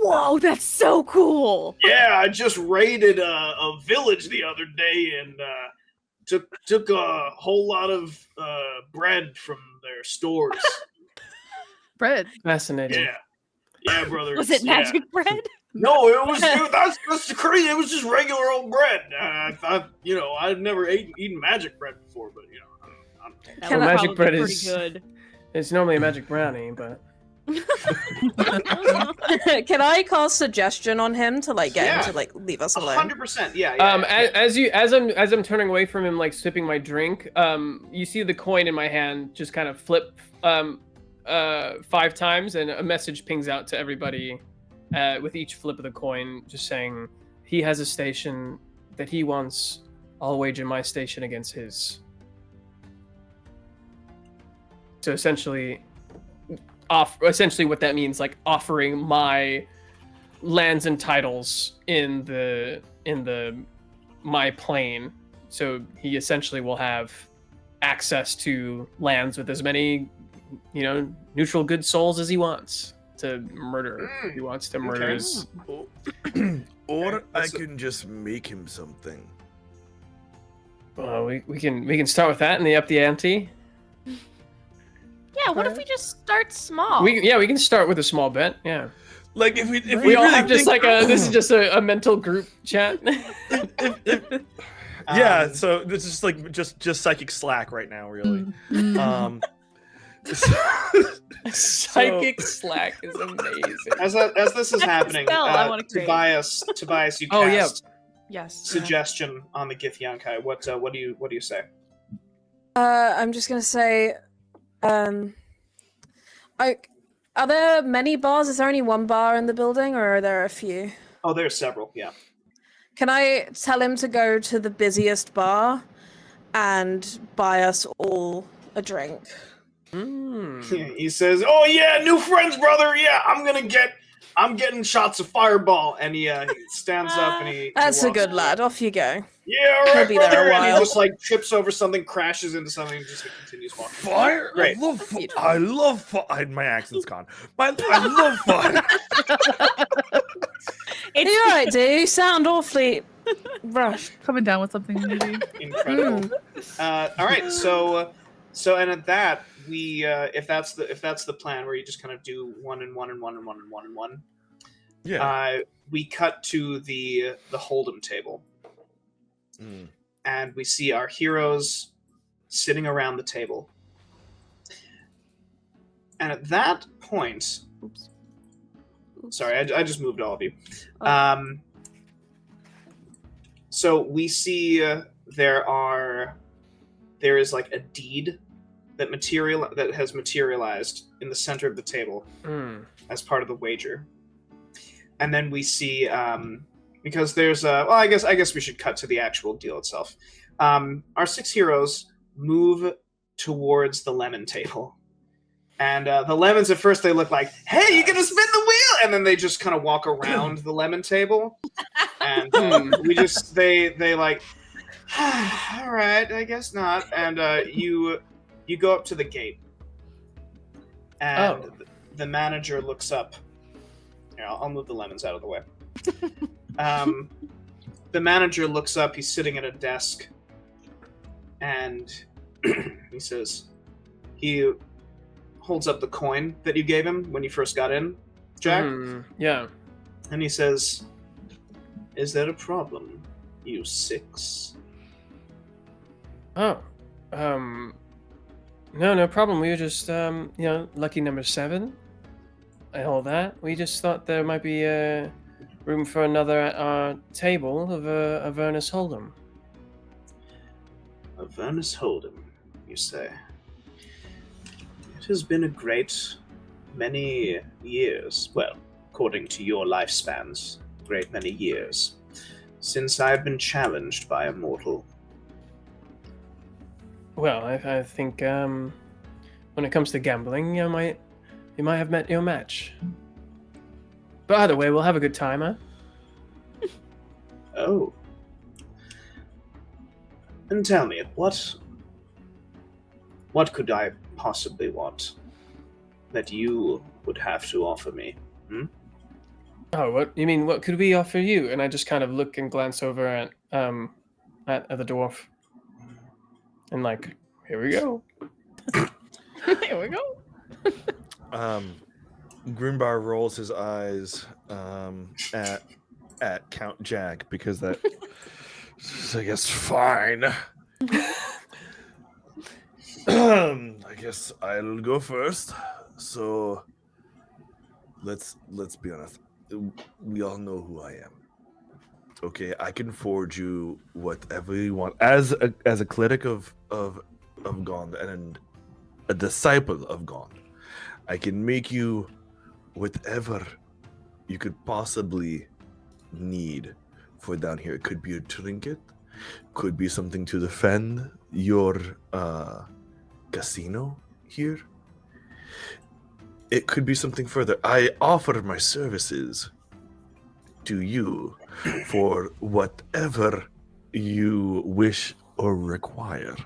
Whoa, that's so cool. Yeah, I just raided a village the other day and took a whole lot of bread from their stores. Bread. fascinating. Yeah, brother. Was it yeah. magic bread? No, it was that's crazy. It was just regular old bread. I thought, I'd never eaten magic bread before, but I don't know. That Can would I- Magic probably bread be pretty is- good. It's normally a magic brownie, but Can I cast suggestion on him to like get Yeah. him to like leave us alone? 100%. Yeah. as I'm turning away from him, like sipping my drink, you see the coin in my hand just kind of flip 5 times, and a message pings out to everybody with each flip of the coin, just saying he has a station that he wants. I'll wager my station against his. So essentially what that means, like offering my lands and titles in the my plane. So he essentially will have access to lands with as many, neutral good souls as he wants to murder. He wants to murder Okay. his. Or I That's- can just make him something. Well, we can start with that and up the ante. Yeah, what if we just start small? We can start with a small bet. Yeah. Like if we We all really have just think- like this is just a mental group chat. Yeah, so this is like just psychic slack right now, really. Mm. Psychic slack is amazing. As this is happening, spell I wanna create. Tobias, you cast Oh, yeah. Yes. suggestion on the Githyankai. What do you say? I'm just gonna say, are there many bars? Is there only one bar in the building, or are there a few? Oh, there's several. Yeah. Can I tell him to go to the busiest bar and buy us all a drink? He says, "Oh yeah, new friends, brother. Yeah, I'm getting shots of Fireball." And he stands up and he That's a walks good away. lad. Off you go. Yeah, all He'll right, be there a brother. And he while. just like trips over something, crashes into something, and just continues walking. Fire! Great. I love fire. My accent's gone. I love fire. It's You're right, dude. You sound awfully rushed. Coming down with something maybe. Incredible. All right, so and at that we if that's the plan where you just kind of do one and one and one and one and one and one. Yeah. We cut to the Hold'em table. And we see our heroes sitting around the table. And at that point, sorry, I just moved all of you. So we see there is like a deed that has materialized in the center of the table as part of the wager. And then we see because there's a. Well, I guess we should cut to the actual deal itself. Our 6 heroes move towards the lemon table. And the lemons, at first, they look like, hey, you're going to spin the wheel! And then they just kind of walk around the lemon table. And they like, all right, I guess not. And you go up to the gate. And the manager looks up. Here, I'll move the lemons out of the way. The manager looks up. He's sitting at a desk. And he says, he holds up the coin that you gave him when you first got in, Jack. Yeah. And he says, is there a problem, you 6? Oh. No problem. We were just, lucky number 7 and all that. We just thought there might be room for another at our table of Avernus Hold'em. Avernus Hold'em, you say? It has been a great many years, well, according to your lifespans, a great many years, since I've been challenged by a mortal. Well, I think when it comes to gambling, you might have met your match. But either way, we'll have a good time, huh? Oh. And tell me, what could I possibly want that you would have to offer me? Oh, what you mean? What could we offer you? And I just kind of look and glance over at the dwarf, and like, here we go. Here we go. Grimbar rolls his eyes at Count Jack because that I guess fine. I guess I'll go first. So let's be honest. We all know who I am. Okay, I can forge you whatever you want as a cleric of Gond and a disciple of Gond. I can make you whatever you could possibly need for down here. It could be a trinket, could be something to defend your casino here. It could be something further. I offer my services to you for whatever you wish or require.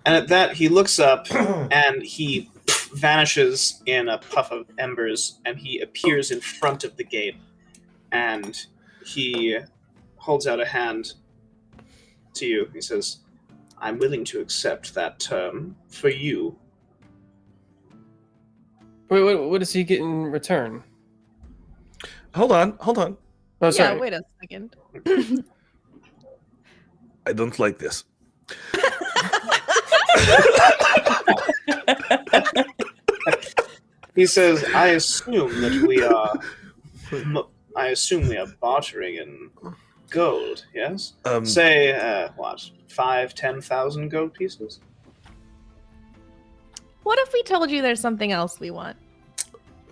And at that, he looks up and he vanishes in a puff of embers, and he appears in front of the gate. And he holds out a hand to you. He says, I'm willing to accept that term for you. Wait, what does he get in return? Hold on. Oh, sorry. Yeah, wait a second. I don't like this. He says, I assume we are bartering in gold, yes? Say, 5,000-10,000 gold pieces? What if we told you there's something else we want?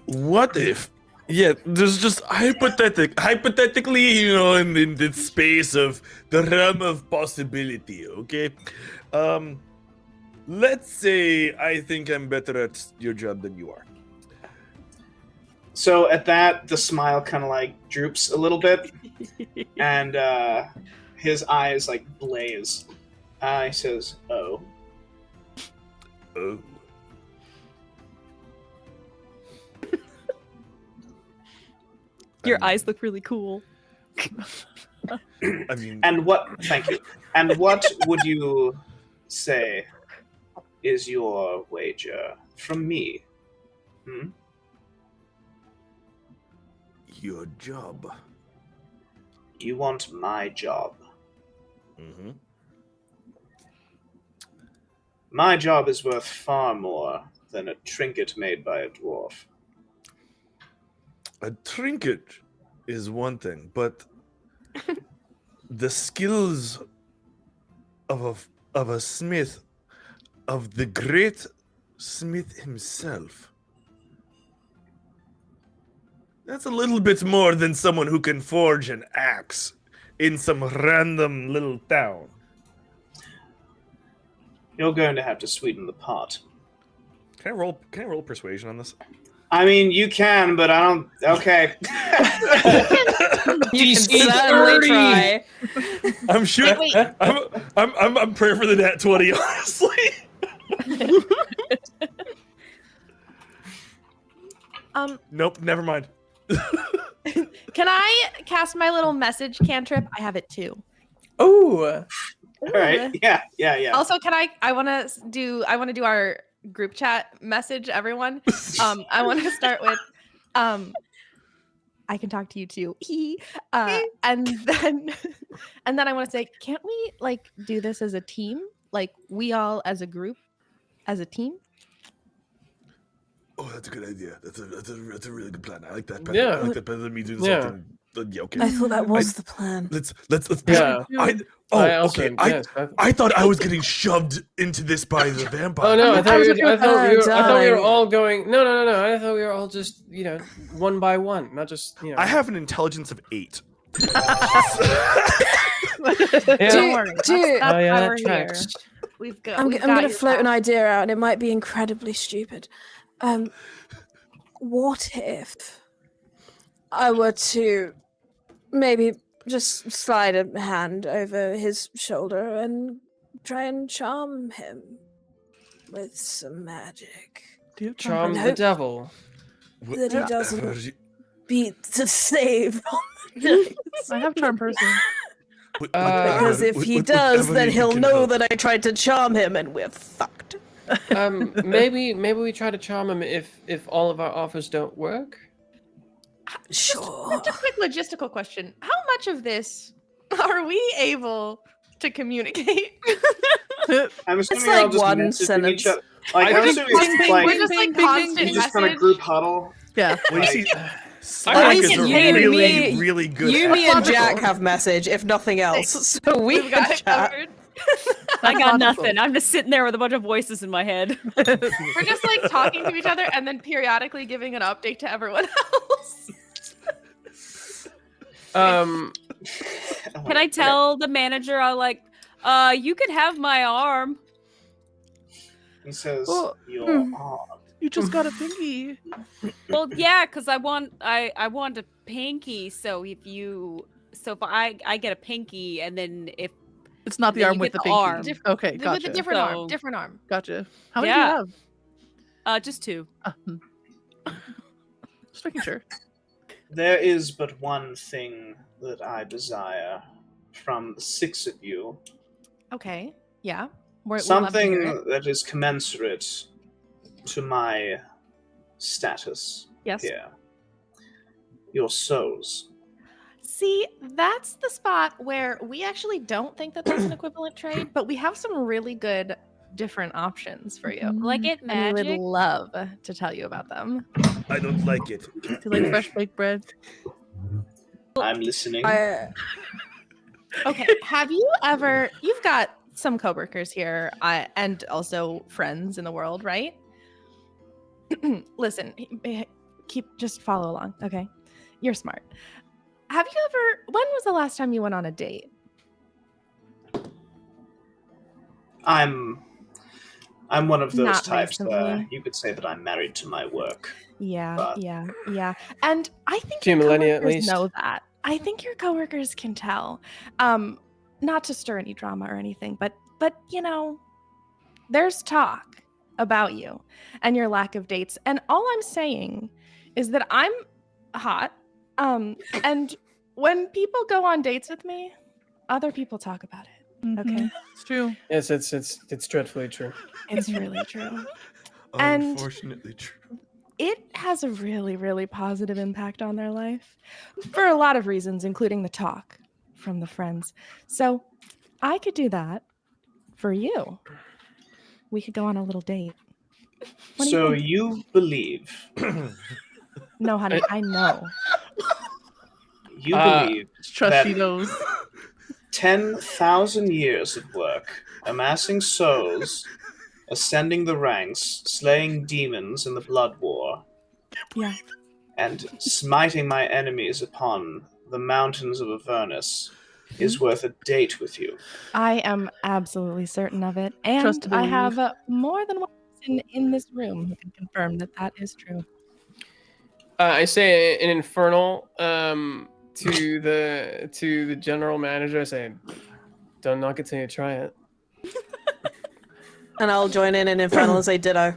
What if? Yeah, there's just hypothetically, in the space of the realm of possibility, okay? Let's say I think I'm better at your job than you are. So at that, the smile kind of like droops a little bit, and his eyes like blaze. He says, "Oh, Your eyes look really cool. I mean, thank you. And what would you say is your wager from me? Your job. You want my job? Mm-hmm. My job is worth far more than a trinket made by a dwarf. A trinket is one thing, but the skills of a smith, of the great smith himself, That's a little bit more than someone who can forge an axe in some random little town. You're going to have to sweeten the pot. Can I roll persuasion on this? I mean, you can, but I don't. Okay. You DC can certainly 30. try. I'm sure. Wait. I'm praying for the nat 20, honestly. Nope, never mind. Can I cast my little message cantrip? I have it too. Oh, All right. Yeah. Also, can I want to do our group chat message, everyone. I want to start with I can talk to you too. And then I want to say, can't we like do this as a team? Like we all as a group, as a team? Oh, that's a good idea. That's a really good plan. I like that better. Yeah. I like that better than me doing Yeah. something. Yeah, okay. I thought that was the plan. Let's. Yeah. I also, okay. yes, I thought I was getting shoved into this by the vampire. Oh no! I thought we were darling. all going. No! I thought we were all just one by one, not just I have an intelligence of 8. Don't worry. That's Oh why yeah, we're that here. tracks. We've got. I'm we've going got to your float an back. idea out, and it might be incredibly stupid. What if I were to maybe just slide a hand over his shoulder and try and charm him with some magic? Do you have Charm time the hope- devil. That he doesn't beat to save on the night. I have charm person. Because if he does, then he'll know that I tried to charm him and we're fucked. Maybe we try to charm him if all of our offers don't work. Sure. Just a quick logistical question. How much of this are we able to communicate? I'm assuming It's you're all like just one messaging each sentence. other. Like, I'm We're just assuming it's like we're just like bing, bing, constant you just kind of message. group huddle. Yeah. Well, you see, I Slack think is a you and really, me- really good. You, app. me, and Jack have message, if nothing else. So we We've got can it chat. covered. I got Logical. nothing. I'm just sitting there with a bunch of voices in my head. We're just like talking to each other and then periodically giving an update to everyone else. Um, Can I tell the manager you could have my arm? He says, Well, "Your arm." You just got a pinky. Well, yeah, because I want a pinky. So if I get a pinky, and then if It's not the Then arm you with get the the pinky. arm. Okay, With gotcha. a different So- arm. Different arm. Gotcha. How many Yeah. do you have? just 2. Just making sure. There is but one thing that I desire from the 6 of you. Okay. Yeah. We'll love to hear Something it. that is commensurate to my status Yes. here. Your souls. See, that's the spot where we actually don't think that there's an equivalent trade, but we have some really good different options for you. Like it And we would magic. love to tell you about them. I don't like it. Do you like fresh baked bread? I'm listening. Okay. Have you ever? You've got some coworkers here, and also friends in the world, right? Listen, just follow along, okay? You're smart. Have you ever? When was the last time you went on a date? I'm one of those Not types where recently. you could say that I'm married to my work. Yeah, But- yeah. And I think Two your millennia at coworkers least. know that. I think your coworkers can tell. Not to stir any drama or anything, but there's talk about you and your lack of dates. And all I'm saying is that I'm hot. And when people go on dates with me, other people talk about it. Okay. Mhm. It's true. yes, it's dreadfully true. It's really true. And- Unfortunately true. It has a really, really positive impact on their life for a lot of reasons, including the talk from the friends. So I could do that for you. We could go on a little date. What do So you think? you believe, No, honey, I know. you Uh, believe Trust That- she knows. 10,000 years of work, amassing souls, ascending the ranks, slaying demons in the blood war, Yeah. and smiting my enemies upon the mountains of Avernus is worth a date with you. I am absolutely certain of it. And Trust to I believe. have more than one person in this room who can confirm that that is true. I say an infernal to the general manager. I say, don't knock it till you try it. And I'll join in Infernal and say ditto.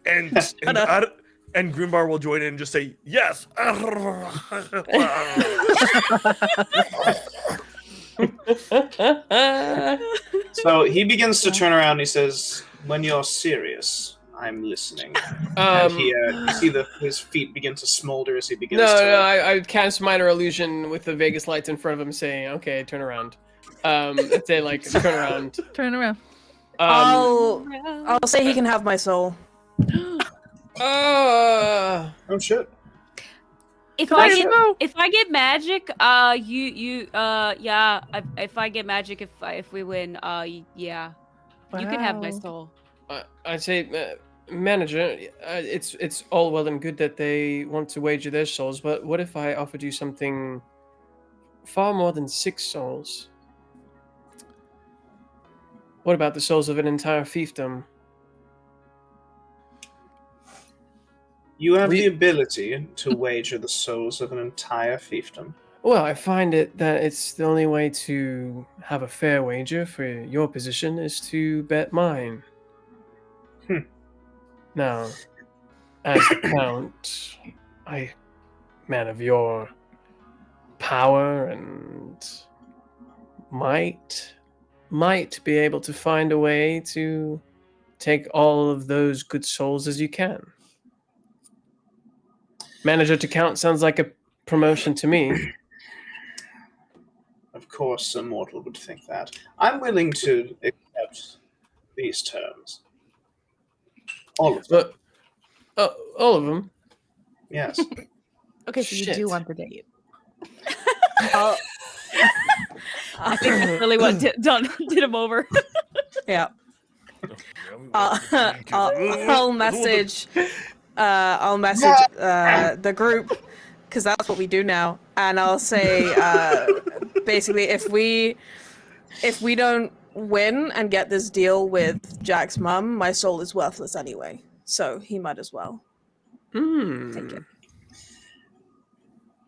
And Grimbar will join in and just say yes. So he begins to turn around and he says, when you're serious, I'm listening. And he, you see his feet begin to smolder as he begins No, I cast minor illusion with the Vegas lights in front of him saying, okay, turn around. I'd say, like, turn around. Turn around. I'll say he can have my soul. Oh shit. If I get magic, if I get magic, if we win, yeah, you can have my Wow. soul. I say, manager, it's all well and good that they want to wager their souls, but what if I offered you something far more than 6 souls? What about the souls of an entire fiefdom? You have the ability to wager the souls of an entire fiefdom. Well, I find that it's the only way to have a fair wager for your position is to bet mine. Now, as the Count, man of your power and might be able to find a way to take all of those good souls as you can. Manager to Count sounds like a promotion to me. Of course, a mortal would think that. I'm willing to accept these terms. All of them. All of them? Yes. Okay, so you Shit. do want the date. I think that's really what did him over. Yeah. I'll message the group because that's what we do now, and I'll say basically if we don't win and get this deal with Jack's mum, my soul is worthless anyway, so he might as well take it.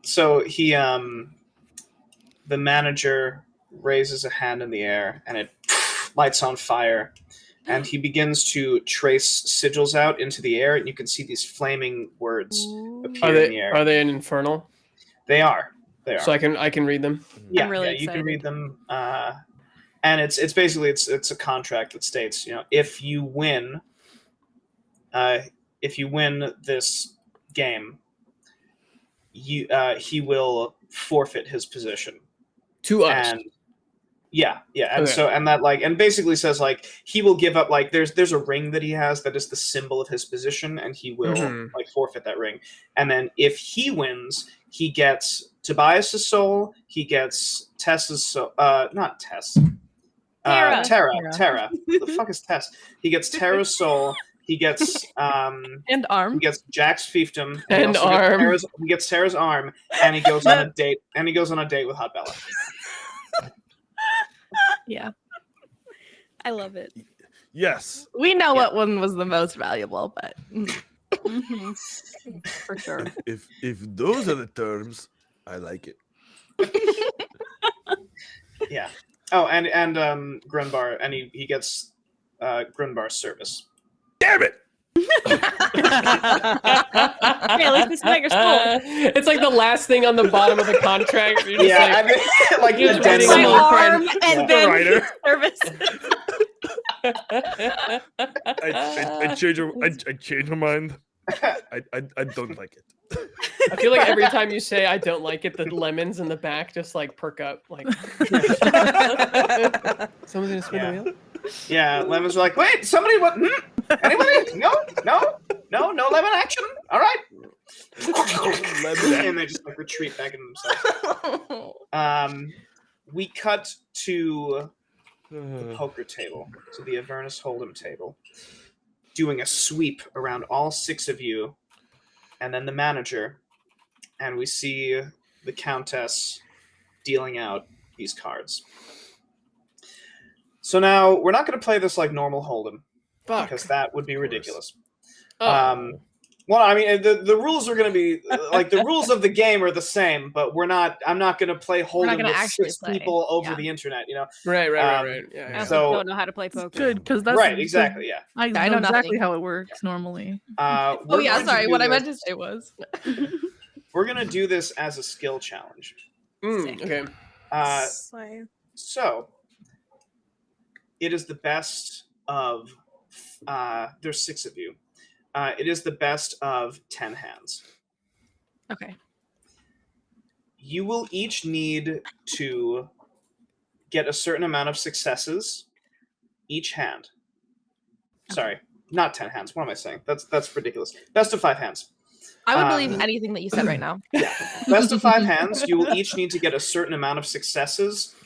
So he, the manager raises a hand in the air and it lights on fire. And he begins to trace sigils out into the air, and you can see these flaming words appear in the air. Are they an infernal? They are. They are. So I can read them. Yeah, I'm really you can excited. read them. And it's basically it's a contract that states, if you win this game, he will forfeit his position To us. and yeah, and Okay. so and that and basically says he will give up there's a ring that he has that is the symbol of his position, and he will forfeit that ring. And then if he wins, he gets Tobias's soul, he gets Tess's soul, not Tess. Tara. Tara. What the fuck is Tess? He gets Tara's soul. He gets And arm. he gets Jack's fiefdom. And he also arm. he gets Tara's arm, and he goes on a date. And he goes on a date with Hot Bella. Yeah. I love it. Yes. We know what one was the most valuable, but For sure. If those are the terms, I like it. Yeah. Oh, and Grunbar, and he gets Grunbar's service. Damn it! Hey, at least it's not your soul. It's like the last thing on the bottom of the contract. You're just I mean, you're the just reading dead My small arm print. and The then writer. service. I change my mind. I don't like it. I feel like every time you say I don't like it, the lemons in the back just perk up. Someone's gonna spin the wheel? Yeah, lemons are like, wait, somebody, what? Anybody? No, lemon action. All right. And they just retreat back into themselves. We cut to the poker table, to the Avernus Hold'em table, doing a sweep around all 6 of you and then the manager, and we see the Countess dealing out these cards. So now we're not going to play this like normal Hold'em, because that would be ridiculous. Oh. Well, I mean, the rules are going to be like the rules of the game are the same, but we're not. I'm not going to play Hold'em with 6 people over the internet. You know, Right. I Yeah. also So- don't know how to play poker. Good, because that's right? Exactly. Yeah. I I know know exactly nothing. how it works normally. Oh We're yeah, going to sorry. do What I this- meant to say was. We're going to do this as a skill challenge. Okay. So it is the best of. There's 6 of you. It is the best of 10 hands. Okay. You will each need to get a certain amount of successes each hand. Sorry, not 10 hands. What am I saying? That's ridiculous. Best of 5 hands. I would believe anything that you said right now. Yeah. Best of 5 hands, you will each need to get a certain amount of successes,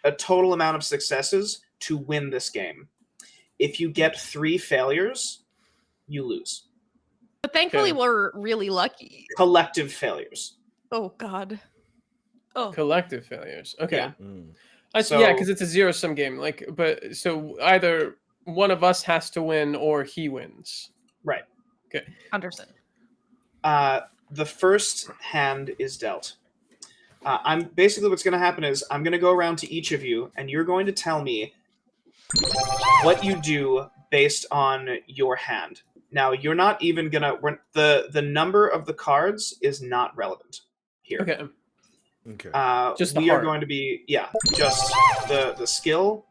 a total amount of successes to win this game. If you get 3 failures, you lose. But thankfully, Okay. we're really lucky. Collective failures. Oh God. Collective failures. Okay. Yeah. Yeah, So- because it's a zero-sum game. Like, but so either one of us has to win or he wins. Right. Understood. The first hand is dealt. I'm basically what's going to happen is I'm going to go around to each of you, and you're going to tell me what you do based on your hand. Now, you're not even gonna. The number of the cards is not relevant here. Okay. Okay. Just the we are heart. going to be just the skill,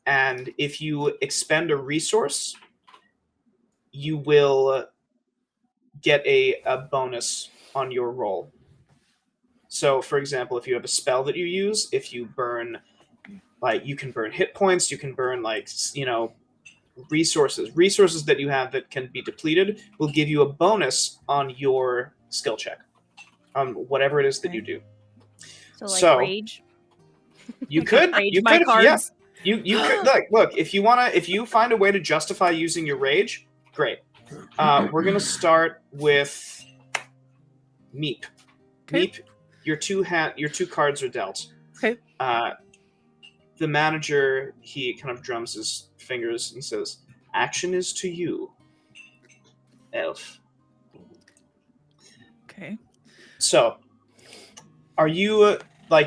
and if you expend a resource, you will get a bonus on your roll. So, for example, if you have a spell that you use, if you burn, like, you can burn hit points, you can burn, like, resources that you have that can be depleted will give you a bonus on your skill check, on whatever it is that you do. So rage. You could, Rage you my could, cards. yeah. You could look if you find a way to justify using your rage, great. We're gonna start with Meep. Okay. Meep, your two cards are dealt. Okay. The manager, he kind of drums his fingers and he says, "Action is to you, elf." Okay. So, are you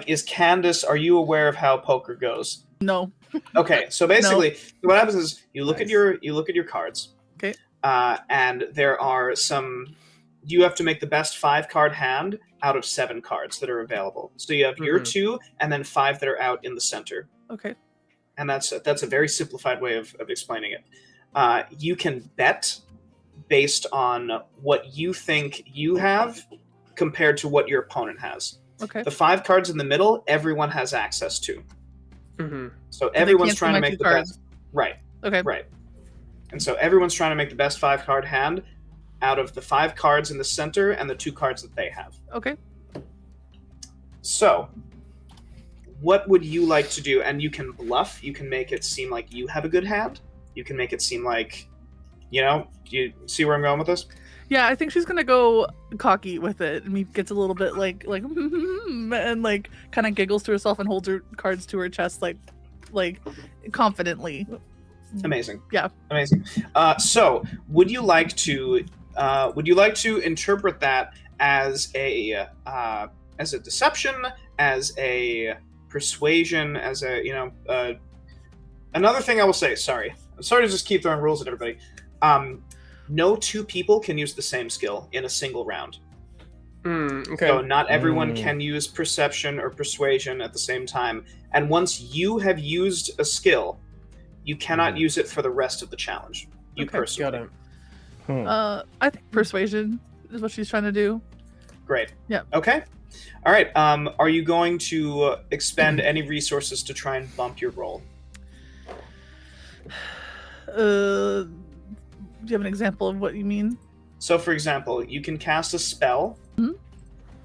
is Candace? Are you aware of how poker goes? No. Okay, so basically, what happens is you look at your cards. Okay. And there are some. You have to make the best 5-card hand out of 7 cards that are available. So you have your 2, and then 5 that are out in the center. Okay. And that's a very simplified way of explaining it. You can bet based on what you think you have compared to what your opponent has. Okay. The 5 cards in the middle, everyone has access to. Mm-hmm. So They everyone's cancel trying to my make 2 the cards. best. Right, Okay. right. And so everyone's trying to make the best 5-card hand out of the 5 cards in the center and the 2 cards that they have. Okay. So, what would you like to do? And you can bluff. You can make it seem like you have a good hand. You can make it seem like, do you see where I'm going with this? Yeah, I think she's gonna go cocky with it. And Meep gets a little bit like and like kind of giggles to herself and holds her cards to her chest like confidently. Amazing. Yeah. Amazing. So, would you like to interpret that as a deception, as a persuasion, as a another thing I will say. Sorry to just keep throwing rules at everybody. No 2 people can use the same skill in a single round. Okay. So not everyone can use perception or persuasion at the same time. And once you have used a skill, you cannot use it for the rest of the challenge. You Okay. personally. Got it. I think persuasion is what she's trying to do. Great. Yeah. Okay. All right. Are you going to expend any resources to try and bump your roll? Do you have an example of what you mean? So, for example, you can cast a spell, Mhm.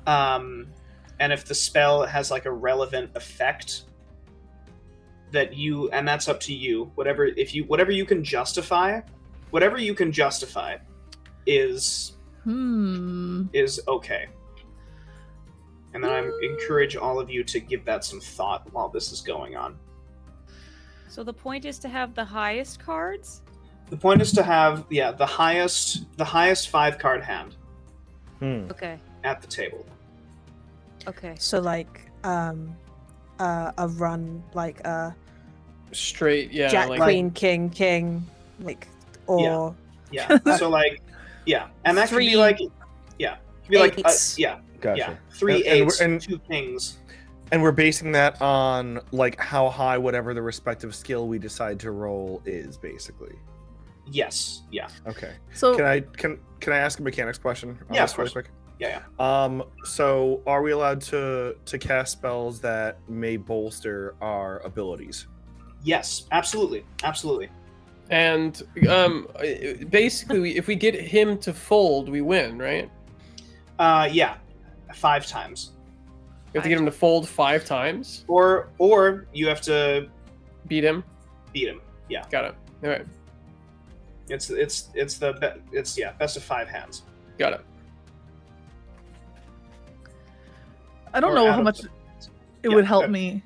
And if the spell has like a relevant effect, and that's up to you. Whatever you can justify is is okay. And then I encourage all of you to give that some thought while this is going on. So the point is to have the highest cards? The point is to have, the highest 5-card hand Okay. at the table. Okay. So like a run, like a Straight, yeah. Jack, like, Queen, King, like, or Yeah. So like, and that could be Three like, it could be like, eights. Gotcha. 3 And- eights, and- 2 kings. And we're basing that on like how high whatever the respective skill we decide to roll is, basically. Yes. Yeah. Okay. So Can I ask a mechanics question? On Yeah, this of really course. quick? Yeah. So are we allowed to cast spells that may bolster our abilities? Yes. Absolutely. Absolutely. And basically, if we get him to fold, we win, right? Yeah. 5 times. We have to get him to fold 5 times. Or you have to Beat him. beat him. Yeah. Got it. All right. It's best of 5 hands. Got it. I don't Or know out how of much the- it Yeah, would help good. me,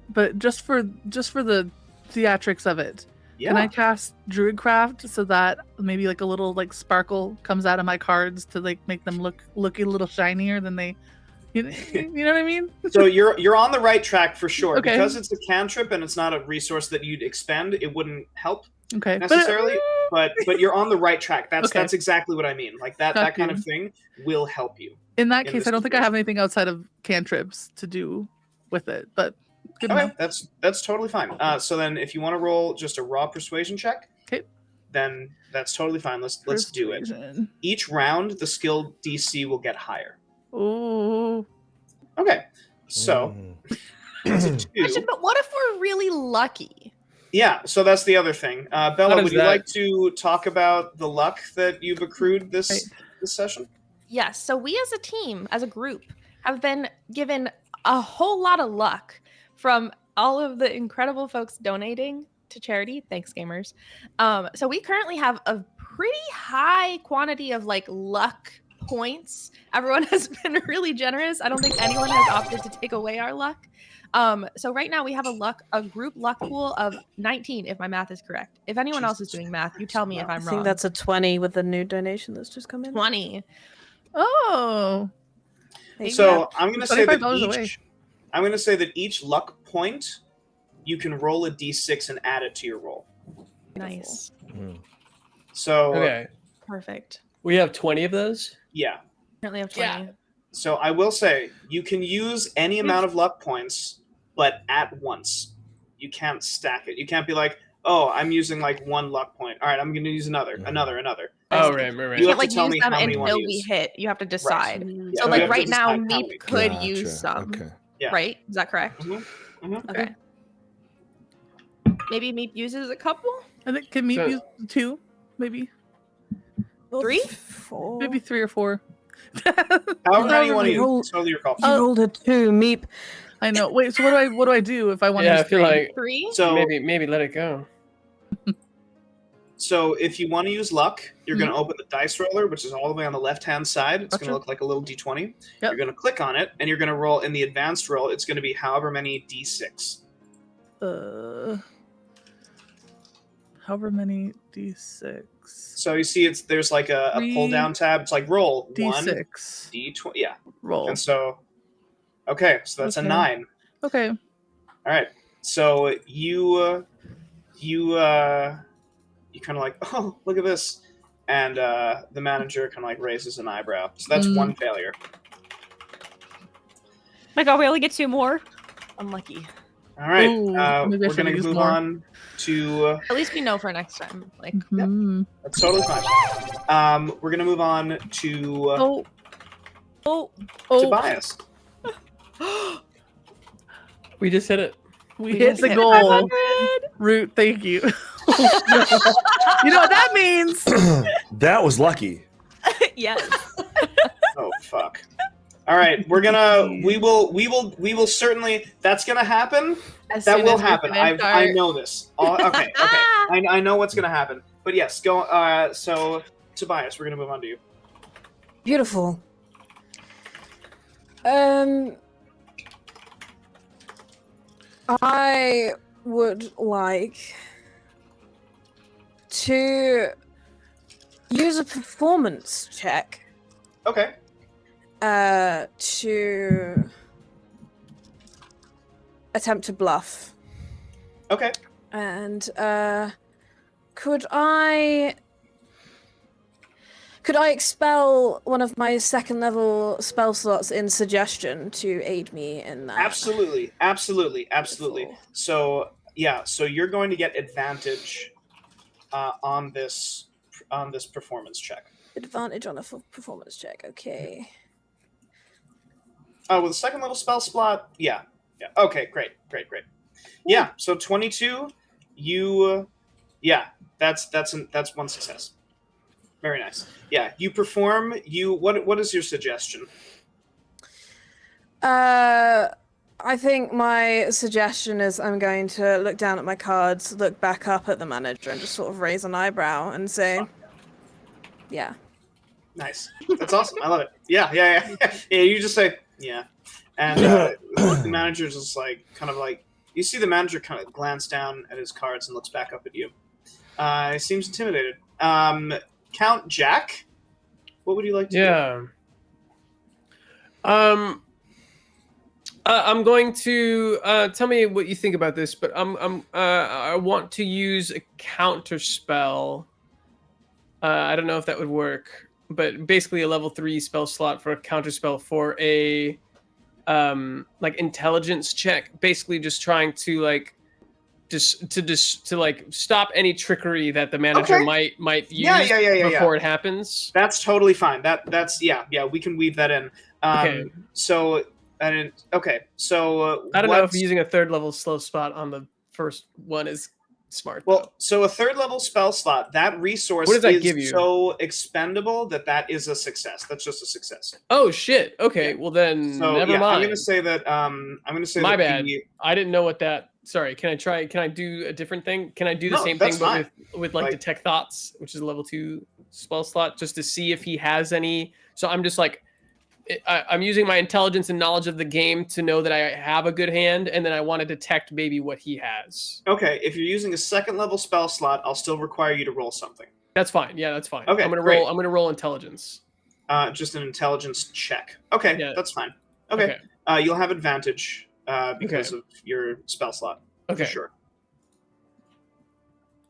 but just for the theatrics of it, Yeah. can I cast Druidcraft so that maybe like a little like sparkle comes out of my cards to like make them look a little shinier than they, you know what I mean? So you're on the right track for sure. Okay. Because it's a cantrip and it's not a resource that you'd expend, it wouldn't help Okay, necessarily. But you're on the right track. That's Okay. exactly what I mean. Like that Got kind you. of thing will help you. in that in case, this I don't think I have situation. anything outside of cantrips to do with it, but good to Okay, know. that's totally fine. So then, if you want to roll just a raw persuasion check, 'Kay. then that's totally fine. Let's do it. Persuasion. Each round, the skill DC will get higher. Ooh. Okay, so it's a 2. Actually, but what if we're really lucky? Yeah, so that's the other thing. Bella, does would you that- like to talk about the luck that you've accrued this session? Yes. So we as a team, as a group, have been given a whole lot of luck from all of the incredible folks donating to charity. Thanks, gamers. So we currently have a pretty high quantity of like luck points. Everyone has been really generous. I don't think anyone has opted to take away our luck. So right now we have a group luck pool of 19, if my math is correct. If anyone else is Jesus doing math, you tell me if Christ. I'm I wrong. think that's a 20 with the new donation that's just come in. 20. Oh. So I'm going to say that $25 away. I'm going to say that each luck point, you can roll a d6 and add it to your roll. Nice. So Okay. Perfect. We have 20 of those. yeah. Currently have 20. So I will say you can use any amount of luck points, but at once. You can't stack it. You can't be like, oh, I'm using like 1 luck point. All right, I'm going to use another. Oh, right. You You have can't to like tell use me them how many you wanna until we use. hit. You have to decide. Yeah, So you like have to right now, decide how Meep many. could Gotcha, use some. Okay. Yeah. Right? Is that correct? Mhm, mhm. Okay. Maybe Meep uses a couple? I think can Meep So- use 2, maybe 3? 4. maybe 3 or 4. However many you want to Roll- use. Totally your call. You rolled a 2, Meep. I know. Wait, so what do I do if I want to Yeah, I use feel 3? like 3? So maybe let it go. So if you want to use luck, you're going Mm-hmm. to open the dice roller, which is all the way on the left-hand side. It's going Gotcha. to look like a little d20. Yep. You're going to click on it, and you're going to roll in the advanced roll. It's going to be however many d6. However many d6. So you see, there's like a pull-down tab. It's like roll 1 D6 d20. Yeah, roll. and so so that's a Okay. 9. Okay. All right. So you kind of like, oh, look at this, and the manager kind of like raises an eyebrow. So that's Mm. 1 failure. My God, we only get 2 more. Unlucky. All right. Ooh, maybe I We're should gonna use move more. on to. At least we know for next time. Like, Mhm. That's totally fine. We're gonna move on to Oh, Tobias. We just hit it. we hit the hit goal. 500. Root, thank you. You know what that means? That was lucky. yes. Oh fuck. All right, we will certainly. That's gonna happen. As That soon will as we happen. finish I our- know this. Okay. I know what's gonna happen. But yes, go. So Tobias, we're gonna move on to you. Beautiful. I would like to use a performance check Okay. to attempt to bluff. Okay. And could I expel one of my second level spell slots in suggestion to aid me in that? Absolutely. Wonderful. So yeah, so you're going to get advantage on this performance check. Advantage on a performance check. Okay. With a second level spell slot, yeah. Okay, great. Yeah, so 22, that's one success. Very nice. Yeah, you perform. What is your suggestion? I think my suggestion is I'm going to look down at my cards, look back up at the manager, and just sort of raise an eyebrow and say, "Yeah." Nice. That's awesome. I love it. Yeah. You just say yeah, and the manager's just like kind of like you see the manager kind of glance down at his cards and looks back up at you. He seems intimidated. Count Jack, what would you like to do? I'm going to tell me what you think about this, but I want to use a counter spell. I don't know if that would work, but basically a level 3 spell slot for a counter spell for a like intelligence check. Basically, just trying to like to stop any trickery that the manager might use before it happens. That's totally fine. That's we can weave that in. Okay. So I don't know if using a third level slow spot on the first one is smart. Well, so a third level spell slot, that resource is so expendable that is a success. That's just a success. Oh shit. Okay. Well then, never mind. I'm gonna say that. My bad. I didn't know what that. Sorry. Can I do a different thing? Can I do the same thing, but with like detect thoughts, which is a level 2 spell slot, just to see if he has any? So I'm just like. I'm using my intelligence and knowledge of the game to know that I have a good hand, and then I want to detect maybe what he has. Okay, if you're using a second level spell slot, I'll still require you to roll something. That's fine. Yeah, that's fine. Okay, I'm gonna roll intelligence. Just an intelligence check. Okay, that's fine. Okay. You'll have advantage because of your spell slot. Okay, for sure.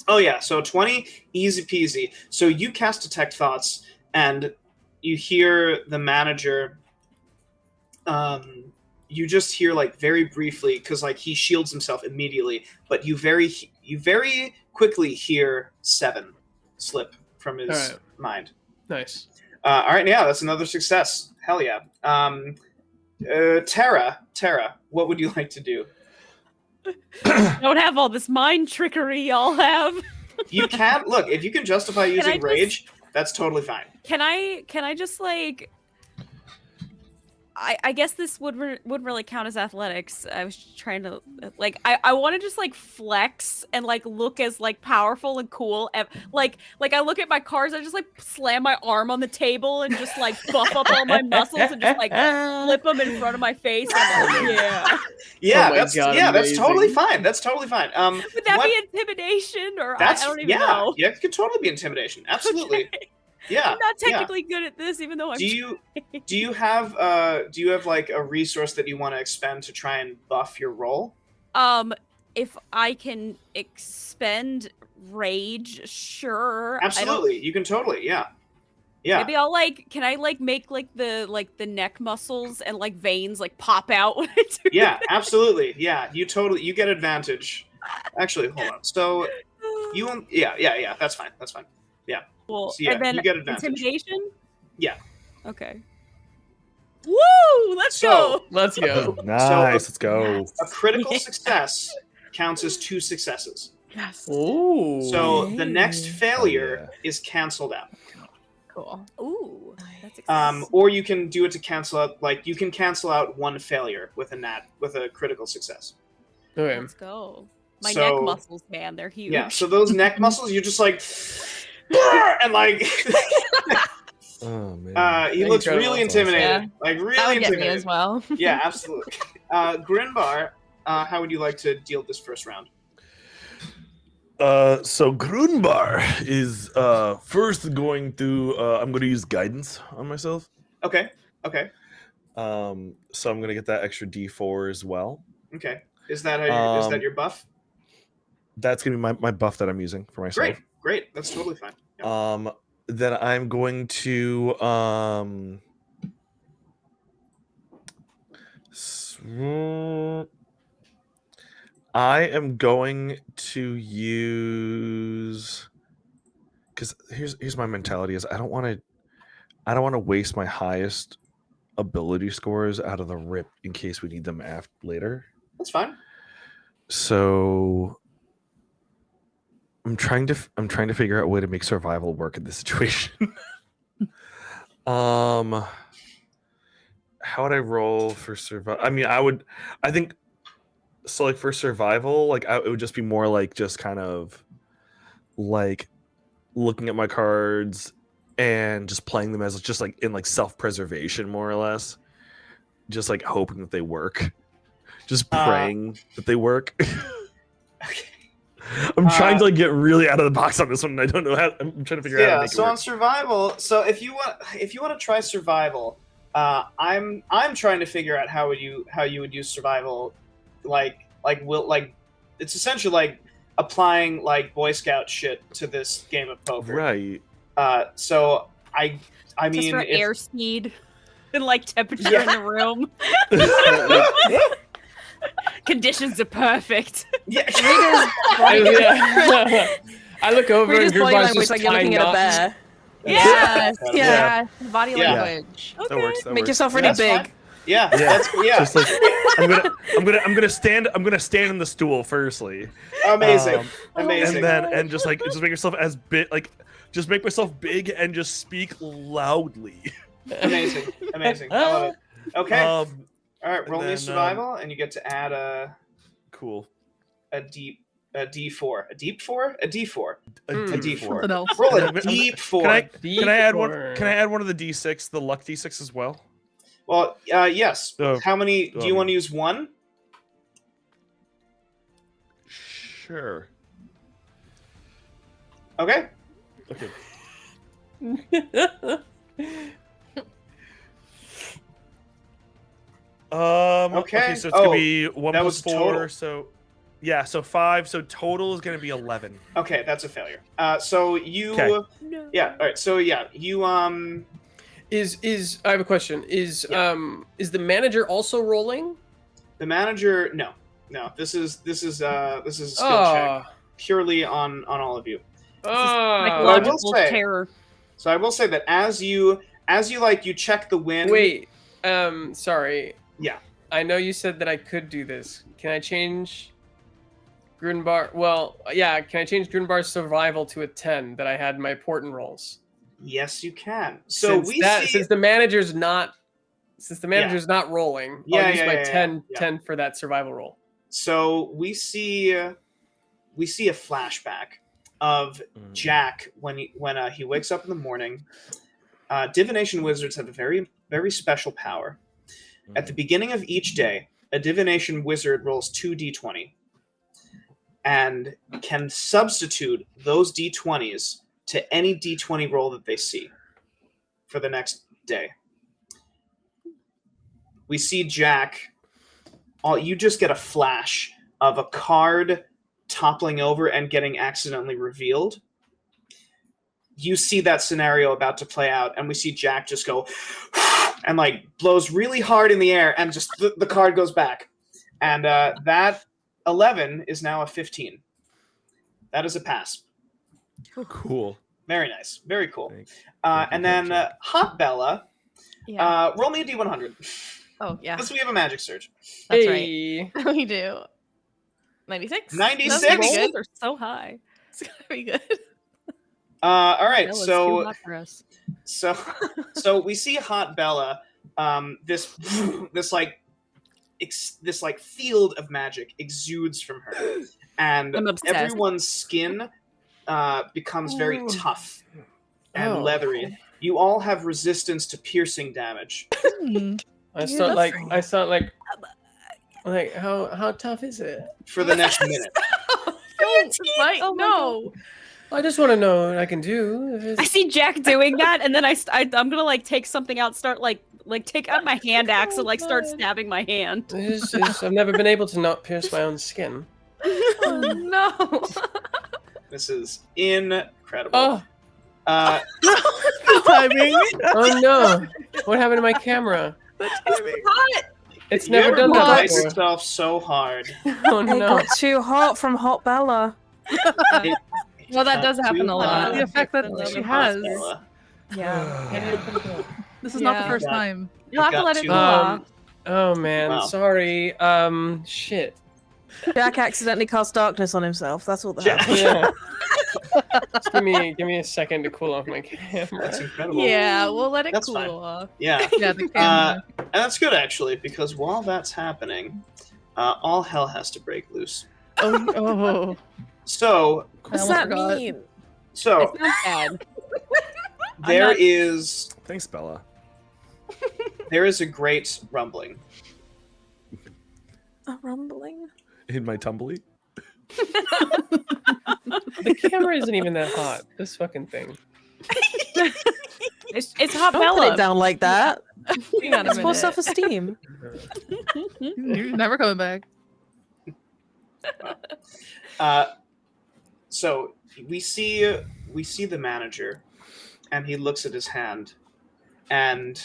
Oh yeah, so 20, easy peasy. So you cast detect thoughts, and you hear the manager. You just hear like very briefly because like he shields himself immediately, but you very quickly hear 7 slip from his mind. Nice. All right, yeah, that's another success. Hell yeah. Tara, what would you like to do? Don't have all this mind trickery y'all have. You can't look if you can justify using rage. That's totally fine. Can I just like? I guess this would really count as athletics. I was trying to like I want to just like flex and like look as like powerful and cool. Like I look at my cards, I just like slam my arm on the table and just like buff up all my muscles and just like flip them in front of my face. And like, that's totally fine. That's totally fine. Would that be intimidation or I don't even know? Yeah, it could totally be intimidation. Absolutely. Okay. Yeah, I'm not technically good at this, even though I'm. Do you have like a resource that you want to expend to try and buff your roll? If I can expend rage, sure. Absolutely, you can totally, yeah. Maybe I'll like. Can I like make like the neck muscles and like veins like pop out when I do that? Absolutely, yeah. You get advantage. Actually, hold on. So you won't. Yeah. That's fine. Yeah. Cool. So, and then you get advantage. Intimidation? Yeah. Okay. Woo! Let's go. Let's go. Nice. Let's go. A critical success counts as 2 successes. Yes. Ooh. So the next failure is canceled out. Cool. Ooh. That's exciting. Or you can do it to cancel out. Like you can cancel out 1 failure with a critical success. Okay. Let's go. My neck muscles, man, they're huge. Yeah. So those neck muscles, you're just like. And like Oh man. He looks Incredible. really intimidated. Yeah. Like really That would get me intimidated. as well. Yeah, absolutely. Grinbar, how would you like to deal this first round? So Grunbar is first going to I'm going to use guidance on myself. Okay. So I'm going to get that extra D4 as well. Okay. Is that how is that your buff? That's going to be my buff that I'm using for myself. Great. That's totally fine. Yeah. Then I'm going to I am going to use, because here's my mentality is I don't want to waste my highest ability scores out of the rip in case we need them later. That's fine. So I'm trying to figure out a way to make survival work in this situation. How would I roll for survival? I mean, I think so. Like for survival, like it would just be more like just kind of like looking at my cards and just playing them as just like in like self-preservation, more or less. Just like hoping that they work. Just praying that they work. Okay. I'm trying to like get really out of the box on this one. And I don't know how. I'm trying to figure out how to make it so work. on survival, so if you want to try survival, I'm trying to figure out how you would use survival, like it's essentially like applying like Boy Scout shit to this game of poker. Right. So I mean, Just for if- airspeed and like temperature in the room. Conditions are perfect. yeah. I look over Read and his body Grunbar's language just like you're looking tying at a knots. bear. Yes. Yeah. Yeah. Body Yeah. language. That works. Make yourself really That's big. fine. Yeah. Just like I'm gonna stand in the stool firstly. Amazing. Amazing. And just make yourself as big, like just make myself big and just speak loudly. Amazing. I love it. Okay. All right. Roll me a then, survival, and you get to add a Cool. D4. A D4. A D4. A D4. Something else. Roll a Can I- D4. Can I add one? Can I add one of the D6, the luck D6 as well? Well, yes. Oh, How many? Do you want to use one? Sure. Okay. Okay. Okay. So it's gonna be 1 that plus was 4. total. So yeah. So 5. So total is gonna be 11. Okay, that's a failure. So you. Okay. No. Yeah. All right. So yeah, you Is I have a question. Is the manager also rolling? the manager. No. This is a skill check Oh. purely on all of you. Psychological say- terror. So I will say that as you like you check the win. Wait. Sorry. Yeah. I know you said that I could do this. Can I change Grunbar? Well, yeah. Can I change Grunbar's survival to a 10 that I had in my important rolls? Yes, you can. So Since the manager's not rolling, I'll use my 10 for that survival roll. So we see a flashback of Jack when he wakes up in the morning. Divination wizards have a very, very special power. At the beginning of each day, a divination wizard rolls 2 d20 and can substitute those d20s to any d20 roll that they see for the next day. We see Jack. You just get a flash of a card toppling over and getting accidentally revealed. You see that scenario about to play out, and we see Jack just go and like blows really hard in the air, and just the card goes back. And that 11 is now a 15. That is a pass. Cool. Very nice. Very cool. Thank you, And then Jack. Hot Bella, Yeah. roll me a D100. Oh yeah. Because we have a magic surge. That's Hey. right. We do. 96. 96? That's pretty Rolls good. are so high. It's gonna be good. All right. Bella's too So hot for us. So we see Hot Bella, this field of magic exudes from her, and I'm obsessed. everyone's skin becomes very tough and leathery. You all have resistance to piercing damage. I start like how tough is it? For the next minute. Oh my no. I just want to know what I can do. I see Jack doing that, and then I'm gonna like take something out, start like take out my hand axe and like start stabbing my hand. I've never been able to not pierce my own skin. Oh no. This is incredible. Oh, Timing. oh no! What happened to my camera? It's You never ever done that ice before. yourself so hard. Oh It no! got too hot from Hot Bella. Well, that does happen a lot. The effect that she has. Bella. Yeah. This is not the Yeah. first Yeah. time. You'll have to got let it to, cool off. Oh man, Wow. sorry. Shit. Jack accidentally cast darkness on himself. That's all that Yeah. happened. Yeah. Just give me a second to cool off my camera. That's incredible. Yeah, we'll let it That's cool fine. off. Yeah. Yeah, the camera. And that's good actually, because while that's happening, all hell has to break loose. Oh. So What's I that almost forgot. mean? so It's not bad. there not- is Thanks, Bella. a great rumbling. A rumbling? In my tumbly. The camera isn't even that hot. This fucking thing. It's hot Don't put Bella. it down like that. Hang on a It's for minute. self-esteem. You're never coming back. So we see the manager, and he looks at his hand, and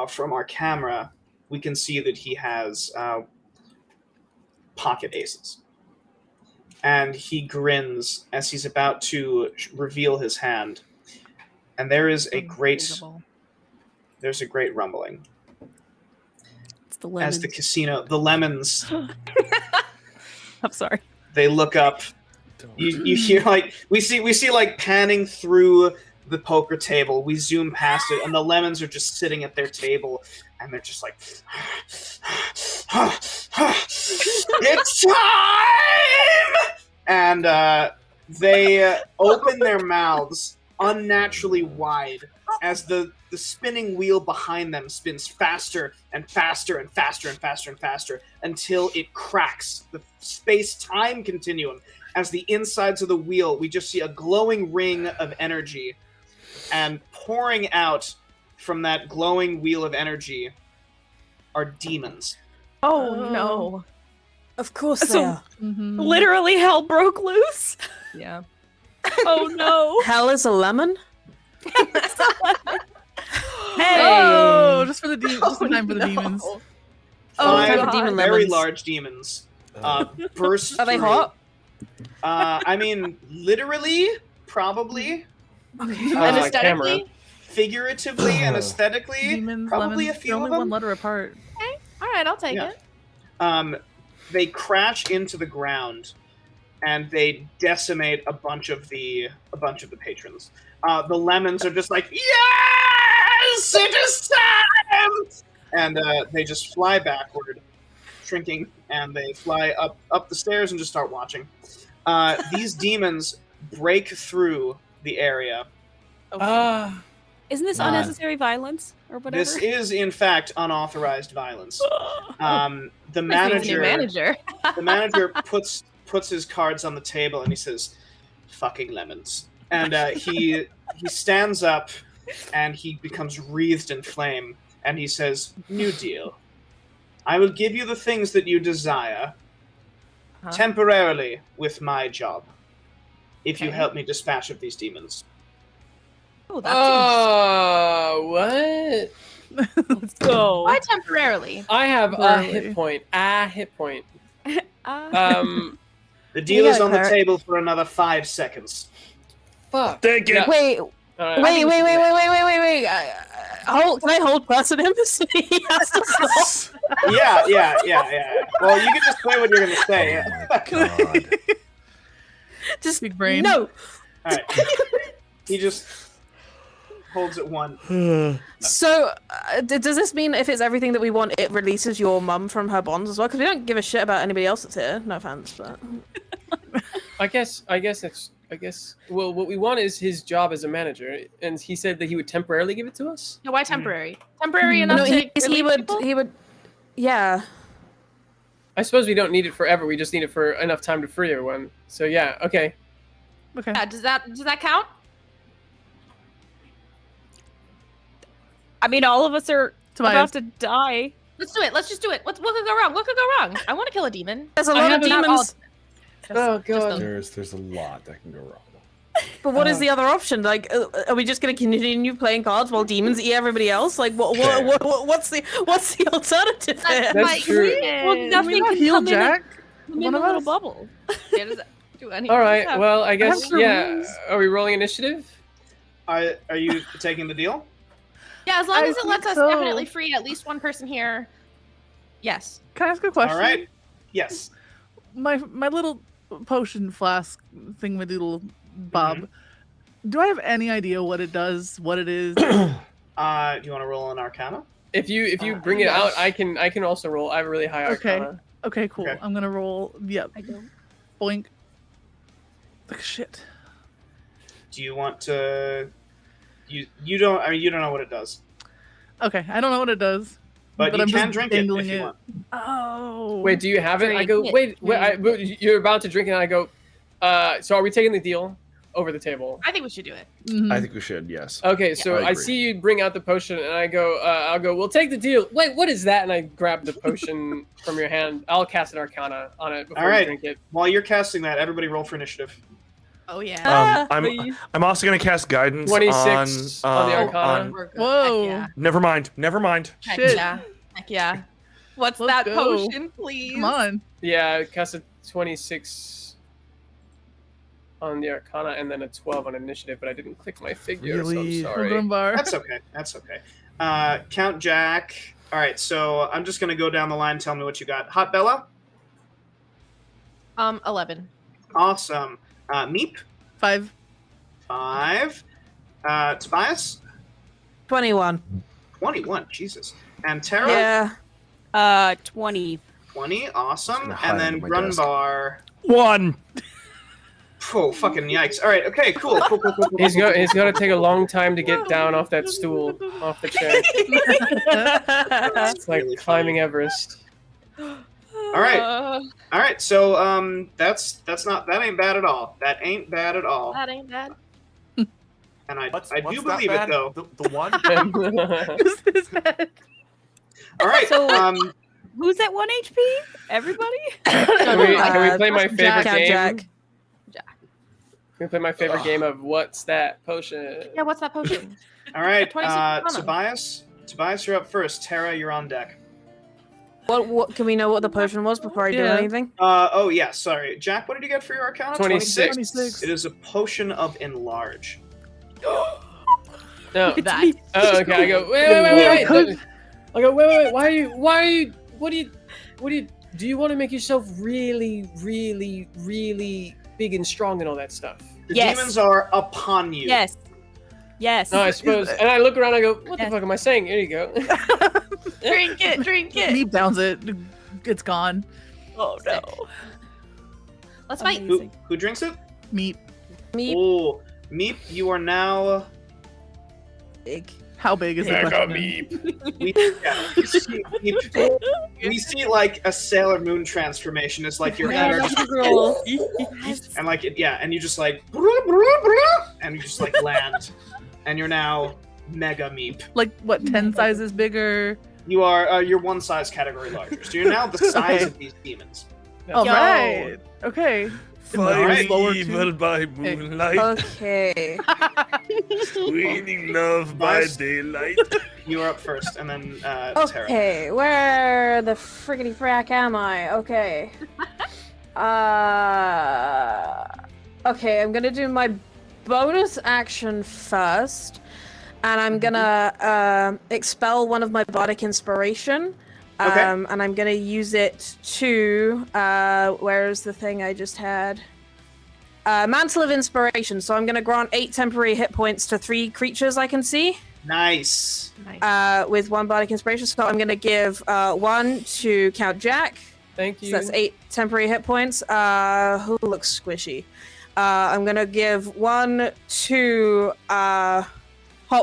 from our camera we can see that he has pocket aces, and he grins as he's about to reveal his hand, and there's a great rumbling It's the as lemons. the casino, the lemons, I'm sorry. they look up. You hear like we see like panning through the poker table. We zoom past it, and the lemons are just sitting at their table, and they're just like, "It's time!" And they open their mouths unnaturally wide as the spinning wheel behind them spins faster and faster and faster and faster and faster until it cracks the space-time continuum. As the insides of the wheel, we just see a glowing ring of energy, and pouring out from that glowing wheel of energy are demons. Oh no. Of course So- they are. Mhm. Literally, hell broke loose. Yeah. Oh no! Hell is a lemon? Hey! Oh, just for the just in time for the demons. Oh, Five God. Demon very lemons. large demons burst Are they through. hot? I mean, literally, probably, And Uh, aesthetically? figuratively, and aesthetically, Demons, probably lemons, a few they're of only them. one letter apart. All right, I'll take Yeah. it. They crash into the ground, and they decimate a bunch of the patrons. The lemons are just like, yes, it is time, and they just fly backward, shrinking, and they fly up the stairs and just start watching. These demons break through the area. Isn't this unnecessary violence or whatever? This is, in fact, unauthorized violence. The New manager. manager. The manager puts his cards on the table and he says, "Fucking lemons." And he stands up and he becomes wreathed in flame and he says, "New deal. I will give you the things that you desire Huh? temporarily with my job if you Okay. help me dispatch of these demons." Oh, that What? Let's go. Why temporarily? I have a Barely. hit point. A hit point. The deal Yeah, is on the Claire. table for another 5 seconds. Fuck. Take it. Yeah. Wait, Alright. wait. Hold, can I hold person embassy? He has to stop. Yeah. Well, you can just say what you're going to say. Oh my god. Just Big brain. No. All right. He just holds it one. So, does this mean if it's everything that we want, it releases your mum from her bonds as well? Because we don't give a shit about anybody else that's here. No offense, but I guess it's I guess. Well, what we want is his job as a manager, and he said that he would temporarily give it to us. No, why temporary? Temporary enough No, to he relieve would. people? He would. Yeah. I suppose we don't need it forever. We just need it for enough time to free everyone. So yeah, okay. Okay. Yeah, does that count? I mean, all of us are Tobias. about to die. Let's do it. Let's just do it. What could go wrong? What could go wrong? I want to kill a demon. There's a lot of Not all- demons. Oh, God. There's a lot that can go wrong. But what is the other option? Like, are we just going to continue playing cards while demons eat everybody else? Like, what's the alternative here? That's true. Well, Can we nothing not can heal come Jack? in One a of little us? bubble. Yeah, does that do anything? All right. Well, I guess some yeah. rules. Are we rolling initiative? Are you taking the deal? Yeah, as long I as it lets think us so. definitely free at least one person here. Yes. Can I ask a question? All right. Yes. My little potion flask thingamadoodle bob. Do I have any idea what it does? What it is? Do you want to roll an Arcana? If you bring it out, I can also roll. I have a really high Okay. Arcana. Okay, cool. Okay. I'm gonna roll. Yep. I don't. Boink. Like shit. Do you want to? You don't. I mean, you don't know what it does, Okay, I don't know what it does. but you I'm can just drink it if dangling you it. want. Oh. Wait, do you have it? I go. Drink it. Wait. You're about to drink it, and I go. So are we taking the deal over the table? I think we should do it. Mhm. I think we should. Yes. Okay, so I I agree. see you bring out the potion, and I go. I'll go. We'll take the deal. Wait, what is that? And I grab the potion from your hand. I'll cast an Arcana on it before All right. you drink it. While you're casting that, everybody roll for initiative. Oh yeah. I'm also gonna cast guidance 26 on the Arcana. We're good. Whoa. Heck yeah. Never mind. Heck Shit. yeah. Heck yeah. What's Let's that go. potion, please? Come on. Yeah, I cast a 26 on the Arcana and then a 12 on initiative, but I didn't click my figure, Really? so I'm sorry. Bar. That's okay. That's okay. Count Jack. All right, so I'm just gonna go down the line. Tell me what you got. Hot Bella. 11. Awesome. Meep. 5. 5. Tobias. 21. 21. Jesus. And Tara. Yeah. 20. 20. Awesome. gonna hide And then under my desk. Grunbar. 1. Oh, fucking yikes. All right. Okay. Cool. Cool. He's gonna take a long time to get down off that stool, off the chair. It's like really climbing Everest. All right. All right. So that ain't bad at all. That ain't bad at all. That ain't bad. And I What's do that believe it bad? though. The one? This is bad. All right. So- Who's at 1 HP? Everybody? Can we play my favorite Jack, game? Jack. Can we play my favorite game of what's that potion? Yeah, what's that potion? All right. 26 Arcana. Tobias, you're up first. Tara, you're on deck. What can we know what the potion was before I do Yeah. anything? Oh yeah. Sorry, Jack. What did you get for your Arcana? 26. 26. It is a potion of enlarge. No. That. Oh, okay. I go. Wait. I go. Wait. Why are you? What do you? Do you want to make yourself really, really, really big and strong and all that stuff? The Yes. demons are upon you. Yes. Yes. No, I suppose. And I look around. I go, what the Yes. fuck am I saying? Here you go. Drink it, drink it. Meep downs it. It's gone. Oh no. Let's fight. Who drinks it? Meep. Me Oh, Meep, you are now. big. How big is the question? We see like a Sailor Moon transformation. It's like your hair, and like and you just like, and you just like land, and you're now Mega Meep. Like what? 10 sizes bigger. You are you're one size category larger, so you're now the size of these demons. All Yo. right. Okay. Alright. Lower Evil two. by moonlight, Okay. sweeting love by Nice. daylight. You are up first, and then Tara. Okay, where the friggity frack am I? Okay. Okay, I'm gonna do my bonus action first, and I'm gonna expel one of my bardic inspiration. Okay. And I'm gonna use it to where's the thing I just had? Mantle of Inspiration. So I'm gonna grant 8 temporary hit points to 3 creatures I can see. Nice. With 1 bardic inspiration. So I'm gonna give 1 to Count Jack. Thank So you. that's 8 temporary hit points. Who looks squishy? I'm gonna give one to Hot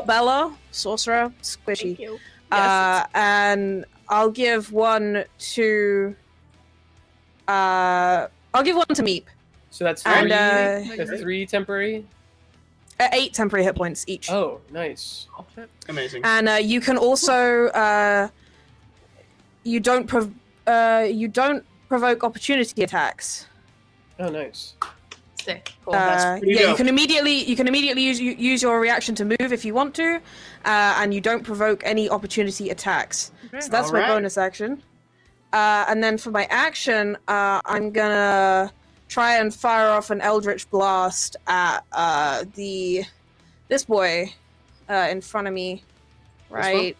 Bella, sorcerer, squishy. Thank you. Yes, And I'll give one to Meep. So that's And, three. That's 3 temporary. 8 temporary hit points each. Oh, nice. Amazing. And you can also you don't provoke opportunity attacks. Oh, nice. Sick. Cool. That's pretty yeah, dope. you can immediately use your reaction to move if you want to, and you don't provoke any opportunity attacks. So that's my Alright. bonus action. And then for my action, I'm gonna try and fire off an Eldritch Blast at this boy in front of me. Right.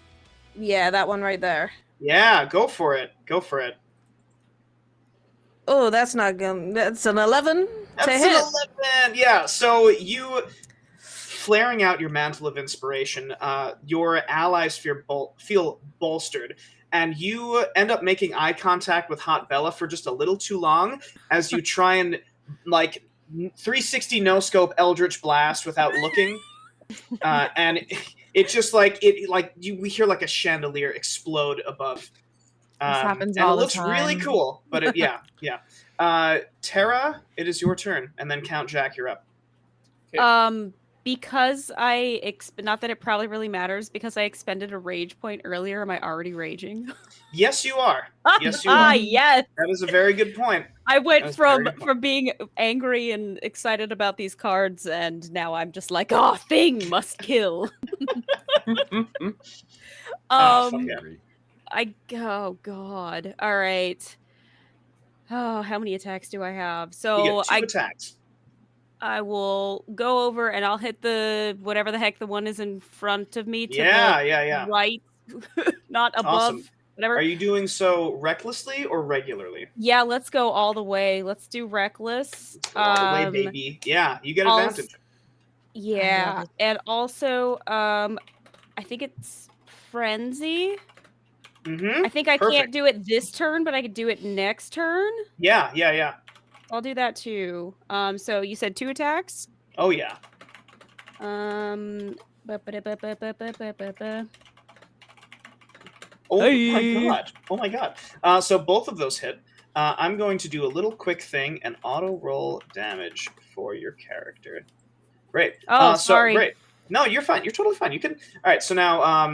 Yeah, that one right there. Yeah, go for it. Go for it. Oh, that's not good. That's an 11 That's to an hit. 11. Yeah, so you flaring out your mantle of inspiration, your allies feel bolstered, and you end up making eye contact with Hot Bella for just a little too long as you try and 360 no scope Eldritch Blast without looking, and it just we hear like a chandelier explode above. This happens and all it the looks really time. cool, but yeah. Tara, it is your turn, and then Count Jack, you're up. Because not that it probably really matters, because I expended a rage point earlier, am I already raging? Yes, you are. Yes, you Ah, are. yes. That is a very good point. I That went was a very from good point. from being angry and excited about these cards, and now I'm just like, oh, thing must kill. Fuck um, yeah. oh god. All right. Oh, how many attacks do I have? You So get 2 attacks. I will go over and I'll hit the whatever the heck the one is in front of me to Yeah, the yeah. right, not above. Awesome. Whatever. Are you doing so recklessly or regularly? Yeah, let's go all the way. Let's do reckless. Let's go all the way, baby. Yeah, you get also- advantage. Yeah, and also I think it's frenzy. Mm-hmm. I think I Perfect. can't do it this turn, but I could do it next turn. Yeah. I'll do that too. So you said 2 attacks? Oh yeah. Oh my god. So both of those hit. I'm going to do a little quick thing and auto roll damage for your character. Great. Oh, sorry. Great. No, you're fine. You're totally fine. You can. All right. So now,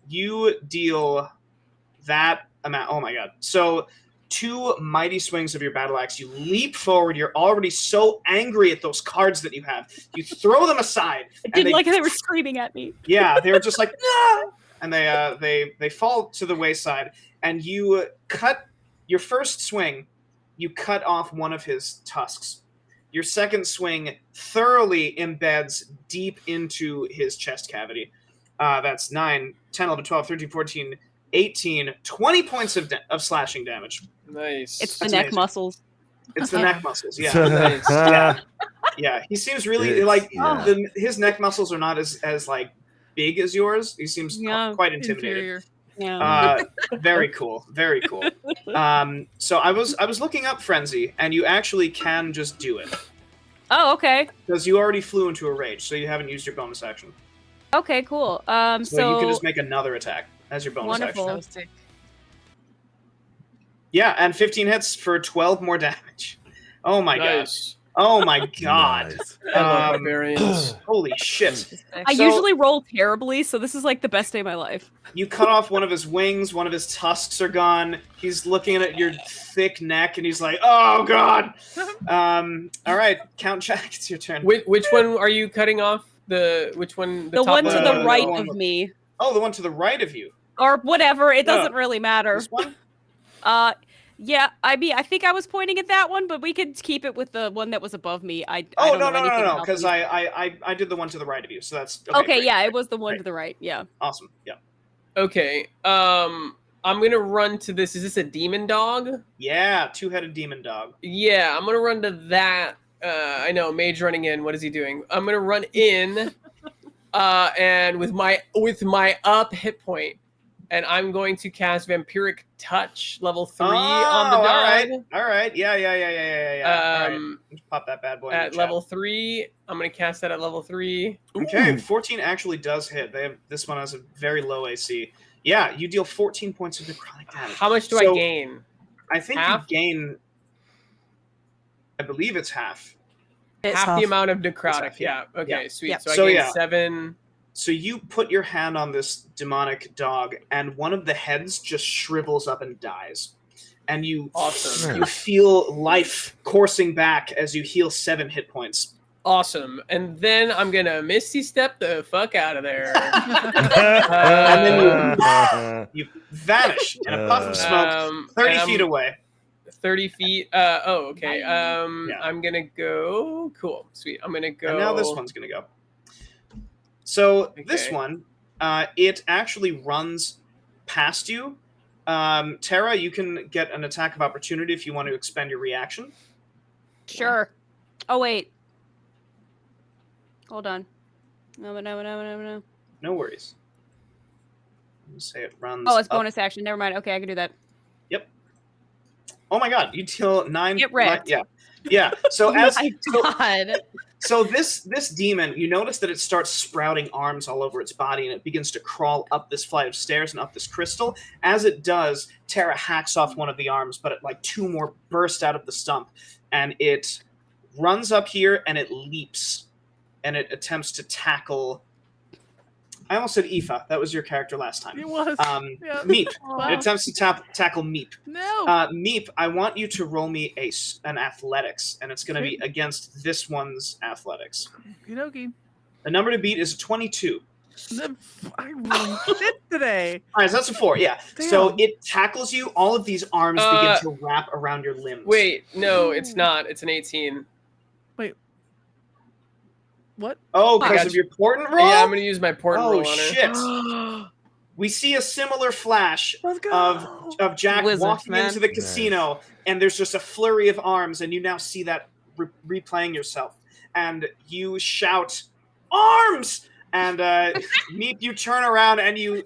you deal that amount. Oh my god. So 2 mighty swings of your battle axe. You leap forward. You're already so angry at those cards that you have. You throw them aside. I didn't like how they were screaming at me. Yeah, they were just like, no! And they fall to the wayside. And you cut your first swing. You cut off one of his tusks. Your second swing thoroughly embeds deep into his chest cavity. That's 9, 10, 11, 12, 13, 14, 18, 20 points of slashing damage. Nice. It's the That's neck amazing. muscles. It's the neck muscles, yeah. Nice. Yeah, he seems really his neck muscles are not as like big as yours. He seems quite intimidating. Inferior. Yeah. Very cool. Very cool. So I was looking up frenzy, and you actually can just do it Oh, okay. because you already flew into a rage, so you haven't used your bonus action. Okay, cool. So, So you can just make another attack as your bonus Wonderful. action. So sick. Yeah, and 15 hits for 12 more damage. Oh my god. Nice. Oh my god. Nice. I love Um, barbarians. Holy shit. I So- usually roll terribly, so this is like the best day of my life. You cut off one of his wings, one of his tusks are gone. He's looking at your thick neck and he's like, oh god. All right, Count Jack, it's your turn. Which one are you cutting off? Which one? The top one to one? the right The one of with- me. Oh, the one to the right of you. Or whatever, it No. doesn't really matter. This one? Yeah, I mean, I think I was pointing at that one, but we could keep it with the one that was above me. I Oh, don't no, know anything about because these. I did the one to the right of you, so that's... Okay, great, yeah, great, it was the one great. to the right. Yeah. Awesome, yeah. Okay. I'm gonna run to this. Is this a demon dog? Yeah, 2-headed demon dog. Yeah, I'm gonna run to that. I know, mage running in. What is he doing? I'm gonna run in, and with my up hit point, and I'm going to cast Vampiric Touch level 3 on the dog. All right. Yeah. All right. Let's pop that bad boy in the At chat. level 3, I'm going to cast that at level 3. Okay, 14 actually does hit. This one has a very low AC. Yeah, you deal 14 points of necrotic damage. How much do I gain? I think Half? you gain. I believe it's half. It's half half. the amount of necrotic. half, Yeah. Okay. Yeah. Sweet. Yep. So I gain yeah. 7. So you put your hand on this demonic dog, and one of the heads just shrivels up and dies. And you feel life coursing back as you heal 7 hit points. Awesome. And then I'm gonna Misty Step the fuck out of there. And then you vanish in a puff of smoke 30 feet away. 30 feet. Okay. I'm gonna go. Cool. Sweet. I'm gonna go. And now this one's gonna go. So this one, it actually runs past you. Tara, you can get an attack of opportunity if you want to expend your reaction. Sure. Oh wait. Hold on. No. No worries. Let's say it runs. Oh, it's up. bonus action. Never mind. Okay, I can do that. Yep. Oh my god, you deal 9. Get wrecked. Yeah. So Oh as my god. so this demon, you notice that it starts sprouting arms all over its body, and it begins to crawl up this flight of stairs and up this crystal. As it does, Tara hacks off one of the arms, but like 2 more burst out of the stump, and it runs up here and it leaps, and it attempts to tackle. I almost said Aoife. That was your character last time. It was. Yeah. Meep. Wow. It attempts to tackle Meep. No. Meep, I want you to roll me an athletics, and it's going to be against this one's athletics. Okey-dokey. The number to beat is 22. I really shit today. All right, so that's a 4, yeah. Damn. So it tackles you. All of these arms begin to wrap around your limbs. Wait, no, it's not. It's an 18. What? Oh, I because got of you. your portent roll? Yeah, I'm gonna use my portent roll on her. Shit. We see a similar flash Let's go. of Jack Wizards, walking man. into the casino, and there's just a flurry of arms, and you now see that replaying yourself. And you shout, "Arms!" And Meep, you turn around and you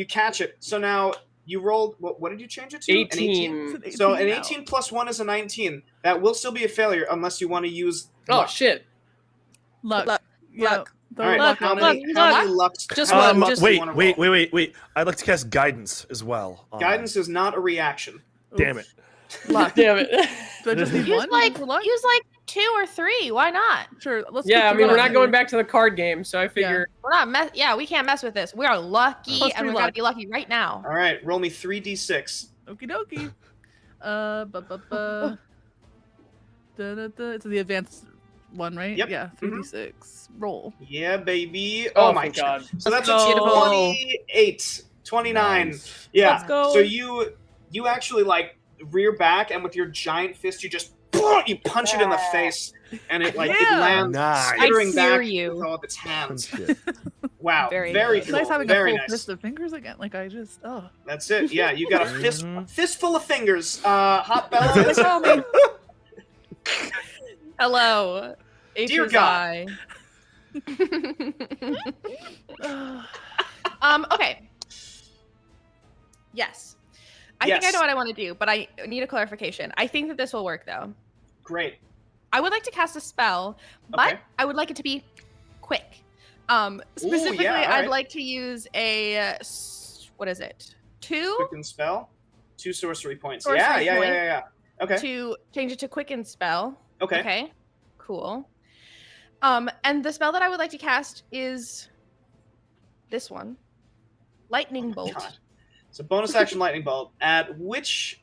catch it. So now you rolled, what did you change it to? 18. It's So an now. 18 plus 1 is a 19. That will still be a failure unless you want to use Oh luck. shit. Luck. Luck. Yeah. Luck. Throw All right, luck how on many it. lucks? Just how one, many just- lucks do you wanna roll? Wait. I'd like to cast guidance as well. Guidance is not a reaction. Damn it. Luck. Damn it. Do I just need Use one like for luck? 2 or 3. Why not? Sure. Let's Yeah, I pick mean, one we're up not going here. back to the card game, so I figure. We're not we can't mess with this. We are lucky, Plus and 3 we gotta luck. be lucky right now. All right, roll me 3d6. Okie dokie. It's the advanced one, right? Yep. Yeah. 3d6. Roll. Yeah, baby. Oh, Oh my thank God. So that's Let's a go. 28, 29. Nice. Yeah. Let's go. So you actually like rear back, and with your giant fist, you just you punch it in the face, and it like it Yeah. lands Nice. skittering I back fear you. with all of its hands. Shit. Wow, Very very good. It's cool. nice having Very a full nice. fist of fingers again. Like I just, That's it. Yeah, you got a fistful of fingers. Hot Bella. Let's go, man. Hello. Dear H's God. Okay. Yes. I think I Yes. know what I want to do, but I need a clarification. I think that this will work though. Great. I would like to cast a spell, but Okay. I would like it to be quick. Specifically, yeah, all I'd right. like to use a what is it? 2 Quicken spell. 2 sorcery points. Sorcery Yeah. point. Okay. to change it to quicken spell. Okay. Okay. Cool. And the spell that I would like to cast is this one. Lightning bolt. God. So bonus action lightning bolt. At which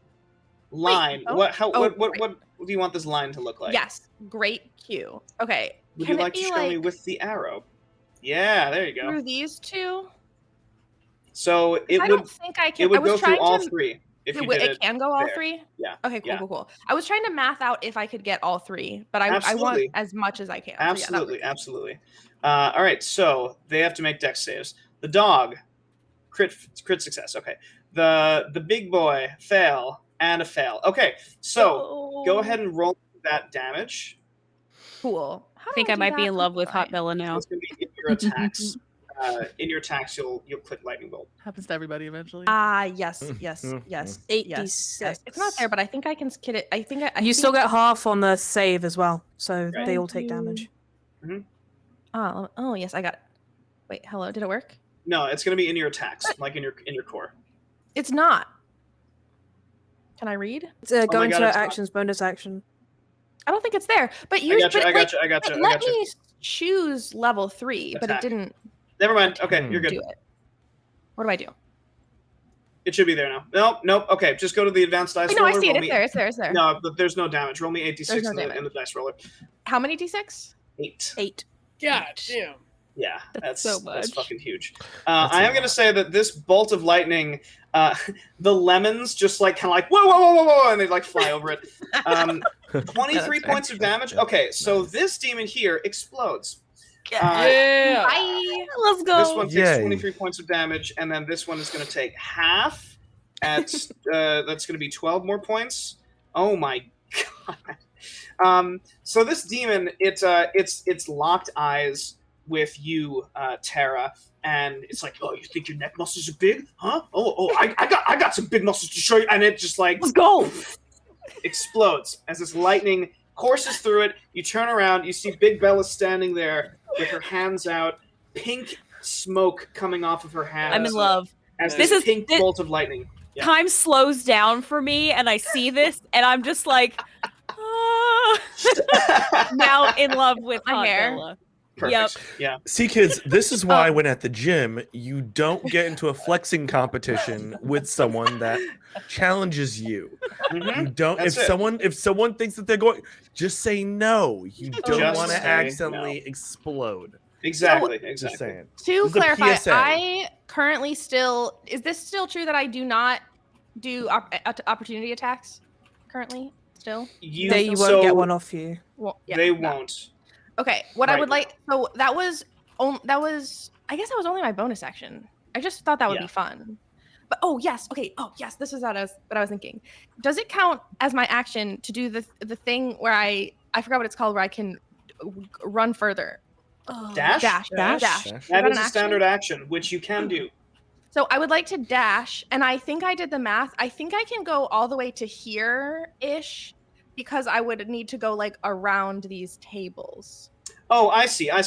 line? oh. What Right. do you want this line to look like? Yes. Great cue. Okay. Would Can you like it to be show me with the arrow? Yeah, there you go. through these two? So it I would don't think I can. it would I was go trying through all to, 3 if you Wait, did it it. can go all there. 3? Yeah. Okay, cool, yeah. cool. I was trying to math out if I could get all 3, but I want Absolutely. as much as I can. So yeah, that Absolutely, works. absolutely. All right, so they have to make dex saves. The dog, crit success. Okay. The big boy, fail, and a fail. Okay, so go Oh, ahead and roll that damage. Cool. How I think do I do might be that? in love with Hot Fine. Bella So now. it's going to be in your attacks. in your attacks, you'll click lightning bolt. Happens to everybody eventually. Yes, yes, yes. 8d6. Yes. It's not there, but I think I can skid it. I think I You think... still get half on the save as well, so Right. they all take damage. Oh, yes, I got it. Wait, hello, did it work? No, it's going to be in your attacks, like in your core. It's not. Can I read? Go my into God, it's not. actions, bonus action. I don't think it's there. But I got you. It let me choose level 3, but Attack. it didn't Never mind. Okay, you're good. do it. What do I do? It should be there now. Nope. Okay, just go to the advanced dice Wait, no, roller. I see it. roll It's me- there. It's there. It's there. No, but there's no damage. Roll me 8d6 There's no in the damage. dice roller. How many d6? 8. 8. God damn. Yeah, that's so that's much. fucking huge. That's I a am going to lot. say that this bolt of lightning, the lemons just like kind of like whoa, and they like fly over it. 23 fair. points of damage. Okay, so this demon here explodes. Yeah. Bye. Let's go. This one takes Yay. 23 points of damage, and then this one is going to take half. That's going to be 12 more points. Oh my god. So this demon, it's locked eyes with you, Tara, and it's like, oh, you think your neck muscles are big, huh? I got some big muscles to show you, and it just like Let's go. explodes as this lightning courses through it. You turn around, you see Big Bella standing there with her hands out, pink smoke coming off of her hands. I'm in love. As This this is- pink thi- bolt of lightning. Yeah. Time slows down for me, and I see this, and I'm just like, ah. Now in love with My Aunt hair. Bella. Perfect. Yep. Yeah. See, kids, this is why when at the gym, you don't get into a flexing competition with someone that challenges you. Mhm. You don't. That's If it. someone thinks that they're going, just say no. You don't Just want to say accidentally explode. Exactly. Just Exactly. saying. To This is a clarify, PSA. I currently still... Is this still true that I do not do opportunity attacks currently? Still? They won't so get one off you. Well, yeah, They no. won't. Okay, what I Right would now. like... So that was... I guess that was only my bonus action. I just thought that would Yeah. be fun. But oh yes, okay. Oh yes, this is what I was thinking. Does it count as my action to do the thing where I forgot what it's called, where I can run further? Dash? Dash. Dash? That that is an a action? standard action, which you can do. So I would like to dash, and I think I did the math. I think I can go all the way to here-ish, because I would need to go like around these tables. Oh, I see. So what I'm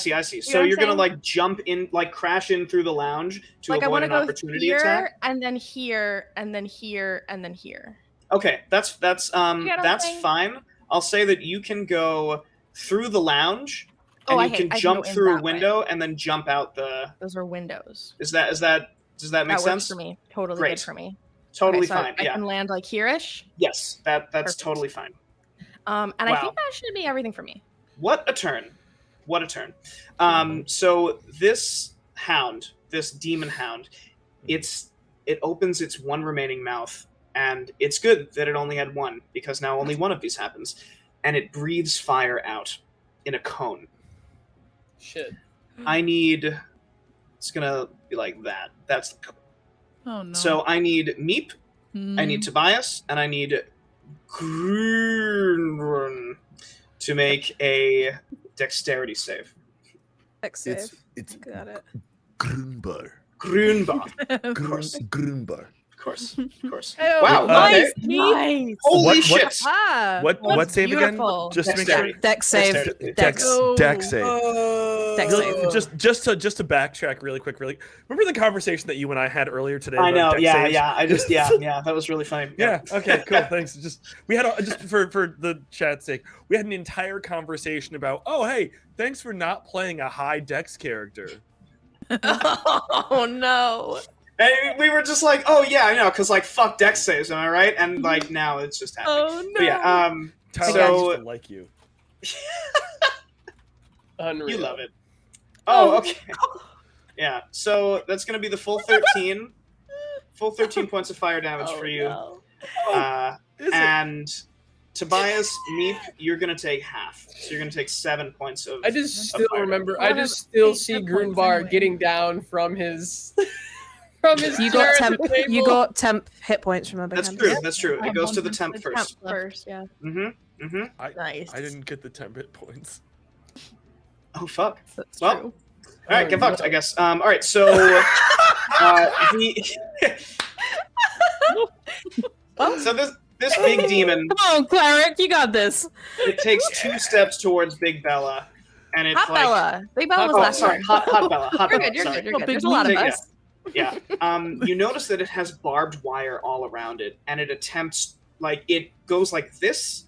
you're gonna saying? like jump in, like crash in through the lounge to Like I avoid want to an go opportunity here, attack. and then here, and then here, and then here. Okay, that's what I'm saying? fine. I'll say that you can go through the lounge, Oh, and I you hate- can I can jump go in through a that way. window and then jump out the. Those are windows. Does that make That works sense? for me. Totally Great. good for me. Totally Okay, so fine. I Yeah. can land like here-ish. Yes, that's Perfect. totally fine. And I Wow. think that should be everything for me. What a turn! What a turn! So this hound, this demon hound, it opens its one remaining mouth, and it's good that it only had one, because now only one of these happens, and it breathes fire out in a cone. Shit. I need. It's gonna be like that. That's the cone. Oh no. So I need Meep, I need Tobias, and I need Grunrun to make a dexterity save. Dex It's save. it's Got it. Grunbar. Grunbar. of course. Grunbar. Of course. Oh, Wow. Nice, okay. nice. Holy What- shit! Ah, What that's save beautiful. again? Just to make sure. Dexterity. Dex save. Dexterity. Dex. Dex save. Dex Really, save. just to backtrack really quick. Remember the conversation that you and I had earlier today? I know. about dex Yeah, saves? yeah. I just, yeah. That was really funny. Yeah. Okay. Cool. Thanks. We had just for the chat's sake, we had an entire conversation about. Oh, hey, thanks for not playing a high dex character. Oh no. And we were just like, oh yeah, I know, because like fuck dex saves, am I right? And like now it's just happening. Oh no. But yeah. Tyler So- used to like you. Unreal. You love it. Oh, okay. Yeah. So that's gonna be the full 13. Full 13 points of fire damage Oh, for you. no. Is it? And Tobias, Meep, you're gonna take half. So you're gonna take 7 points of. I just still fire remember. damage. I just still 8 see hit points Grunbar anyway. getting down from his You chair got at the temp. You table. got temp hit points. Remember. That's Candace? true. That's true. It goes to the temp first. First, yeah. Mm-hmm. Mm-hmm. Nice. I didn't get the 10 hit points. Oh fuck. That's Well, true. All right, get fucked, I guess. All right, so so this big demon. Come on, Cleric, you got this. It takes 2 steps towards Big Bella, and it's Hot like, Bella. Big Bella was oh, last sorry, turn. hot Bella, hot You're Bella. good. You're sorry. good. You're good. big There's a lot of Yeah. us. Yeah. You notice that it has barbed wire all around it, and it attempts, like, it goes like this,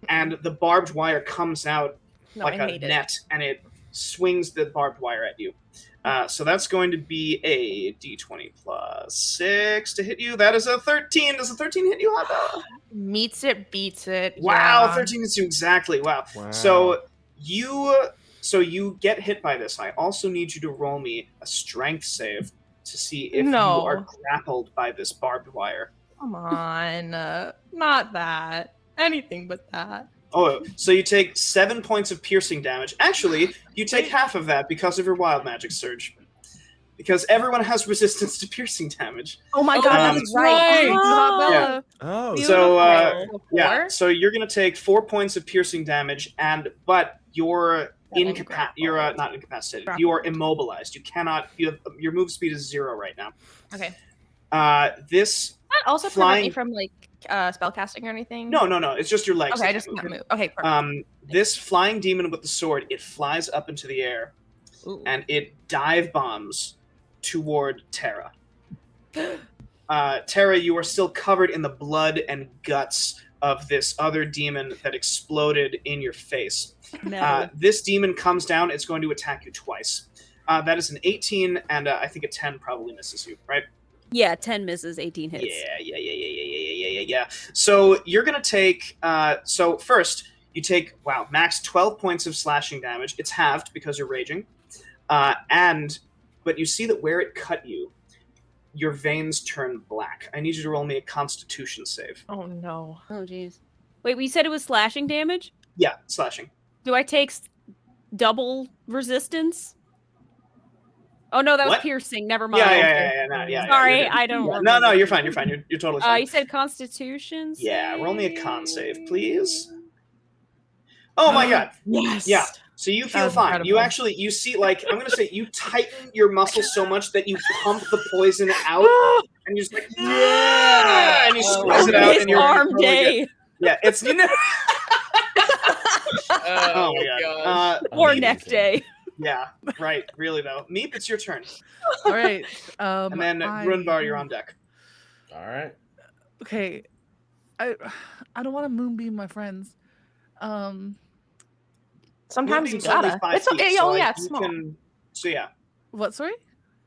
and the barbed wire comes out No, like I a hate it. net, and it swings the barbed wire at you. So that's going to be a d20 plus 6 to hit you. That is a 13. Does a 13 hit you, Hot Bella? Meets it, beats it. Wow, yeah. 13 hits you exactly. Wow. Wow. So you get hit by this. I also need you to roll me a strength save to see if No. you are grappled by this barbed wire. Come on. Not that. Anything but that. Oh, so you take 7 points of piercing damage. Actually, you take half of that because of your wild magic surge. Because everyone has resistance to piercing damage. Oh my god, that's right. right. Hot Oh. Bella. Oh, So, Beautiful. yeah, Four? so you're gonna take 4 points of piercing damage, but you're not incapacitated. Grappled. You are immobilized. You cannot. Your move speed is 0 right now. Okay. This That also prevent Flying- me from like spell casting or anything? no. It's just your legs. Okay, that I can't just move. can't move. Okay, perfect. This flying demon with the sword, it flies up into the air Ooh. and it dive bombs toward Terra. Terra, you are still covered in the blood and guts of this other demon that exploded in your face. No. This demon comes down. It's going to attack you twice. That is an 18, and I think a 10 probably misses you, right? Yeah, 10 misses, 18 hits. Yeah. So you're gonna take. So first, you take max 12 points of slashing damage. It's halved because you're raging, but you see that where it cut you, your veins turn black. I need you to roll me a Constitution save. Oh no. Oh, jeez. Wait, we said it was slashing damage? Yeah, slashing. Do I take double resistance? Oh, no, that was What? piercing. Never mind. Yeah. Sorry, you're good. I don't Yeah, remember. No, you're fine. You're fine. You're totally fine. You said Constitution Yeah, roll me a con save, please. save. Oh my god. Yes. Yeah. So you feel was fine. You incredible. actually, you see, like, I'm gonna say, you tighten your muscles so much that you pump the poison out, and you're just like, yeah, and you squeeze it out, His and you're arm totally day. good. Yeah, it's Oh, oh my god. Or Meep, neck day. Yeah, right. Really though, Meep, it's your turn, All right. and then Grunbar, you're on deck. all right. Okay. I don't want to moonbeam my friends. Sometimes you Moonbeam's only gotta. 5 It's okay. feet, Oh so, yeah, like, it's you small. can- so yeah, What? Sorry.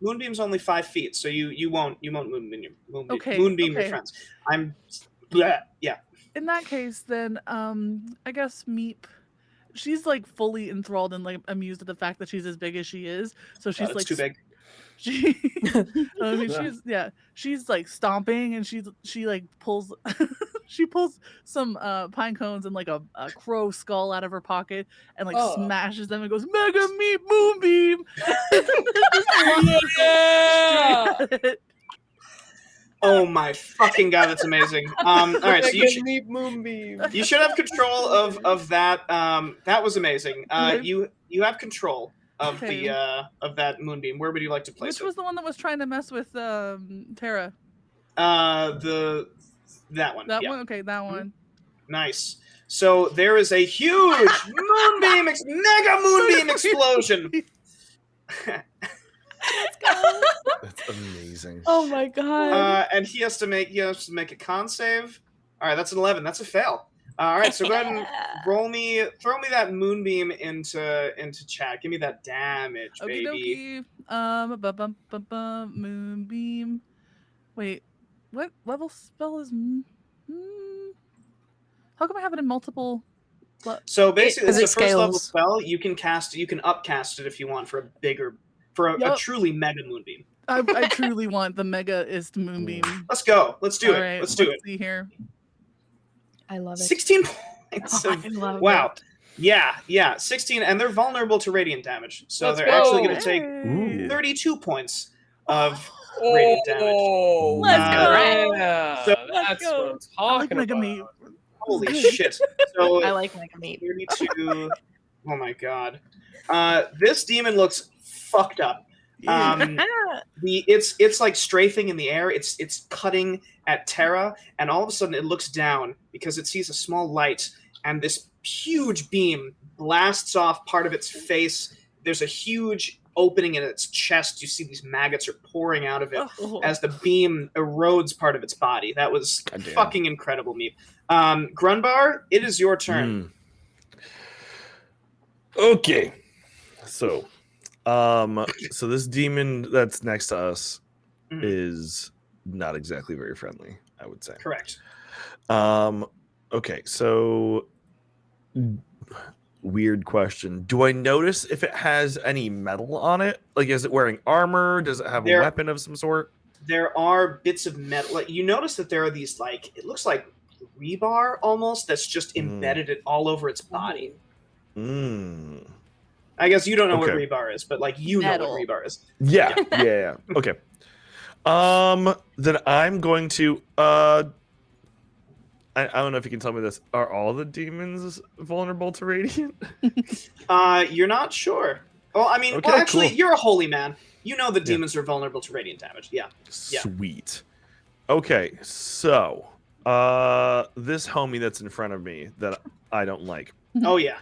Moonbeam's only 5 feet, so you won't moonbeam Okay, moonbeam your okay. friends. I'm, yeah. In that case, then I guess Meep, she's like fully enthralled and like amused at the fact that she's as big as she is. So she's It's like too big. She, I mean, she's like stomping and she like pulls, she pulls some pine cones and like a crow skull out of her pocket and like smashes them and goes Mega Meep Moonbeam. Yeah! Oh my fucking god, that's amazing. All right, so Moonbeam. you should have control of that. That was amazing. You have control of Okay. of that moonbeam. Where would you like to place Which was the one that was trying to mess with Tara? it? That one. That yeah. one? Okay, that one. Nice. So there is a huge mega moonbeam explosion. That's amazing. Oh my god. And he has to make a con save. All right, that's an 11. That's a fail. All right, so go ahead and throw me that moonbeam into chat. Give me that damage, Okie baby. dokie. Moonbeam. Wait, what level spell is? How come I have it in multiple? So basically, it's Because a it first level scales. spell. You can upcast it if you want for a Yup. truly mega moonbeam. I truly want the megaist moonbeam. Let's go. Let's do it. Alright, Let's do it. See here. I love it. 16 points Oh, of I love wow. it. Yeah, 16, and they're vulnerable to radiant damage, so Let's they're go. actually going to take Ooh. 32 points of radiant damage. Oh, Let's go. Yeah, So- that's go. what I'm I like talking Mega about. Meep. Holy shit! So I like Mega Meat. 32 Oh my god. This demon looks fucked up. It's like strafing in the air. It's cutting at Terra, and all of a sudden it looks down because it sees a small light, and this huge beam blasts off part of its face. There's a huge opening in its chest. You see these maggots are pouring out of it as the beam erodes part of its body. That was fucking incredible, Meep. Grunbar, it is your turn. Okay. So this demon that's next to us is not exactly very friendly, I would say. Correct. Okay, so weird question. Do I notice if it has any metal on it? Like, is it wearing armor? Does it have a weapon of some sort? There are bits of metal. Like, you notice that there are these, like, it looks like rebar almost that's just embedded it all over its body. I guess you don't know what rebar is, but like you know what rebar is. Yeah. Okay. Then I'm going to I don't know if you can tell me this. Are all the demons vulnerable to radiant? You're not sure. Well, I mean, actually, you're a holy man. You know the demons are vulnerable to radiant damage. Yeah. Sweet. Okay, so this homie that's in front of me that I don't like. Oh yeah.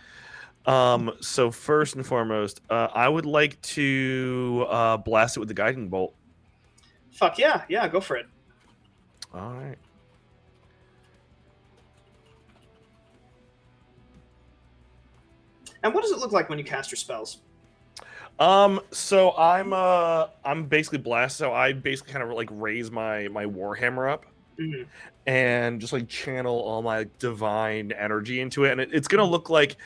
So first and foremost, I would like to blast it with the guiding bolt. Fuck yeah, go for it. All right. And what does it look like when you cast your spells? So I'm basically blessed. So I basically kind of like raise my warhammer up, and just like channel all my like, divine energy into it, and it's gonna look like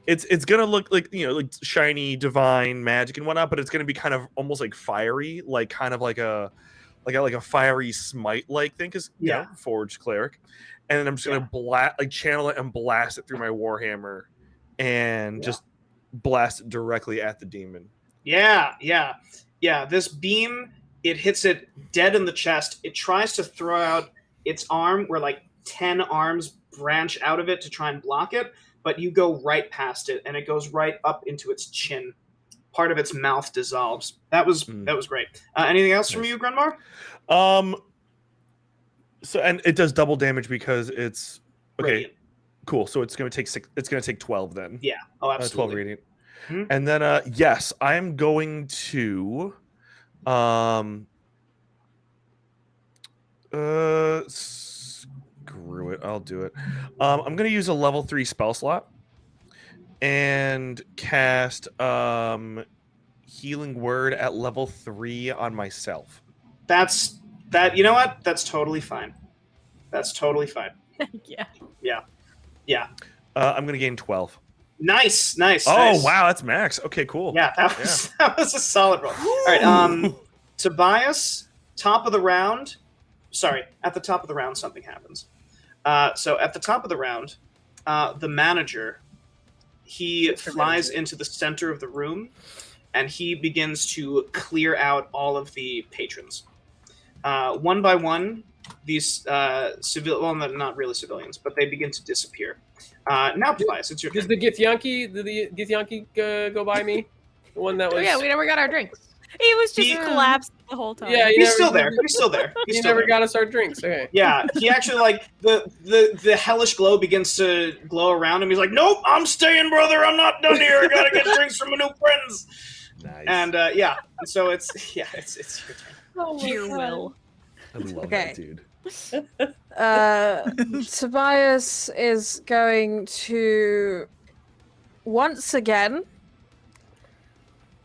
it's gonna look like like shiny divine magic and whatnot, but it's gonna be kind of almost like fiery, like kind of like a fiery smite like thing, because forged cleric, and then I'm just gonna channel it and blast it through my warhammer, and just blast it directly at the demon. Yeah. This beam, it hits it dead in the chest. It tries to throw out its arm, where like 10 arms branch out of it to try and block it, but you go right past it, and it goes right up into its chin. Part of its mouth dissolves. That was great. Anything else from you, Grunmar? So, and it does double damage because it's Radiant. Cool. So it's gonna take 12 then. Yeah. Oh, absolutely. 12 radiant. And then yes, I'm going to screw it. I'll do it. I'm gonna use a level 3 spell slot and cast healing word at level 3 on myself. You know what? That's totally fine. Yeah. I'm gonna gain 12. Nice. Oh wow, that's max. Okay, cool. Yeah, that was a solid roll. All right, Tobias, top of the round. Sorry, at the top of the round, something happens. So at the top of the round, the manager, he flies into the center of the room, and he begins to clear out all of the patrons. One by one, these not really civilians, but they begin to disappear. Now, Tobias, it's your turn. Does the Githyanki go by me? The one that was... Oh, yeah, we never got our drinks. He was just collapsed the whole time. Yeah, he's still there. He never got us our drinks. Okay. Yeah, he actually, like, the hellish glow begins to glow around him. He's like, nope, I'm staying, brother. I'm not done here. I gotta get drinks from my new friends. Nice. And, so it's your turn. Oh, dear Will. I love that dude. Tobias is going to once again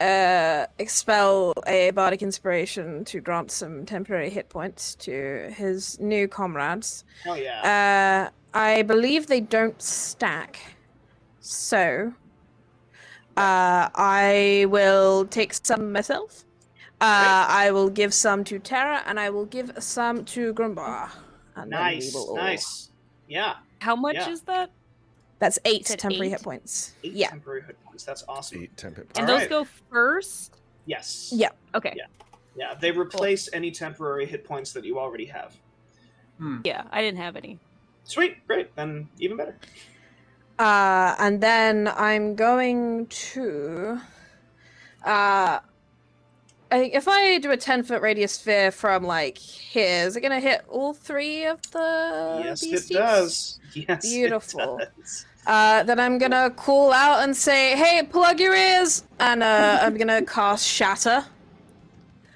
expel a bardic inspiration to grant some temporary hit points to his new comrades. Oh yeah. I believe they don't stack, so I will take some myself. I will give some to Terra, and I will give some to Grumbar. Nice. Yeah. How much is that? That's 8 said temporary 8? hit points. 8 Yeah. temporary hit points. That's awesome. 8 temp hit points. And those go first? Yes. Yeah. Okay. Yeah. They replace any temporary hit points that you already have. Yeah, I didn't have any. Sweet. Great. Then even better. And then I'm going to if I do a 10-foot radius sphere from like here, is it gonna hit all 3 of the Yes, beasties? it does. Yes, Beautiful. it does. Then I'm gonna call out and say, "Hey, plug your ears!" And I'm gonna cast Shatter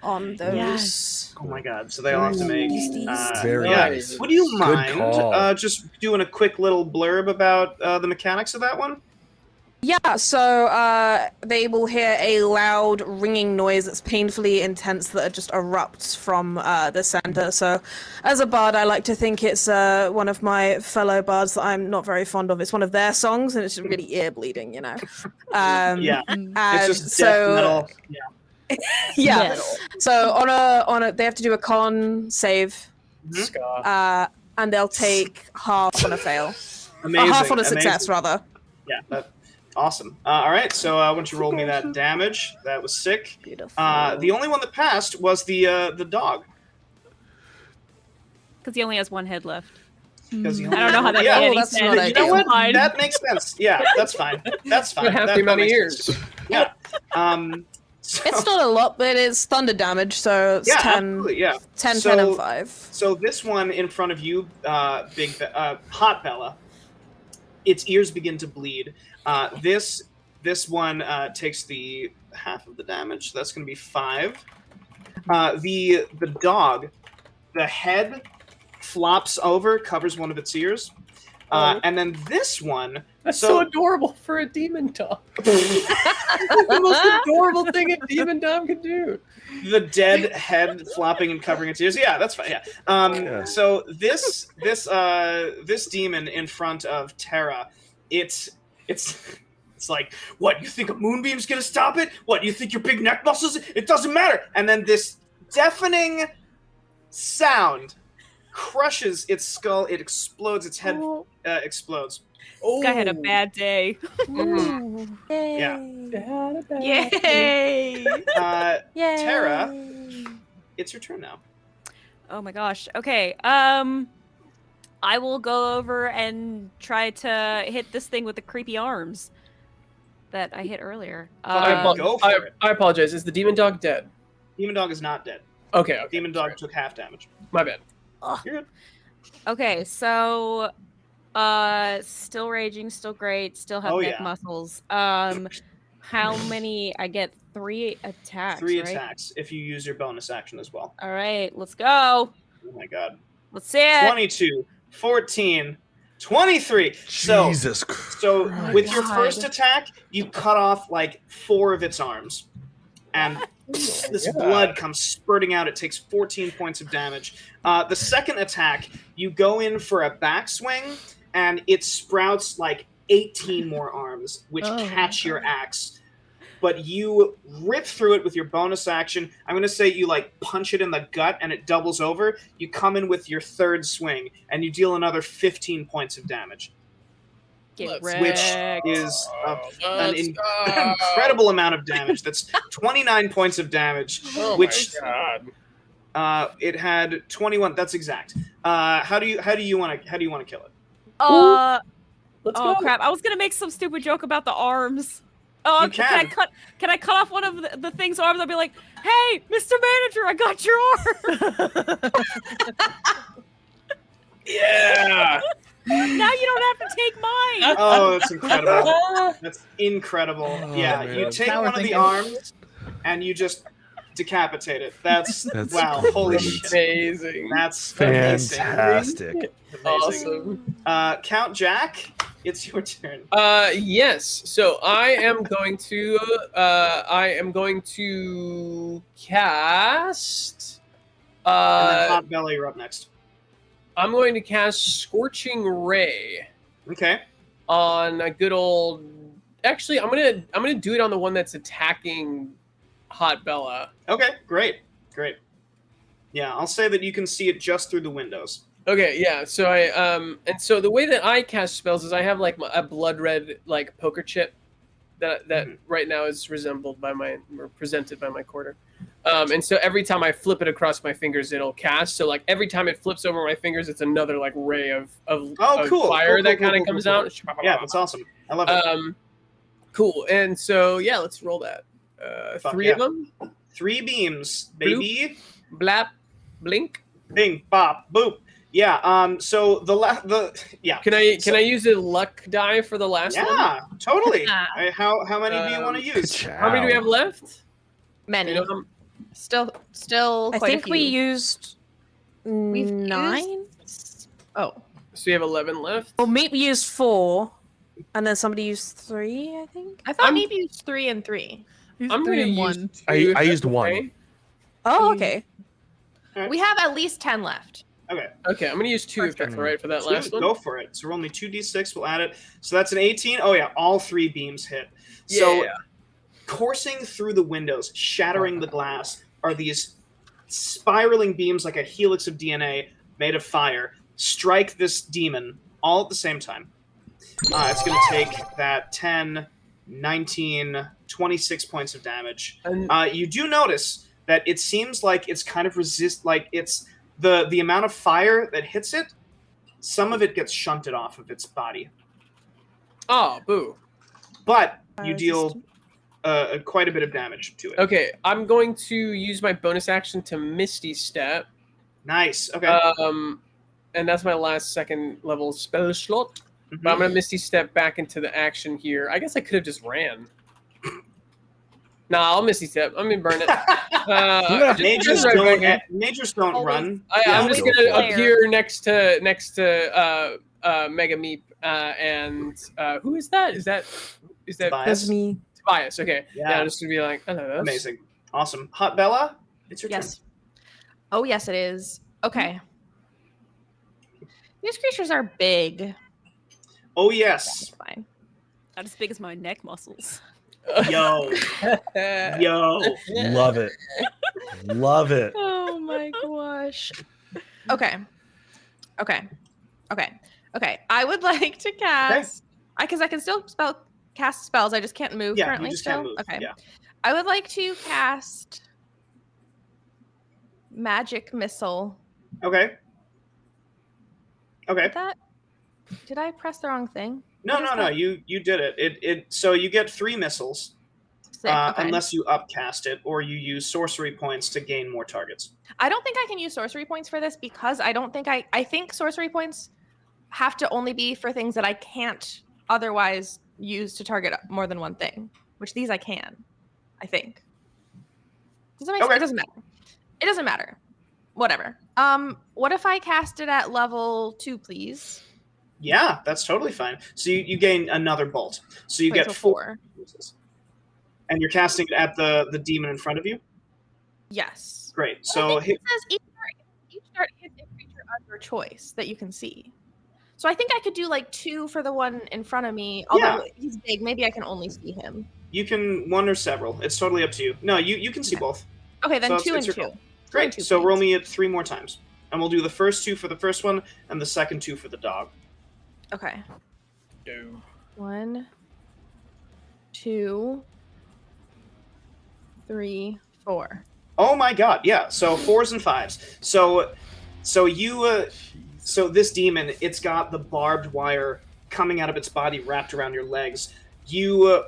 on those. Yes. Oh my god! So they all have to make. Very yeah. nice. Would you Good mind call. just doing a quick little blurb about the mechanics of that one? Yeah, so they will hear a loud ringing noise that's painfully intense that just erupts from the center. So, as a bard, I like to think it's one of my fellow bards that I'm not very fond of. It's one of their songs, and it's really ear bleeding, you know. Yeah, and it's just so death metal. Yeah. yeah. Metal. So on a, they have to do a con save, Mhm. Ska. and they'll take half on a fail, Amazing. half on a success amazing. rather. Yeah, awesome. All right, so why don't you roll me that damage? That was sick. Beautiful. The only one that passed was the dog. Because he only has 1 head left. Because I don't know how that yeah, made any that's sense. not You know ideal. what? Fine. That makes sense. Yeah, that's fine. That's fine. Half That the amount of makes ears. sense. Yeah. So, It's not a lot, but it's thunder damage, so it's yeah, 10, absolutely. Yeah. 10, So- 10, and 5. So this one in front of you, Hot Bella, its ears begin to bleed. This one takes the half of the damage. So that's going to be 5. The dog, the head flops over, covers one of its ears, and then this one. That's so adorable for a demon dog. The most adorable thing a demon dog can do. The dead head flopping and covering its ears. Yeah, that's fine. Yeah. Yeah. So this demon in front of Terra, it's like, what, you think a moonbeam's gonna stop it? What, you think your big neck muscles? It doesn't matter. And then this deafening sound crushes its skull. It explodes. Its head explodes. This guy had a bad day. Yeah. Yay! Terra, it's your turn now. Oh my gosh. Okay. I will go over and try to hit this thing with the creepy arms that I hit earlier. Go for it. I apologize. Is the demon dog dead? Demon dog is not dead. Okay. Demon dog took half damage. My bad. You're good. Okay, so still raging, still great, still have Oh, neck yeah. muscles. How many? I get 3 attacks. 3 right? attacks if you use your bonus action as well. All right, let's go. Oh my god. Let's see it. 22, 14, 23. Jesus So Christ. with your God. first attack, you cut off like 4 of its arms. And this blood comes spurting out. It takes 14 points of damage. The second attack, you go in for a backswing, and it sprouts like 18 more arms, which catch your axe. But you rip through it with your bonus action. I'm going to say you like punch it in the gut, and it doubles over. You come in with your third swing, and you deal another 15 points of damage. Get Which wrecked. is an incredible amount of damage. That's 29 points of damage, which it had 21. That's exact. How do you want to kill it? Let's Oh go. crap! I was gonna make some stupid joke about the arms. Oh, You can I can. cut? Can I cut off one of the thing's arms? I'll be like, "Hey, Mr. Manager, I got your arm." Yeah. Now you don't have to take mine. Oh, that's incredible. That's incredible. Oh, yeah, man. you take Now we're one of the thinking. arms and you just decapitate it. That's wow. Holy great. shit. Amazing. That's amazing. Fantastic. Amazing. Awesome. Count Jack, it's your turn. Yes. So I am going to cast And then Hot Belly, you're up next. I'm going to cast Scorching Ray Okay. on a good old. Actually, I'm gonna do it on the one that's attacking Hot Bella. Okay, great. Great. Yeah, I'll say that you can see it just through the windows. Okay, yeah. So and so the way that I cast spells is I have like a blood red like poker chip that Mhm. right now is resembled by or presented by my quarter. And so every time I flip it across my fingers, it'll cast. So like every time it flips over my fingers, it's another like ray of cool. fire Cool, that cool, kind of cool, comes cool, out. Yeah, that's awesome. I love it. Cool. And so yeah, let's roll that. Fuck 3 yeah. of them. 3 beams, baby. Blap, blink. Bing, bop, boop. Yeah. So yeah. Can I use a luck die for the last one? Yeah, totally. Ah. How many do you want to Good use? job. How many do we have left? Many. You know, Still I quite a think we few. used We've 9. Oh, so we have 11 left. Well, Meep used 4, and then somebody used 3. I think. I thought I'm- maybe used 3 and 3. He's I'm 3 gonna and use 1. 2, I if that's used 1. okay. Oh, okay. We have at least 10 left. Okay. Okay, I'm gonna use 2 if that's all right for that last one. Go for it. So roll me 2d6. We'll add it. So that's an 18. Oh yeah, all 3 beams hit. So Yeah. coursing through the windows, shattering the glass, are these spiraling beams like a helix of DNA made of fire. Strike this demon all at the same time. It's going to take that 10, 19, 26 points of damage. And You do notice that it seems like it's kind of it's the amount of fire that hits it, some of it gets shunted off of its body. oh, boo. But you deal quite a bit of damage to it. Okay, I'm going to use my bonus action to Misty Step. Nice. Okay. And that's my last 2nd level spell slot. Mhm. But I'm gonna Misty Step back into the action here. I guess I could have just ran. Nah, I'll Misty Step. I'm gonna burn it. Majors right don't. back Majors don't Always- run. I'm just go gonna for it. appear next to Mega Meep and who is that? Is that Tobias. That's me. Tobias? Okay. Yeah. Yeah, I'm just gonna be like, hello. Amazing. Awesome. Hot Bella, it's your Yes. Oh, yes, it is. Okay. These creatures are big. turn. Oh yes. That's fine. Not as big as my neck muscles. Yo. Yo. Love it. Love it. Oh my gosh. Okay. I would like to cast. Because I can still cast spells. I just can't move Yeah, currently. you just still. can't move. Okay. Yeah. I would like to cast magic missile. Okay. Okay. Did I press the wrong thing? No, What is no, no. that? You did it. So you get 3 missiles, Sick. Okay. unless you upcast it or you use sorcery points to gain more targets. I don't think I can use sorcery points for this because I don't think I think sorcery points have to only be for things that I can't otherwise use to target more than one thing, which these I can, I think. Does that make sense? Okay. It doesn't matter. It doesn't matter. Whatever. What if I cast it at level 2, please? Yeah, that's totally fine. So you gain another bolt. So you Okay, get so 4 uses. And you're casting it at the demon in front of you? Yes. Great. I So think it says each dart hits a creature of your choice that you can see. So I think I could do like 2 for the one in front of me. Although he's big, maybe I can only see him. you can 1 or several. It's totally up to you. No, you can see Okay. both. Okay, then So it's- 2 and it's your 2. call. Great. 2, So roll please. me it 3 more times. And we'll do the first 2 for the first one and the second 2 for the dog. Okay. No. 1, 2, 3, 4. Oh my god, yeah. So 4s and 5s. So you so this demon, it's got the barbed wire coming out of its body wrapped around your legs. You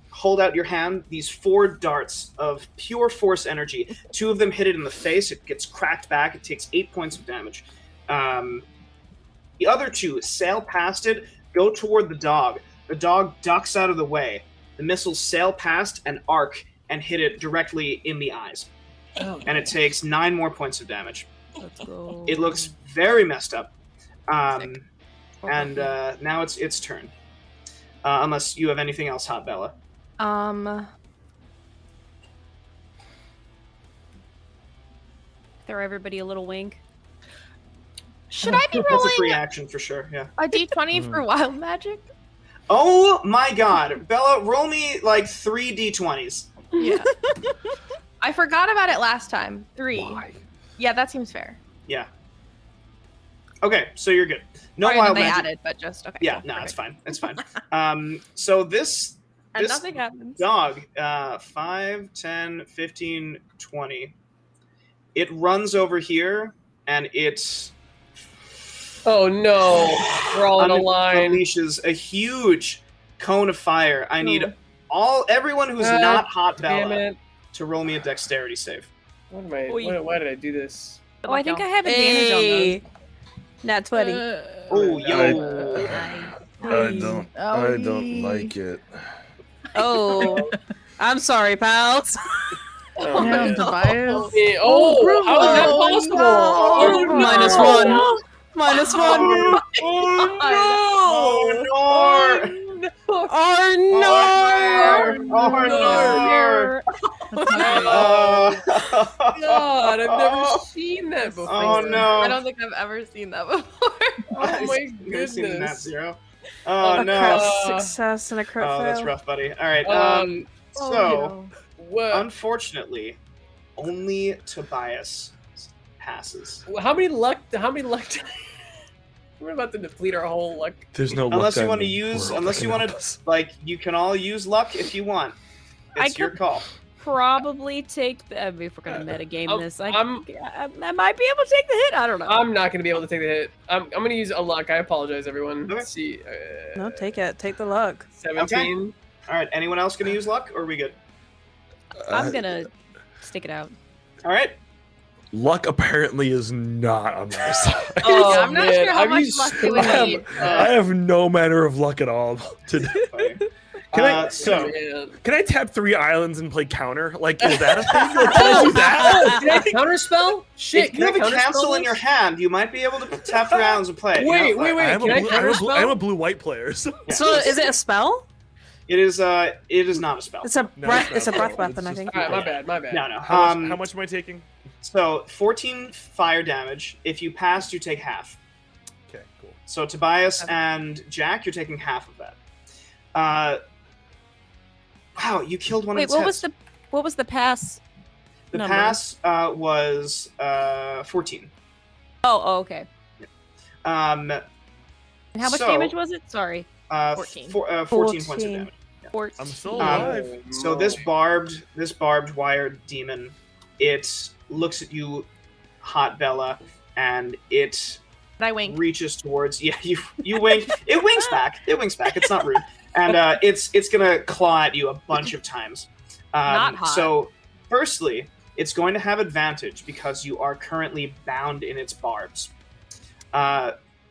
hold out your hand, these 4 darts of pure force energy. 2 of them hit it in the face, it gets cracked back, it takes 8 points of damage. The other 2 sail past it, go toward the dog. The dog ducks out of the way. The missiles sail past and arc and hit it directly in the eyes. Oh. And it takes 9 more points of damage. Let's go. It looks very messed up. Sick. And now it's its turn. Unless you have anything else, Hot Bella. Throw everybody a little wink. Should I be That's a free rolling action for sure, yeah. a d20 for wild magic? Oh my god. Bella, roll me like 3 d20s. Yeah. I forgot about it last time. 3. Why? Yeah, that seems fair. Yeah. Okay, so you're good. No Sorry that wild they magic. added, but just okay. Yeah, cool, no, perfect. it's fine. It's fine. So this And This nothing happens. dog, 5, 10, 15, 20. It runs over here, and it's Oh no, we're all in a line. unleashes a huge cone of fire. I need everyone who's God not Hot Damn Bella it. to roll me a dexterity save. What am I, Oy. why did I do this? Oh, I think I have advantage Hey, nat 20. Oh, yo. I don't like it. Oh, I'm sorry, pals. Oh, Damn, man. Tobias. Hey, oh, Bruno. how is that Oh, possible? no. Oh, no. Minus one. Minus one. Oh, no! Oh no! That's not good. God, I've never seen that before. Oh, no. I don't think I've ever seen that before. Oh my Never seen Nat goodness. 0. Oh, Oh, A no. crit success and a crit Oh, fail. that's rough, buddy. All right. Um, So, What? unfortunately, only Tobias passes. How many luck? We're about to deplete our whole luck. There's no Unless luck you on want to the use, world unless you that can want help to, us. like, you can all use luck if you want. It's your could- call. Probably take the. I mean, if we're gonna metagame this, I I'm- might be able to take the hit. I don't know. I'm not gonna be able to take the hit. I'm gonna use a luck. I apologize, everyone. Okay. Let's see. No, take it. Take the luck. 17. All right. Anyone else gonna use luck, or are we good? I'm gonna stick it out. All right. Luck apparently is not on my side. Oh, Yeah, I'm not man, sure how I've much used luck so you would I need. have no manner of luck at all today. Funny. Can I- So, Man. Can I tap 3 islands and play counter? Like, is that a thing? Like, can I do that? Can I counterspell? Shit, if you have a counterspell castle in this? your hand, you might be able to tap 3 islands and play it. You Wait, know, wait, but- wait. I am Can I counterspell? I'm a blue-white player. So. Yeah. So is it a spell? It is not a spell. It's a No, breath. it's It's a not. breath It's weapon, I just- think. Alright, my bad, my bad. No. How much am I taking? So 14 fire damage. If you pass, you take half. Okay, cool. So Tobias and Jack, you're taking half of that. Wow, you killed one Wait, of its what heads. was the pass? The number? pass was 14. Oh, okay. Um, And how much So- damage was it? Sorry. 14. 14 points of 14. damage. Fourteen. I'm still Um, alive. So this barbed wire demon, it looks at you, Hot Bella, and it I wink. reaches towards you wink. It winks back. It's not rude, and it's gonna claw at you a bunch of times. Not hot. So firstly, it's going to have advantage because you are currently bound in its barbs.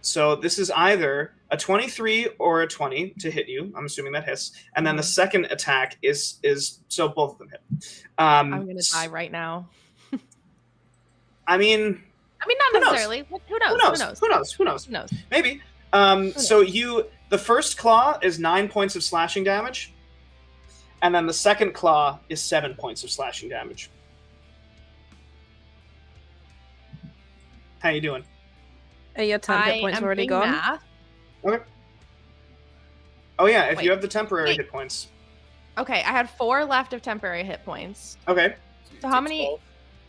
So this is either a 23 or a 20 to hit you. I'm assuming that hits, and then the second attack is so both of them hit. I'm gonna die right now. I mean, not Who knows? necessarily. Who knows? Who knows? Who knows? Maybe. So the first claw is 9 points of slashing damage, and then the second claw is 7 points of slashing damage. How you doing? Are your 10 hit points am already doing gone? math. Oh yeah, if Wait. you have the temporary Wait. hit points. Okay, I had 4 left of temporary hit points. Okay. So how many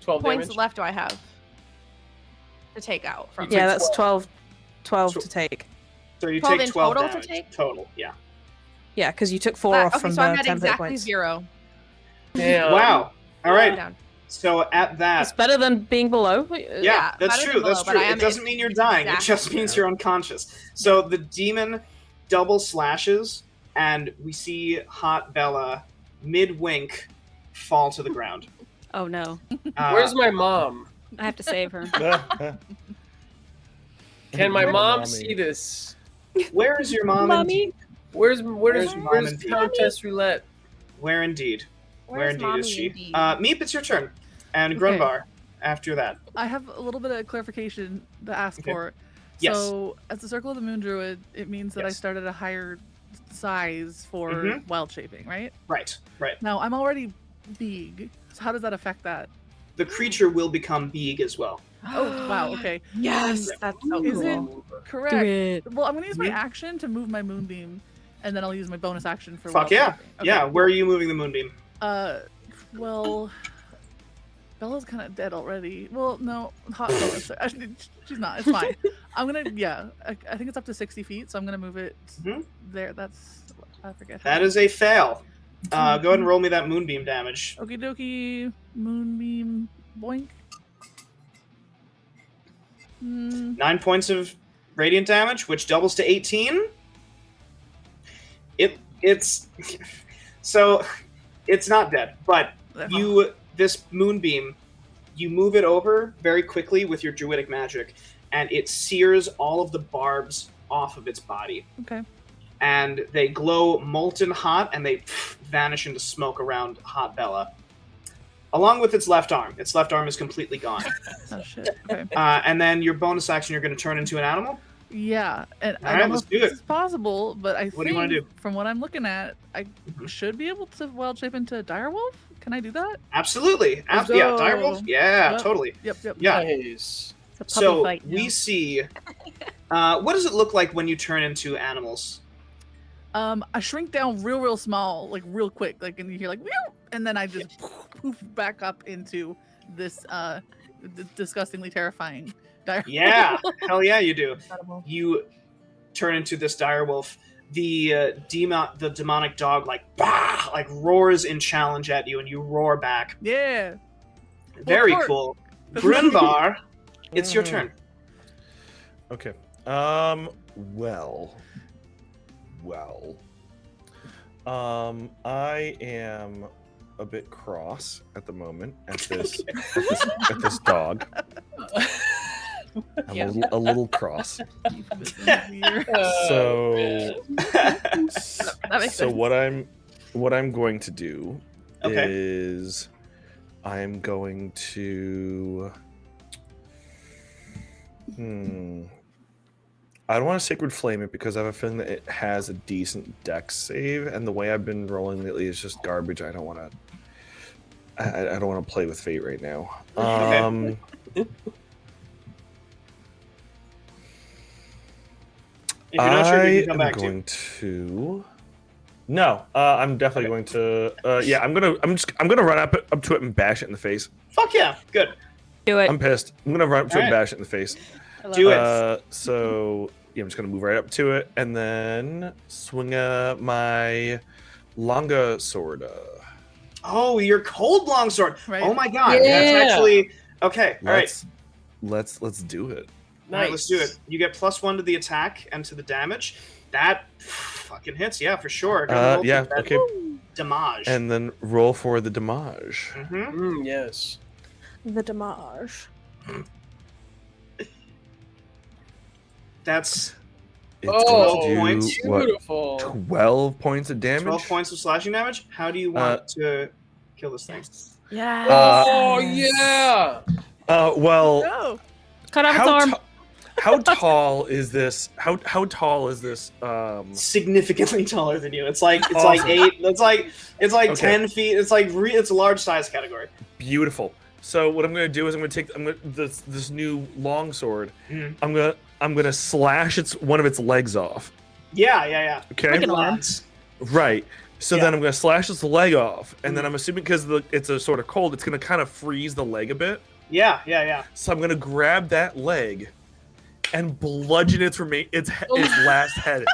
12 points damage? left do I have to take out from? You Yeah, take that's 12 Tw- to take. So you 12 take in 12 total to damage. take? Total, yeah. Yeah, because you took 4 off Okay, from so I'm the at 10 hit exactly points. 0. Damn. Wow. All right. Down. So at that, It's better than being below. yeah, that's better true. than That's below, but true. I It am doesn't mean you're dying. It just exactly means you're unconscious. So the demon double slashes, and we see Hot Bella mid-wink fall to the ground. Oh no, Where's my mom? I have to save her. Can my Where's mom mommy? see this? where is your mom? Mommy? Where's Where's mom where's and Countess Roulette? Where indeed? Where Where's indeed mommy is she? indeed? Meep, it's your turn. And Okay. Grunbar after that. I have a little bit of clarification to ask Okay. for. Yes. So, as the Circle of the Moon Druid, it means that I Yes. started a higher size for Mhm. wild shaping, right? Right. Now, I'm already big. So, how does that affect that? The creature will become big as well. Oh, wow, okay. Yes, that's so Is it cool. correct? it. Well, I'm going to use my Mhm. action to move my Moonbeam, and then I'll use my bonus action for Fuck wild yeah. shaping. Okay. Yeah, where are you moving the moonbeam? Well, Bella's kind of dead already. Well, no, Hot Bella. Actually, she's not. It's fine. I'm gonna, yeah. I think it's up to 60 feet, so I'm gonna move it Mhm. there. That's I forget. That is a fail. Go ahead and roll me that moonbeam damage. Okie dokie. Moonbeam. Boink. 9 points of radiant damage, which doubles to 18. It's so it's not dead, but this moonbeam, you move it over very quickly with your druidic magic, and it sears all of the barbs off of its body. Okay. And they glow molten hot, and they vanish into smoke around Hot Bella. Along with its left arm. Its left arm is completely gone. Oh shit. Okay. And then your bonus action, you're going to turn into an animal? Yeah, and All I right, don't know let's if do this it. is possible, but I What do think you wanna do? from what I'm looking at, I should be able to wild shape into a direwolf. Can I do that? Absolutely. Let's Yeah, go. direwolf? Yeah, Yep. totally. Yep. Yeah. Nice. It's a puppy So fight. we now. see... what does it look like when you turn into animals? I shrink down real small, like real quick, like, and you hear like, "Meow," and then I just poof back up into this disgustingly terrifying direwolf. Yeah, hell yeah, you do. Incredible. You turn into this direwolf. The demonic dog like roars in challenge at you, and you roar back. Yeah. Very Roar. cool. Brynvar, it's your turn. Okay. Well. I am a bit cross at the moment at this at this dog. I'm Yeah. a little cross. Here. So That makes so sense. what I'm going to do Okay. is I'm going to I don't want to Sacred Flame it because I have a feeling that it has a decent dex save, and the way I've been rolling lately is just garbage. I don't want to. I don't want to play with fate right now. Okay. If you're not sure, you can come back to. going to. No, I'm definitely going to. Yeah, I'm gonna run up to it and bash it in the face. Fuck yeah, good. Do it. I'm pissed. I'm gonna run up to it and Alright. bash it in the face. Do it. So yeah, I'm just gonna move right up to it and then swing my longa sword. Oh, your cold longsword. Right. Oh my god, Yeah. that's actually okay. All right. Let's do it. All right, let's do it. You get +1 to the attack and to the damage. That fucking hits, yeah, for sure. Gonna roll Yeah, for that okay. Damage. And then roll for the damage. Yes. The damage. That's It's Oh, going to points. do what? Beautiful. 12 points of damage. 12 points of slashing damage. How do you want to kill this thing? Yeah. Oh yeah. Well, No. Cut off its how, arm. how tall is this? How tall is this? Significantly taller than you. It's like Awesome. 8. It's like Okay. 10 feet. It's like it's a large size category. Beautiful. So what I'm going to do is I'm going to take this new longsword. Mhm. I'm going to slash one of its legs off. Yeah. Okay. Like an arm. Lots. Right. So Yeah. then I'm going to slash its leg off, and then I'm assuming because it's a sort of cold, it's going to kind of freeze the leg a bit. Yeah. So I'm going to grab that leg and bludgeon its last head.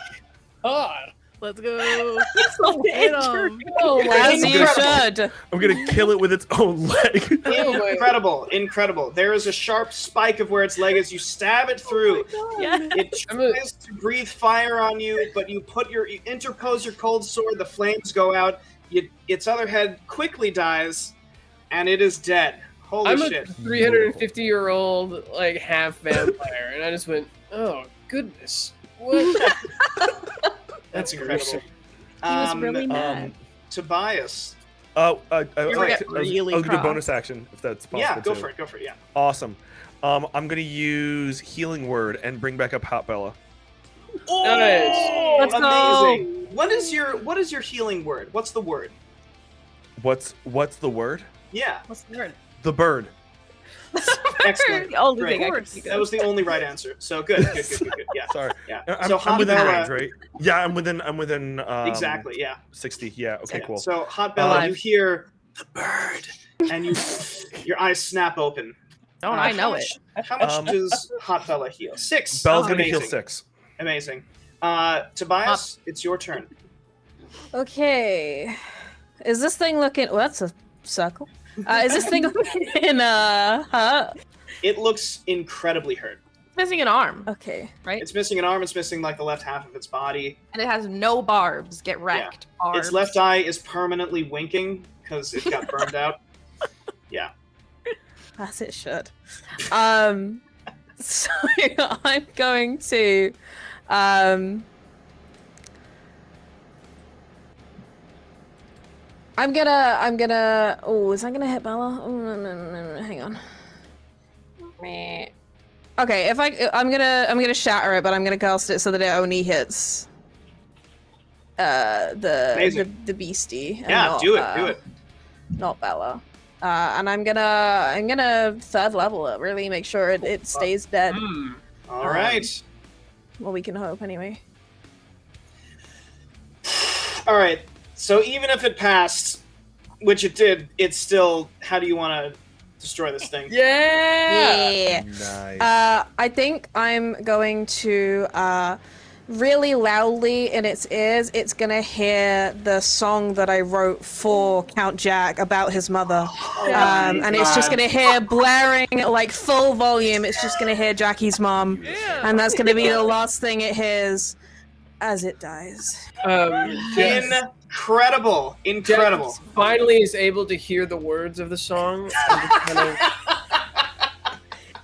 God. Let's go. So Hit injured. 'em. Oh As my you God. should. I'm going to kill it with its own leg. Oh my- Incredible. There is a sharp spike of where its leg is. You stab it through. Yeah. It tries to breathe fire on you, but you interpose your cold sword. The flames go out. Its other head quickly dies, and it is dead. Holy I'm shit! a 350-year-old like half vampire, and I just went, oh goodness, what? That's incredible. gruesome. He was really mad. Tobias. Oh, I get was really gonna do cross. bonus action if that's possible. Yeah, go too. for it. Yeah. Awesome. I'm gonna use Healing Word and bring back up Hot Bella. Oh, Let's go. amazing! What is your healing word? What's the word? What's the word? Yeah, What's the word? The bird. excellent. The only Great. thing I Of could course. think That of. was the only right answer. So good. Yeah. Sorry. Yeah. I'm, So I'm Hot within Bella. range, right? Yeah, I'm within. Exactly. Yeah. 60. Yeah. Okay. Yeah. Cool. So Hot Bella, Alive. you hear the bird, and your eyes snap open. Don't I know it? How much does Hot Bella heal? 6. Bella's Oh, gonna heal amazing. 6. Amazing. Tobias, it's your turn. Okay. Is this thing looking? Well, that's a circle. Is this thing looking hurt? It looks incredibly hurt. It's missing an arm, Okay. right? It's missing an arm. It's missing like the left half of its body. And it has no barbs. Get wrecked. Barbs. Its left eye is permanently winking because it got burned out. Yeah. As it should. So I'm going to I'm gonna oh, is that gonna hit Bella? Oh, no, hang on. Meh. Okay, if I'm gonna shatter it, but I'm gonna cast it so that it only hits the beastie. And Yeah, not, do it. Not Bella. And I'm gonna third level it, really make sure it stays dead. All right. Well, we can hope anyway. All right. So even if it passed, which it did, it's still. How do you want to destroy this thing? Yeah. Nice. I think I'm going to really loudly in its ears. It's gonna hear the song that I wrote for Count Jack about his mother, and it's just gonna hear blaring like full volume. It's just gonna hear Jackie's mom, and that's gonna be the last thing it hears as it dies. Incredible. Jack finally is able to hear the words of the song.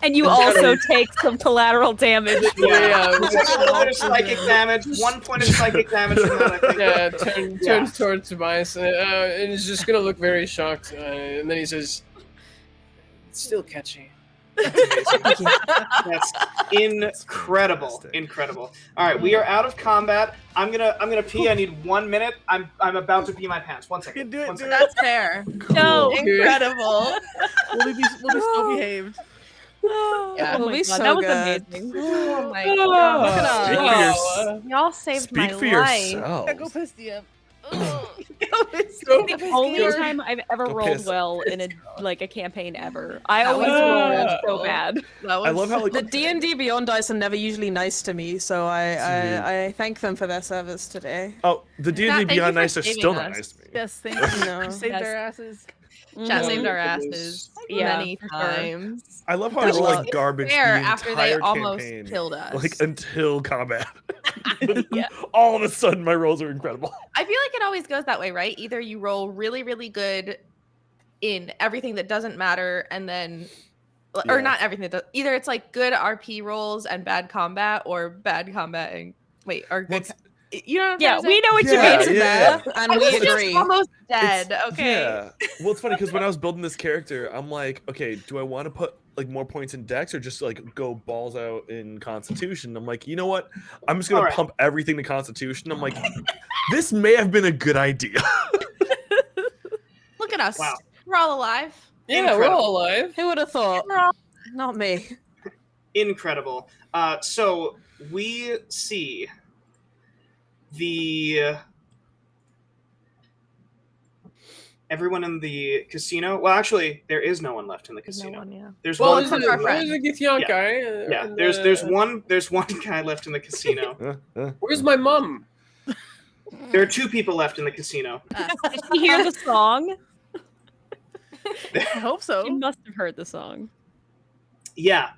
And you also take some collateral damage. Yeah. It's like a little bit of psychic damage. 1 point of psychic damage from that, I think. Turns towards Tobias, and is just gonna look very shocked. And then he says, "It's still catchy." That's incredible. Incredible. All right, we are out of combat. I'm gonna pee. I need 1 minute. I'm about to pee my pants. 1 second. Do it. One Do second. it. That's fair. No. Incredible. We'll be so behaved. Yeah. It'll my be God, so that was good. amazing. Oh my Oh, god. Look at us. Y'all saved my Speak for life. yourself. Yeah, go piss DM. The only time I've ever Go rolled piss. well in a campaign ever. I That always was roll cool. so bad. That was I love how like The D&D Beyond dice are never usually nice to me, so I thank them for their service today. oh the D&D thank you Beyond for nice are saving still not us. nice to me. yes, thank you. No. You saved Yes. their asses. Chat saved our Mhm. asses Yeah, many for sure. times. I love how I That's roll like like garbage the Fair after they entire almost campaign, killed us. like until combat. Yeah. All of a sudden, my rolls are incredible. I feel like it always goes that way, right? Either you roll really, really good in everything that doesn't matter, and then, or Yeah. not everything that either it's like good RP rolls and bad combat, or bad combat and or Well, good. You know what I'm Yeah, trying to we say? know what you Yeah, mean. yeah. And I we was just agree. almost dead. Okay. Yeah. Well, it's funny because when I was building this character, I'm like, okay, do I want to put like more points in Dex or just like go balls out in Constitution? I'm like, you know what? I'm just gonna All right. pump everything to Constitution. I'm like, this may have been a good idea. Look at us. Wow. We're all alive. Yeah, we're Incredible. all alive. Who would have thought? We're all Not me. Incredible. So we see the everyone in the casino. Well, actually, there is no one left in the no casino. one, yeah. There's Well, one. there's our a friend. Githyank Yeah. guy. Yeah, and, there's one guy left in the casino. Where's my mom? There are 2 people left in the casino. Did you hear the song? I hope so. You must have heard the song. Yeah,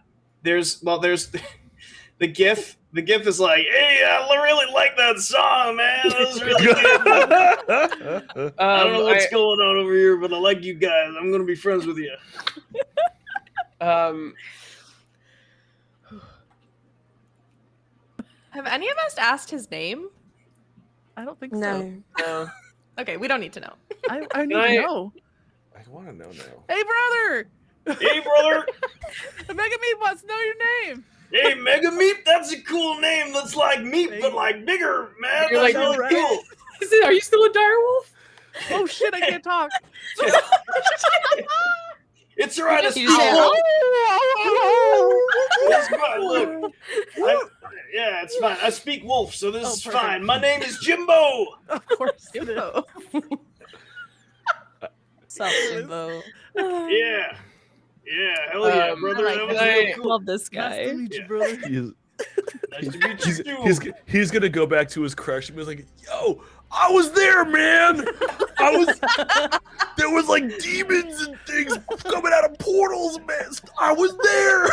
there's the GIF. The GIF is like, hey, I really like that song, man. That was really good. I don't know what's going on over here, but I like you guys. I'm gonna be friends with you. Have any of us asked his name? I don't think No. No. Okay, we don't need to know. so. I need Can I- to know. I want to know now. Hey, brother! Hey, brother. The Mega Meat wants to know your name. Hey, Mega Meat. That's a cool name. That's like meat, but like bigger, man. You're That's like, really cool. Are you still a direwolf? Oh shit! I can't talk. It's alright. I speak You said, wolf. Oh, It's fine. Look, yeah, it's fine. I speak wolf, so this Oh, is perfect. fine. My name is Jimbo. of course it is. Sup, Jimbo? Yeah. Yeah, hell yeah, Um, brother. I like That was that. real cool. Love this Nice guy. to meet you, Yeah. brother. Nice to meet you. He's gonna go back to his crush and be like, "Yo, I was there, man. There was like demons and things coming out of portals, man. I was there."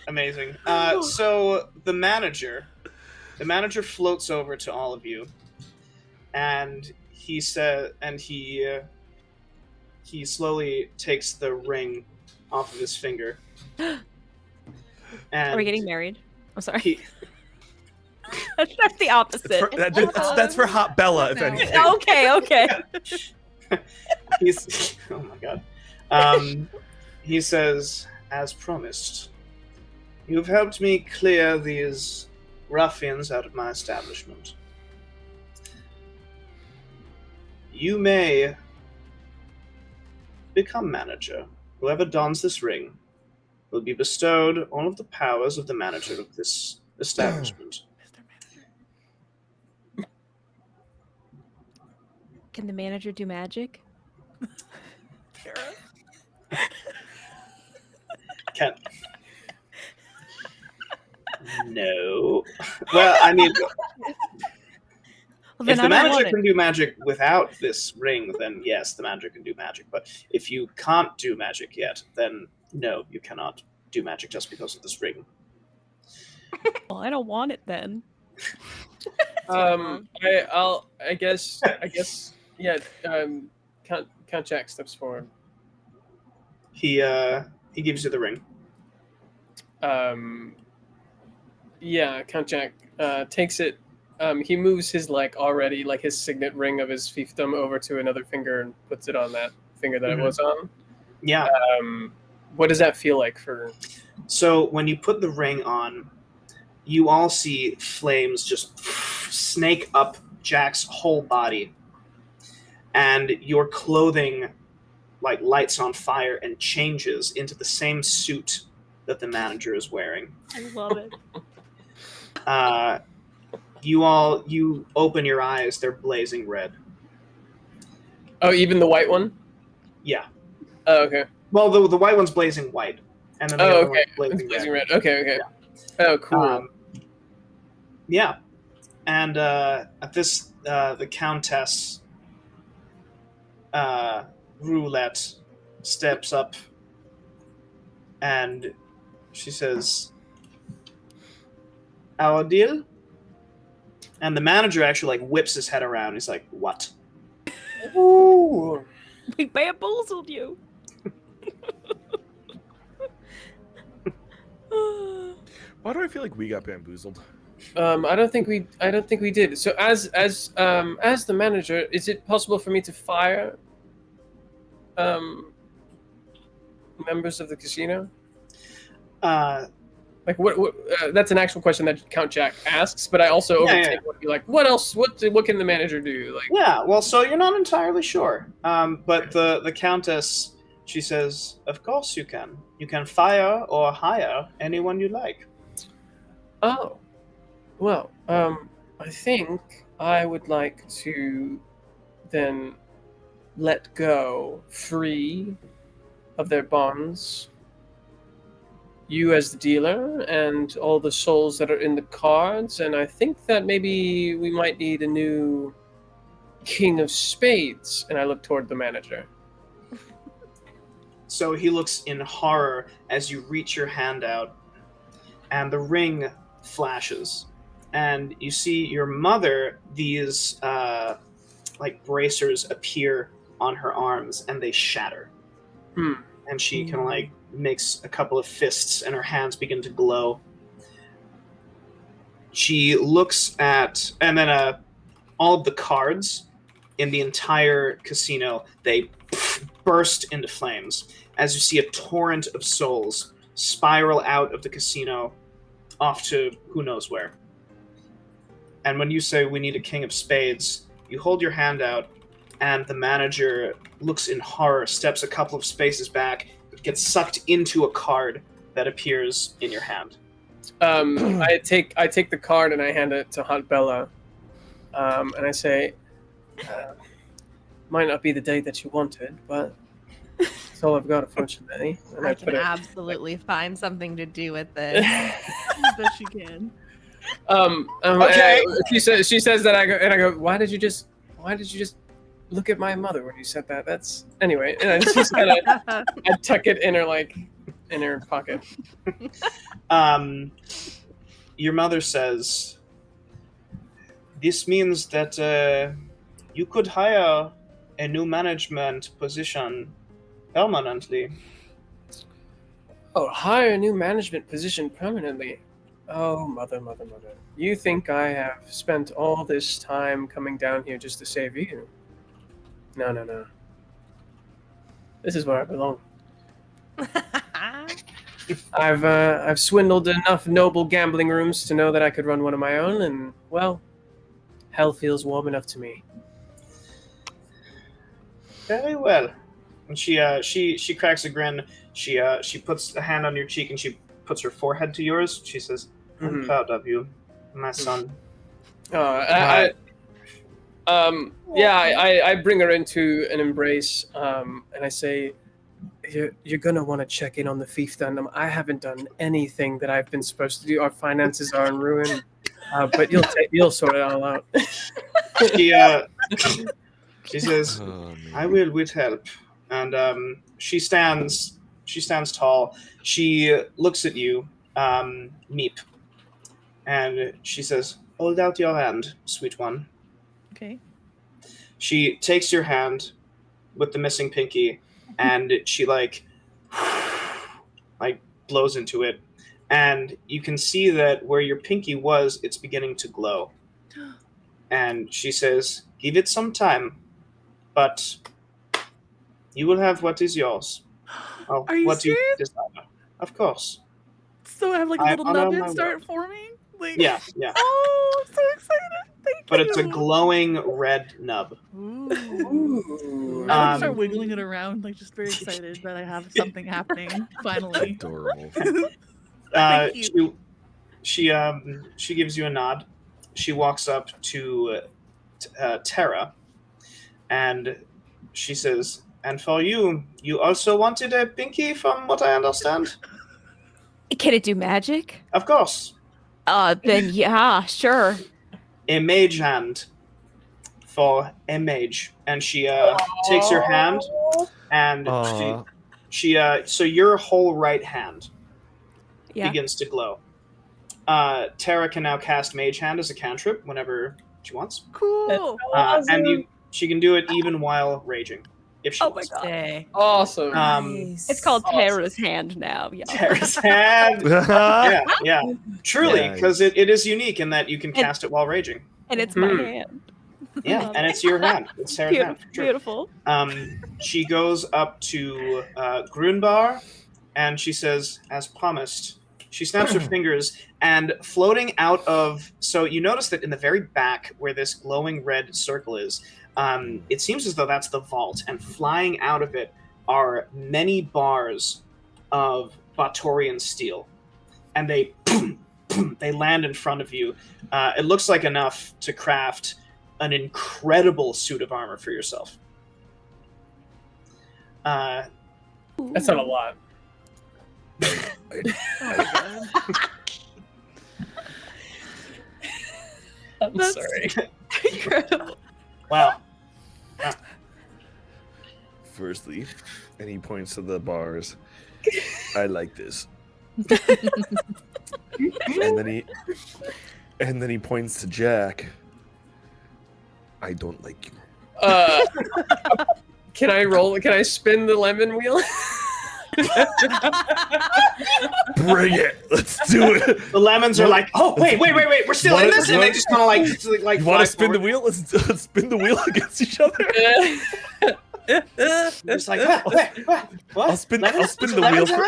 Amazing. So the manager floats over to all of you, and he slowly takes the ring off of his finger. And Are we getting married? I'm sorry. he- That's the opposite. That's for Hot Bella, if anything. Okay. he's oh my god. He says, as promised, you've helped me clear these ruffians out of my establishment. You may become manager. Whoever dons this ring will be bestowed all of the powers of the manager of this establishment. Can the manager do magic? Can No. Well, I mean, Well, if then the I don't want manager it. can do magic without this ring, then yes, the manager can do magic. But if you can't do magic yet, then no, you cannot do magic just because of this ring. Well, I don't want it then. I guess, yeah. Count Jack steps forward. He gives you the ring. Yeah, Count Jack takes it. He moves his his signet ring of his fiefdom over to another finger and puts it on that finger that it was on. Yeah. What does that feel like for? So when you put the ring on, you all see flames just snake up Jack's whole body, and your clothing like lights on fire and changes into the same suit that the manager is wearing. I love it. You open your eyes, they're blazing red. Oh, even the white one? Yeah. Oh, okay. Well, the white one's blazing white, and then the other one's blazing Blazing red. red. Okay. Yeah. Oh, cool. Yeah. And at this, the Countess Roulette steps up, and she says, "Our deal?" And the manager actually whips his head around. He's like, "What?" Ooh. We bamboozled you. Why do I feel like we got bamboozled? I don't think we did. So as the manager, is it possible for me to fire members of the casino? What that's an actual question that Count Jack asks, but I also overtake would be like, what else? What can the manager do? Yeah, well, so you're not entirely sure. But the Countess, she says, "Of course you can. You can fire or hire anyone you like." Oh, well, I think I would like to then let go free of their bonds. You as the dealer and all the souls that are in the cards, and I think that maybe we might need a new King of Spades. And I look toward the manager. So he looks in horror as you reach your hand out, and the ring flashes, and you see your mother. These bracers appear on her arms, and they shatter. And she kind of makes a couple of fists, and her hands begin to glow. She looks at, and then all of the cards in the entire casino, they burst into flames as you see a torrent of souls spiral out of the casino off to who knows where. And when you say, "We need a King of Spades," you hold your hand out, and the manager looks in horror, steps a couple of spaces back, gets sucked into a card that appears in your hand. I take the card and I hand it to Hot Bella, and I say, "Might not be the day that you wanted, but That's all I've got, unfortunately. And I put can it- absolutely find something to do with this. That she can. Okay. She says that I go. Why did you just look at my mother when you said that? That's anyway. And I just I tuck it in her pocket. Your mother says, "This means that you could hire a new management position permanently." Oh, hire a new management position permanently. Oh, mother. You think I have spent all this time coming down here just to save you? No. This is where I belong. I've swindled enough noble gambling rooms to know that I could run one of my own, and well, hell feels warm enough to me. Very well. And she cracks a grin. She puts a hand on your cheek and she puts her forehead to yours. She says, "I'm proud of you, my son." I bring her into an embrace, and I say, "You're gonna want to check in on the fiefdom. I haven't done anything that I've been supposed to do. Our finances are in ruin, but you'll sort it all out." She says, "I will with help." And she stands tall. She looks at you, Meep, and she says, "Hold out your hand, sweet one." Okay. She takes your hand with the missing pinky, and she like blows into it, and you can see that where your pinky was, it's beginning to glow. And she says, "Give it some time, but you will have what is yours." Oh, Are you what serious? you desire. Of course. So I have like a I little honor nubbin my start word. forming? Like, Yeah. Oh, I'm so excited. Thank But you. it's a glowing red nub. Ooh. I like start wiggling it around, like just very excited that I have something happening finally. Adorable. Thank you. She gives you a nod. She walks up to Tara, and she says, "And for you, you also wanted a pinky, from what I understand?" Can it do magic? Of course. Then yeah, sure. A mage hand for a mage. And she takes your hand, and she so your whole right hand Yeah. begins to glow. Tara can now cast Mage Hand as a cantrip whenever she wants. Cool. And she can do it even while raging, if she Oh my wants. god. Dang. Awesome. It's called Tara's hand now. Yeah. Tara's hand. Yeah. Truly, because it is unique in that you can cast it while raging. And it's my hand. Yeah, and it's your hand. It's Tara's hand. For sure. Beautiful. She goes up to Grunbar, and she says, as promised, she snaps her fingers, and floating out of... So you notice that in the very back, where this glowing red circle is, it seems as though that's the vault, and flying out of it are many bars of Batorian steel. And they land in front of you. It looks like enough to craft an incredible suit of armor for yourself. That's not a lot. I'm sorry. Incredible. Wow. Firstly, and he points to the bars. I like this. and then he points to Jack. I don't like you. Can I spin the lemon wheel? Bring it. Let's do it. The lemons are like, oh, wait, we're still in this? And they just kind of like You want fly to spin the forward. wheel? Let's spin the wheel against each other. Just like, what? I'll spin the wheel.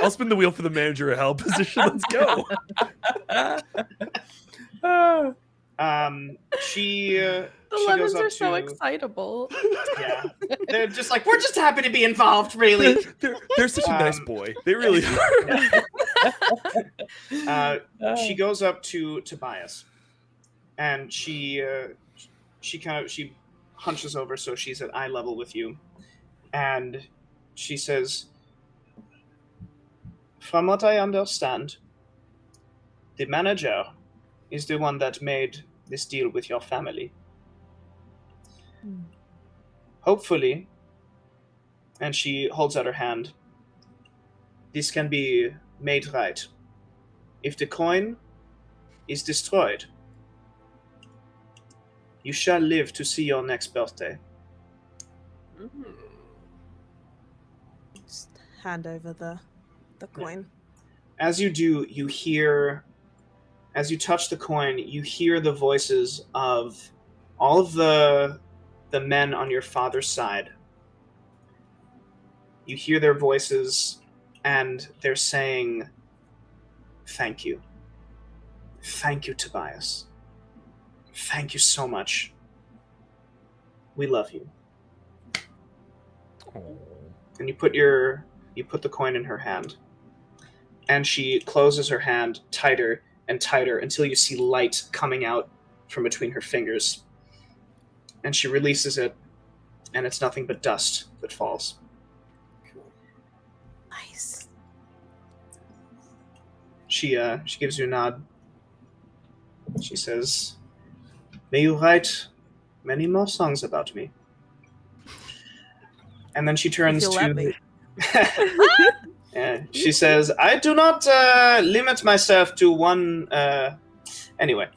I'll spin the wheel for the manager of hell position. Let's go. The lemons are so excitable. Yeah, they're just like, we're just happy to be involved. Really, they're such a nice boy. They really are. She goes up to Tobias, and she hunches over so she's at eye level with you, and she says, From what I understand, the manager is the one that made this deal with your family. Hopefully, and she holds out her hand, this can be made right. If the coin is destroyed, you shall live to see your next birthday. Just hand over the coin. As you do, you hear, as you touch the coin, you hear the voices of all of the men on your father's side. You hear their voices, and they're saying, "Thank you. Thank you, Tobias. Thank you so much. We love you." And you put the coin in her hand, and she closes her hand tighter and tighter until you see light coming out from between her fingers. And she releases it, and it's nothing but dust that falls. Nice. She gives you a nod. She says, "May you write many more songs about me." And then she turns If you'll let me. And she says, "I do not limit myself to one." Anyway,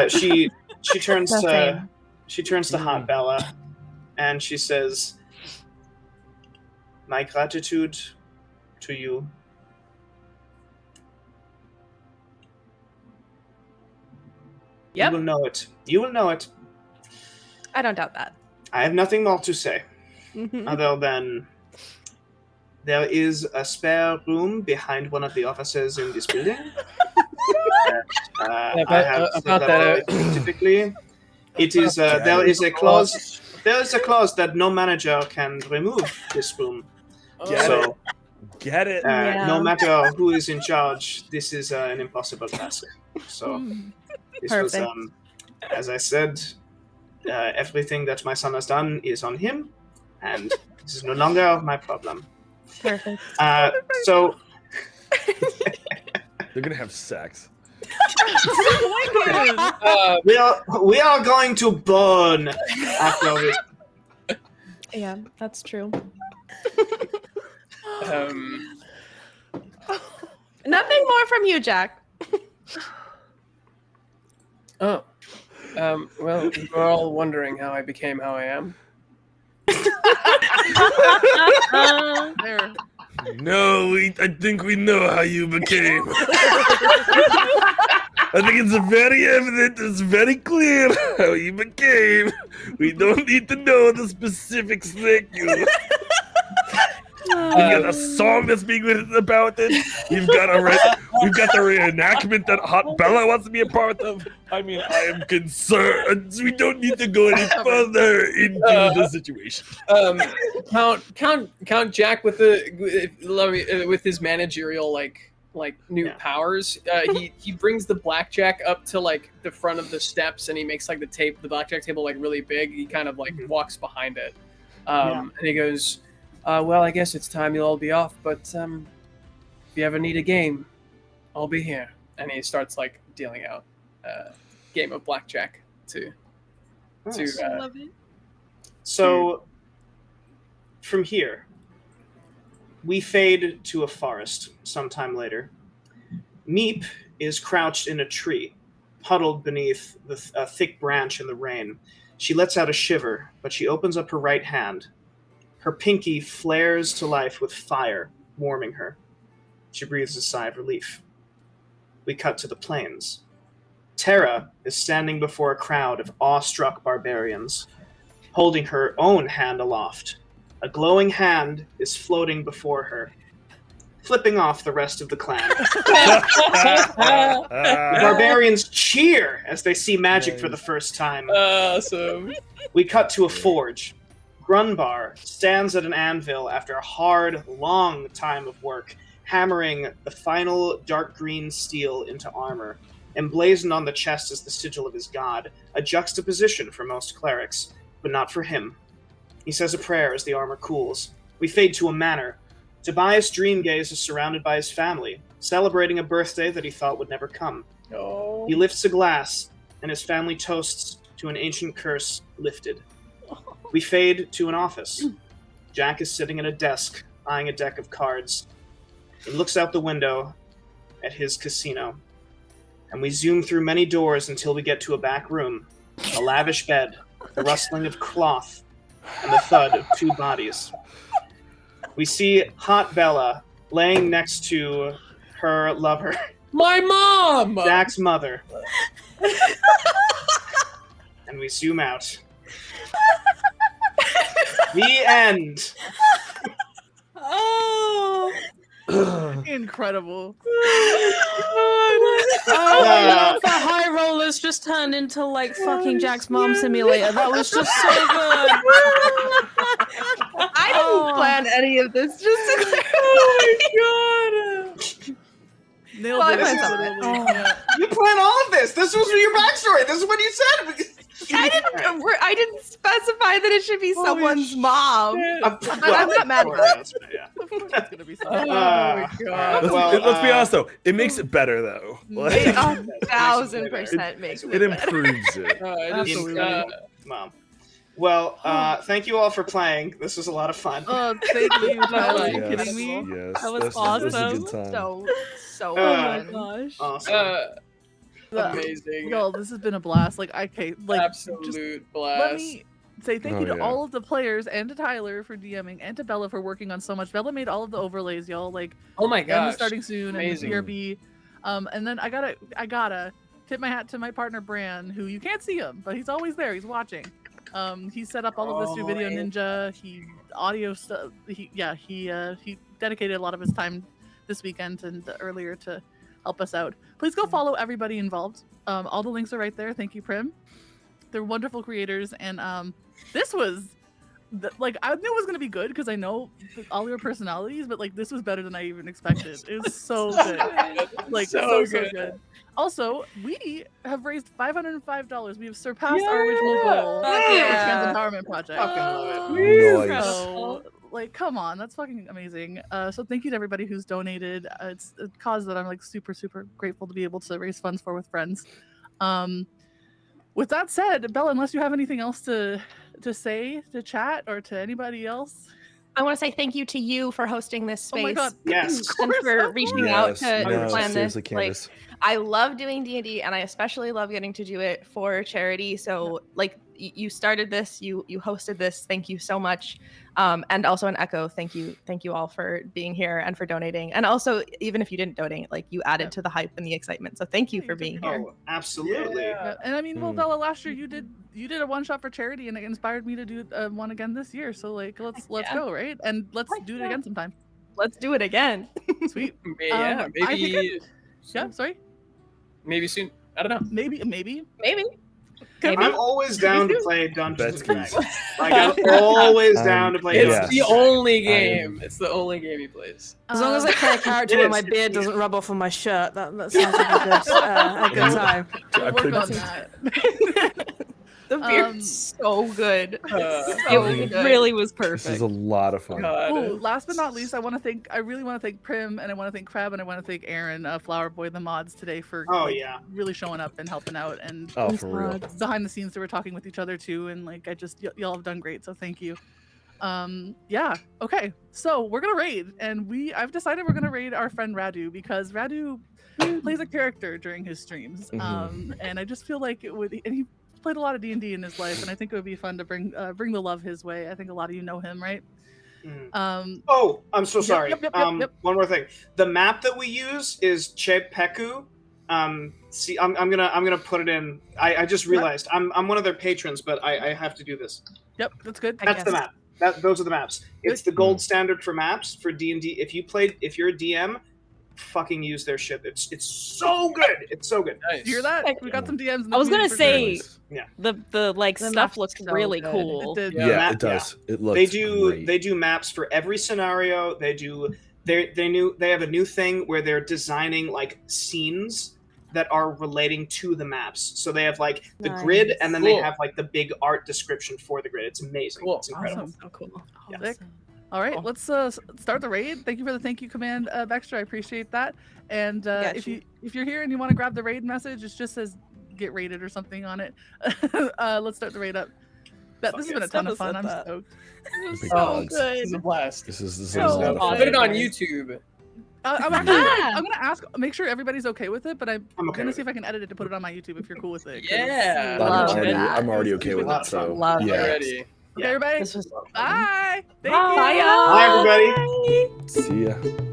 she turns The to same. she turns to Hot Bella, and she says, "My gratitude to you. Yep. You will know it. You will know it. I don't doubt that. I have nothing more to say other than there is a spare room behind one of the offices in this building. I have set about up that, very specifically. It is there is a clause. There is a clause that no manager can remove this room. Get so, it. Get it. Yeah. no matter who is in charge, this is an impossible task. So, this was, Perfect. as I said, everything that my son has done is on him, and this is no longer my problem. Perfect. So, They're gonna have sex. we are going to burn after this. Yeah, that's true. Nothing more from you, Jack. Well, we're all wondering how I became how I am. There. No, I think we know how you became. I think it's very evident, it's very clear how you became. We don't need to know the specifics, thank you. We've got a song that's being written about it. We've got the reenactment that Hot Bella wants to be a part of. I mean, I am concerned. We don't need to go any further into the situation. Count Jack with his managerial new powers. He brings the blackjack up to like the front of the steps, and he makes like the blackjack table like really big. He kind of like walks behind it, and he goes, "Well, I guess it's time you'll all be off, but if you ever need a game, I'll be here." And he starts like dealing out a game of blackjack to Love it. So, from here, we fade to a forest sometime later. Meep is crouched in a tree, huddled beneath a thick branch in the rain. She lets out a shiver, but she opens up her right hand. Her pinky flares to life with fire, warming her. She breathes a sigh of relief. We cut to the plains. Terra is standing before a crowd of awestruck barbarians, holding her own hand aloft. A glowing hand is floating before her, flipping off the rest of the clan. The barbarians cheer as they see magic for the first time. awesome. We cut to a forge. Grunbar stands at an anvil after a hard, long time of work, hammering the final dark green steel into armor. Emblazoned on the chest is the sigil of his god, a juxtaposition for most clerics, but not for him. He says a prayer as the armor cools. We fade to a manor. Tobias Dreamgaze is surrounded by his family, celebrating a birthday that he thought would never come. Oh. He lifts a glass, and his family toasts to an ancient curse lifted. We fade to an office. Jack is sitting at a desk, eyeing a deck of cards. He looks out the window at his casino. And we zoom through many doors until we get to a back room, a lavish bed, the rustling of cloth, and the thud of 2 bodies. We see hot Bella laying next to her lover, My mom! Jack's mother. And we zoom out. The end. Oh. Incredible. Oh, I love that High Rollers just turned into like fucking Jack's Mom Simulator. That was just so good. I didn't plan any of this. Just to clarify. Oh Nailed Well, I it. planned some of it. Yeah. You plan all of this. This was your backstory. This is what you said. I didn't specify that it should be Holy someone's mom. I'm not mad about it. Yeah. Of course it's gonna be something. my god. Let's be honest though. It makes it better though. Like, It 1,000% makes it improves it. Absolutely. Mom. Well, thank you all for playing. This was a lot of fun. Oh, thank you, Tyler. Are you Yes, kidding me? Yes, That was this is a awesome. good time. So Oh my fun. gosh. Awesome. Amazing. Yo, this has been a blast. Like, just Absolute blast. let me say thank you Oh, to yeah. all of the players and to Tyler for DMing and to Bella for working on so much. Bella made all of the overlays, y'all. Like, Oh my and gosh. starting soon Amazing. and the PRB. And then I gotta tip my hat to my partner Bran, who you can't see him, but he's always there. He's watching. He set up all of this through Video Ninja. He audio stuff. He dedicated a lot of his time this weekend and earlier to help us out. Please go follow everybody involved. All the links are right there. Thank you, Prim. They're wonderful creators, and this was like I knew it was gonna be good because I know all your personalities, but like this was better than I even expected. It was so good, like so good. Also, we have raised $505. We have surpassed our original goal Fuck for the yeah. Trans Empowerment Project. Fucking love it. Nice. So, like, come on, that's fucking amazing. So thank you to everybody who's donated. It's a cause that I'm like super grateful to be able to raise funds for with friends. With that said, Bella, unless you have anything else to say to chat or to anybody else. I want to say thank you to you for hosting this space. Oh my god, Yes. And for reaching out to no, plan this. seriously, Like, Candace. I love doing D&D, and I especially love getting to do it for charity. So, like, you started this, you hosted this. Thank you so much. And also an echo. Thank you all for being here and for donating. And also, even if you didn't donate, like you added to the hype and the excitement. So thank you for being here. Oh, absolutely. Yeah, and I mean, well, Mm. Bella, last year you did a one shot for charity, and it inspired me to do one again this year. So like, let's go, right? And let's do it again sometime. Let's do it again. Sweet. Yeah, I think maybe. Yeah, sorry. Maybe soon. I don't know. Maybe. I'm always down to play Dungeons and Betsy's. Dragons. Like, I'm always down to play It's Dungeons. the only game. It's the only game he plays. As long as I play a character It where is. my beard doesn't rub off on my shirt, that sounds like a good time. We'll work on that. The beard's so good. It really was This is perfect. a lot of fun. God. Oh, last but not least, I really want to thank Prim, and I want to thank Crab, and I want to thank Aaron, Flower Boy, the mods today for Oh, yeah. really showing up and helping out, and Oh, for real. behind the scenes they were talking with each other too, and like y'all have done great, so thank you. Yeah, okay, so we're gonna raid, and I've decided we're gonna raid our friend Radu because Radu plays a character during his streams, and I just feel like it would, and he played a lot of D&D in his life, and I think it would be fun to bring the love his way. I think a lot of you know him, right? Oh, I'm so sorry. Yep. One more thing. The map that we use is Chepeku. See, I'm gonna put it in. I just realized I'm one of their patrons, but I have to do this. Yep, that's good. That's the map. Those are the maps. It's the gold standard for maps for D&D. If you're a DM, fucking use their shit. It's so good. It's so good. Nice. You hear that? We got some DMs. In the I was gonna community for say Yeah. the like The stuff map's looks so really good. cool. sure. It did. Yeah. Yeah, Map- it does. It looks They do great. they do maps for every scenario. They have a new thing where they're designing like scenes that are relating to the maps. So they have like the grid, and then they Cool. have like the big art description for the grid. It's amazing. Cool. It's incredible. Awesome. So cool. Sick. All right, Cool. let's start the raid. Thank you for the thank you command, Baxter. I appreciate that. And Got if you. you're here and you want to grab the raid message, it just says get raided or something on it. Let's start the raid up. This has been a ton of fun. I'm stoked. It was Big so bugs. This good. is a blast. This is So a lot of fun. fun. Put it on YouTube. I'm actually I'm gonna ask, make sure everybody's okay with it, but I'm I'm okay gonna with see if I can edit it to put it on my YouTube if you're cool with it. 'cause- Yeah. Love I'm already okay with it. So Love yeah. Already. Okay, Yeah, everybody. this was Bye. Thank Bye, you. y'all. Hi, everybody. See ya.